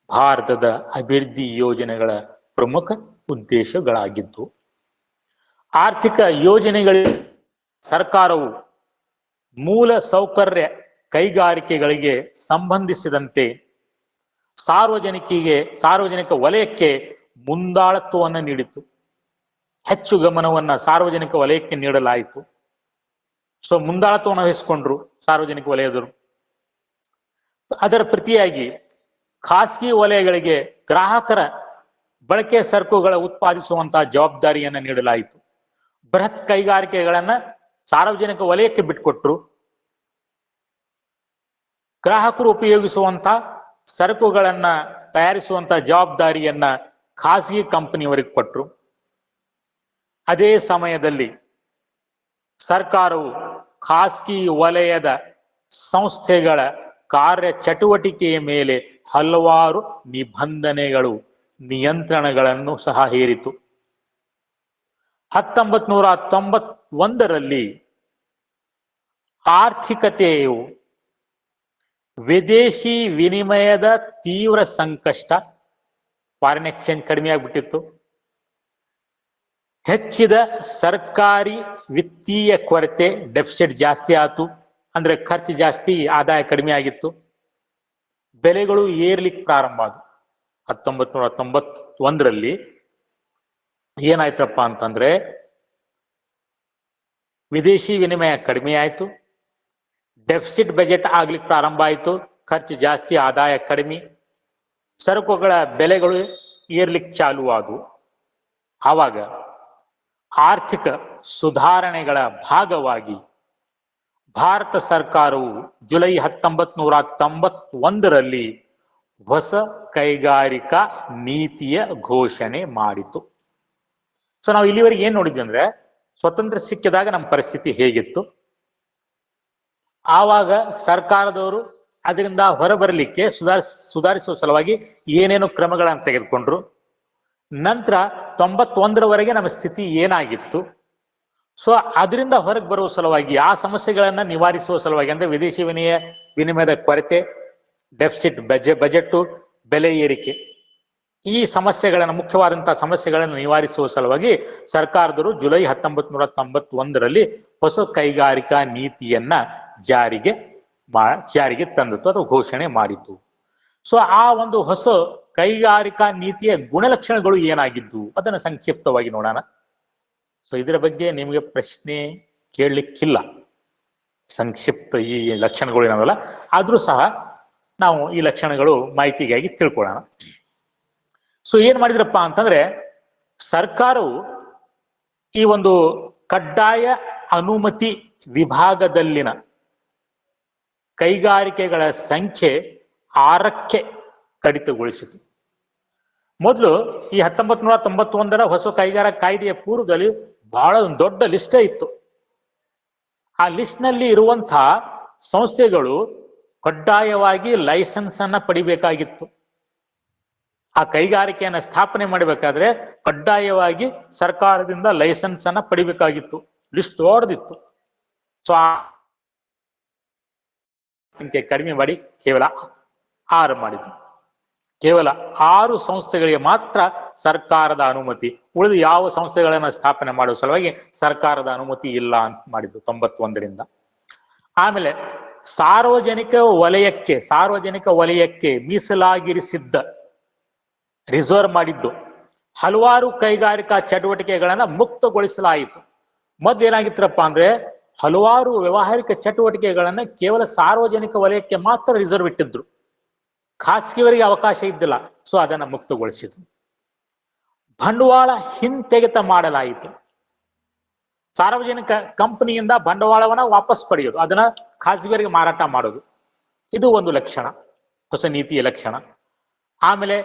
ಭಾರತದ ಅಭಿವೃದ್ಧಿ ಯೋಜನೆಗಳ ಪ್ರಮುಖ ಉದ್ದೇಶಗಳಾಗಿದ್ದು. ಆರ್ಥಿಕ ಯೋಜನೆಗಳ ಸರ್ಕಾರವು ಮೂಲ ಸೌಕರ್ಯ ಕೈಗಾರಿಕೆಗಳಿಗೆ ಸಂಬಂಧಿಸಿದಂತೆ ಸಾರ್ವಜನಿಕ ವಲಯಕ್ಕೆ ಮುಂದಾಳತ್ವವನ್ನು ನೀಡಿತು. ಹೆಚ್ಚು ಗಮನವನ್ನ ಸಾರ್ವಜನಿಕ ವಲಯಕ್ಕೆ ನೀಡಲಾಯಿತು. ಸೊ ಮುಂದಾಳತ್ವವನ್ನು ವಹಿಸಿಕೊಂಡ್ರು ಸಾರ್ವಜನಿಕ ವಲಯದರು. ಅದರ ಪ್ರತಿಯಾಗಿ ಖಾಸಗಿ ವಲಯಗಳಿಗೆ ಗ್ರಾಹಕರ ಬಳಕೆ ಸರಕುಗಳ ಉತ್ಪಾದಿಸುವಂತಹ ಜವಾಬ್ದಾರಿಯನ್ನು ನೀಡಲಾಯಿತು. ಬೃಹತ್ ಕೈಗಾರಿಕೆಗಳನ್ನ ಸಾರ್ವಜನಿಕ ವಲಯಕ್ಕೆ ಬಿಟ್ಟುಕೊಟ್ರು. ಗ್ರಾಹಕರು ಉಪಯೋಗಿಸುವಂತ ಸರಕುಗಳನ್ನ ತಯಾರಿಸುವಂತ ಜವಾಬ್ದಾರಿಯನ್ನ ಖಾಸಗಿ ಕಂಪನಿಯವರಿಗೆ ಕೊಟ್ಟರು. ಅದೇ ಸಮಯದಲ್ಲಿ ಸರ್ಕಾರವು ಖಾಸಗಿ ವಲಯದ ಸಂಸ್ಥೆಗಳ ಕಾರ್ಯ ಚಟುವಟಿಕೆಯ ಮೇಲೆ ಹಲವಾರು ನಿಬಂಧನೆಗಳು, ನಿಯಂತ್ರಣಗಳನ್ನು ಸಹ ಹೇರಿತು. 1991ರಲ್ಲಿ ಆರ್ಥಿಕತೆಯು ವಿದೇಶಿ ವಿನಿಮಯದ ತೀವ್ರ ಸಂಕಷ್ಟ, ಫಾರಿನ್ ಎಕ್ಸ್ಚೇಂಜ್ ಕಡಿಮೆ ಆಗ್ಬಿಟ್ಟಿತ್ತು, ಹೆಚ್ಚಿದ ಸರ್ಕಾರಿ ವಿತ್ತೀಯ ಕೊರತೆ, ಡೆಫಿಸಿಟ್ ಜಾಸ್ತಿ ಆಯ್ತು, ಅಂದ್ರೆ ಖರ್ಚು ಜಾಸ್ತಿ, ಆದಾಯ ಕಡಿಮೆ ಆಗಿತ್ತು, ಬೆಲೆಗಳು ಏರ್ಲಿಕ್ಕೆ ಪ್ರಾರಂಭ ಆದವು. 1991ರಲ್ಲಿ ಏನಾಯ್ತಪ್ಪ ಅಂತಂದ್ರೆ ವಿದೇಶಿ ವಿನಿಮಯ ಕಡಿಮೆ ಆಯ್ತು, ಡೆಫಿಸಿಟ್ ಬಜೆಟ್ ಆಗ್ಲಿಕ್ಕೆ ಪ್ರಾರಂಭ ಆಯ್ತು, ಖರ್ಚು ಜಾಸ್ತಿ, ಆದಾಯ ಕಡಿಮೆ, ಸರಕುಗಳ ಬೆಲೆಗಳು ಏರ್ಲಿಕ್ಕೆ ಚಾಲು ಆದವು. ಆವಾಗ ಆರ್ಥಿಕ ಸುಧಾರಣೆಗಳ ಭಾಗವಾಗಿ ಭಾರತ ಸರ್ಕಾರವು ಜುಲೈ 1991ರಲ್ಲಿ ಹೊಸ ಕೈಗಾರಿಕಾ ನೀತಿಯ ಘೋಷಣೆ ಮಾಡಿತು. ಸೊ ನಾವು ಇಲ್ಲಿವರೆಗೆ ಏನ್ ನೋಡಿದ್ವಿ ಅಂದ್ರೆ, ಸ್ವತಂತ್ರ ಸಿಕ್ಕಿದಾಗ ನಮ್ಮ ಪರಿಸ್ಥಿತಿ ಹೇಗಿತ್ತು, ಆವಾಗ ಸರ್ಕಾರದವರು ಅದರಿಂದ ಹೊರಬರಲಿಕ್ಕೆ ಸುಧಾರಿಸುವ ಸಲುವಾಗಿ ಏನೇನು ಕ್ರಮಗಳನ್ನು ತೆಗೆದುಕೊಂಡ್ರು, ನಂತರ 91ರವರೆಗೆ ನಮ್ಮ ಸ್ಥಿತಿ ಏನಾಗಿತ್ತು, ಸೊ ಅದರಿಂದ ಹೊರಗೆ ಬರುವ ಸಲುವಾಗಿ ಆ ಸಮಸ್ಯೆಗಳನ್ನ ನಿವಾರಿಸುವ ಸಲುವಾಗಿ, ಅಂದ್ರೆ ವಿದೇಶಿ ವಿನಿಮಯದ ಕೊರತೆ, ಡೆಫಿಸಿಟ್ ಬಜೆಟ್ಟು, ಬೆಲೆ ಏರಿಕೆ, ಈ ಸಮಸ್ಯೆಗಳನ್ನ ಮುಖ್ಯವಾದಂತಹ ಸಮಸ್ಯೆಗಳನ್ನು ನಿವಾರಿಸುವ ಸಲುವಾಗಿ ಸರ್ಕಾರದವರು ಜುಲೈ 1991ರಲ್ಲಿ ಹೊಸ ಕೈಗಾರಿಕಾ ನೀತಿಯನ್ನ ಜಾರಿಗೆ ತಂದಿತ್ತು ಅಥವಾ ಘೋಷಣೆ ಮಾಡಿತು. ಸೊ ಆ ಒಂದು ಹೊಸ ಕೈಗಾರಿಕಾ ನೀತಿಯ ಗುಣಲಕ್ಷಣಗಳು ಏನಾಗಿದ್ದು ಅದನ್ನು ಸಂಕ್ಷಿಪ್ತವಾಗಿ ನೋಡೋಣ. ಸೊ ಇದರ ಬಗ್ಗೆ ನಿಮಗೆ ಪ್ರಶ್ನೆ ಕೇಳಲಿಕ್ಕಿಲ್ಲ, ಸಂಕ್ಷಿಪ್ತ ಈ ಲಕ್ಷಣಗಳು ಏನಾವಲ್ಲ, ಆದ್ರೂ ಸಹ ನಾವು ಈ ಲಕ್ಷಣಗಳು ಮಾಹಿತಿಗಾಗಿ ತಿಳ್ಕೊಳ್ಳೋಣ. ಸೊ ಏನ್ ಮಾಡಿದ್ರಪ್ಪ ಅಂತಂದ್ರೆ, ಸರ್ಕಾರವು ಈ ಒಂದು ಕಡ್ಡಾಯ ಅನುಮತಿ ವಿಭಾಗದಲ್ಲಿನ ಕೈಗಾರಿಕೆಗಳ ಸಂಖ್ಯೆ 6ಕ್ಕೆ ಕಡಿತಗೊಳಿಸಿತು. ಮೊದಲು ಈ 1991ರ ಹೊಸ ಕೈಗಾರಿಕಾ ಕಾಯ್ದೆಯ ಪೂರ್ವದಲ್ಲಿ ಬಹಳ ದೊಡ್ಡ ಲಿಸ್ಟೇ ಇತ್ತು. ಆ ಲಿಸ್ಟ್ ನಲ್ಲಿ ಇರುವಂತಹ ಸಂಸ್ಥೆಗಳು ಕಡ್ಡಾಯವಾಗಿ ಲೈಸೆನ್ಸ್ ಅನ್ನ ಪಡಿಬೇಕಾಗಿತ್ತು. ಆ ಕೈಗಾರಿಕೆಯನ್ನ ಸ್ಥಾಪನೆ ಮಾಡಬೇಕಾದ್ರೆ ಕಡ್ಡಾಯವಾಗಿ ಸರ್ಕಾರದಿಂದ ಲೈಸೆನ್ಸ್ ಅನ್ನ ಪಡಿಬೇಕಾಗಿತ್ತು. ಲಿಸ್ಟ್ ದೊಡ್ಡದಿತ್ತು. ಸೊ ಆ ಸಂಖ್ಯೆ ಕಡಿಮೆ ಮಾಡಿ ಕೇವಲ 6 ಮಾಡಿದ್ರು. ಕೇವಲ 6 ಸಂಸ್ಥೆಗಳಿಗೆ ಮಾತ್ರ ಸರ್ಕಾರದ ಅನುಮತಿ, ಉಳಿದ ಯಾವ ಸಂಸ್ಥೆಗಳನ್ನ ಸ್ಥಾಪನೆ ಮಾಡುವ ಸಲುವಾಗಿ ಸರ್ಕಾರದ ಅನುಮತಿ ಇಲ್ಲ ಅಂತ ಮಾಡಿದ್ರು 91ರಿಂದ. ಆಮೇಲೆ ಸಾರ್ವಜನಿಕ ವಲಯಕ್ಕೆ ಮೀಸಲಾಗಿರಿಸಿದ್ದ, ರಿಸರ್ವ್ ಮಾಡಿದ್ದು ಹಲವಾರು ಕೈಗಾರಿಕಾ ಚಟುವಟಿಕೆಗಳನ್ನ ಮುಕ್ತಗೊಳಿಸಲಾಯಿತು. ಮೊದ್ಲೇನಾಗಿತ್ತಪ್ಪ ಅಂದ್ರೆ ಹಲವಾರು ವ್ಯಾವಹಾರಿಕ ಚಟುವಟಿಕೆಗಳನ್ನ ಕೇವಲ ಸಾರ್ವಜನಿಕ ವಲಯಕ್ಕೆ ಮಾತ್ರ ರಿಸರ್ವ್ ಇಟ್ಟಿದ್ರು, ಖಾಸಗಿಯವರಿಗೆ ಅವಕಾಶ ಇದ್ದಿಲ್ಲ. ಸೊ ಅದನ್ನ ಮುಕ್ತಗೊಳಿಸಿದ್ರು. ಬಂಡವಾಳ ಹಿಂತೆಗೆತ ಮಾಡಲಾಯಿತು. ಸಾರ್ವಜನಿಕ ಕಂಪನಿಯಿಂದ ಬಂಡವಾಳವನ್ನ ವಾಪಸ್ ಪಡೆಯೋದು, ಅದನ್ನ ಖಾಸಗಿಯವರಿಗೆ ಮಾರಾಟ ಮಾಡೋದು, ಇದು ಒಂದು ಲಕ್ಷಣ, ಹೊಸ ನೀತಿಯ ಲಕ್ಷಣ. ಆಮೇಲೆ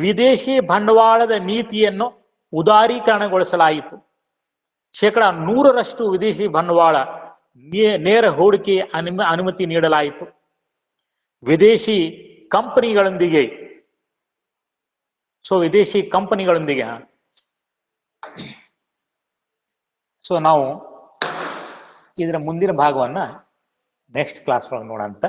ವಿದೇಶಿ ಬಂಡವಾಳದ ನೀತಿಯನ್ನು ಉದಾರೀಕರಣಗೊಳಿಸಲಾಯಿತು. 100% ವಿದೇಶಿ ಬಂಡವಾಳ ನೇರ ಹೂಡಿಕೆ ಅನುಮತಿ ನೀಡಲಾಯಿತು. ವಿದೇಶಿ ಕಂಪನಿಗಳೊಂದಿಗೆ ಸೊ ನಾವು ಇದರ ಮುಂದಿನ ಭಾಗವನ್ನ ನೆಕ್ಸ್ಟ್ ಕ್ಲಾಸ್ ಒಳಗೆ ನೋಡೋಂತ.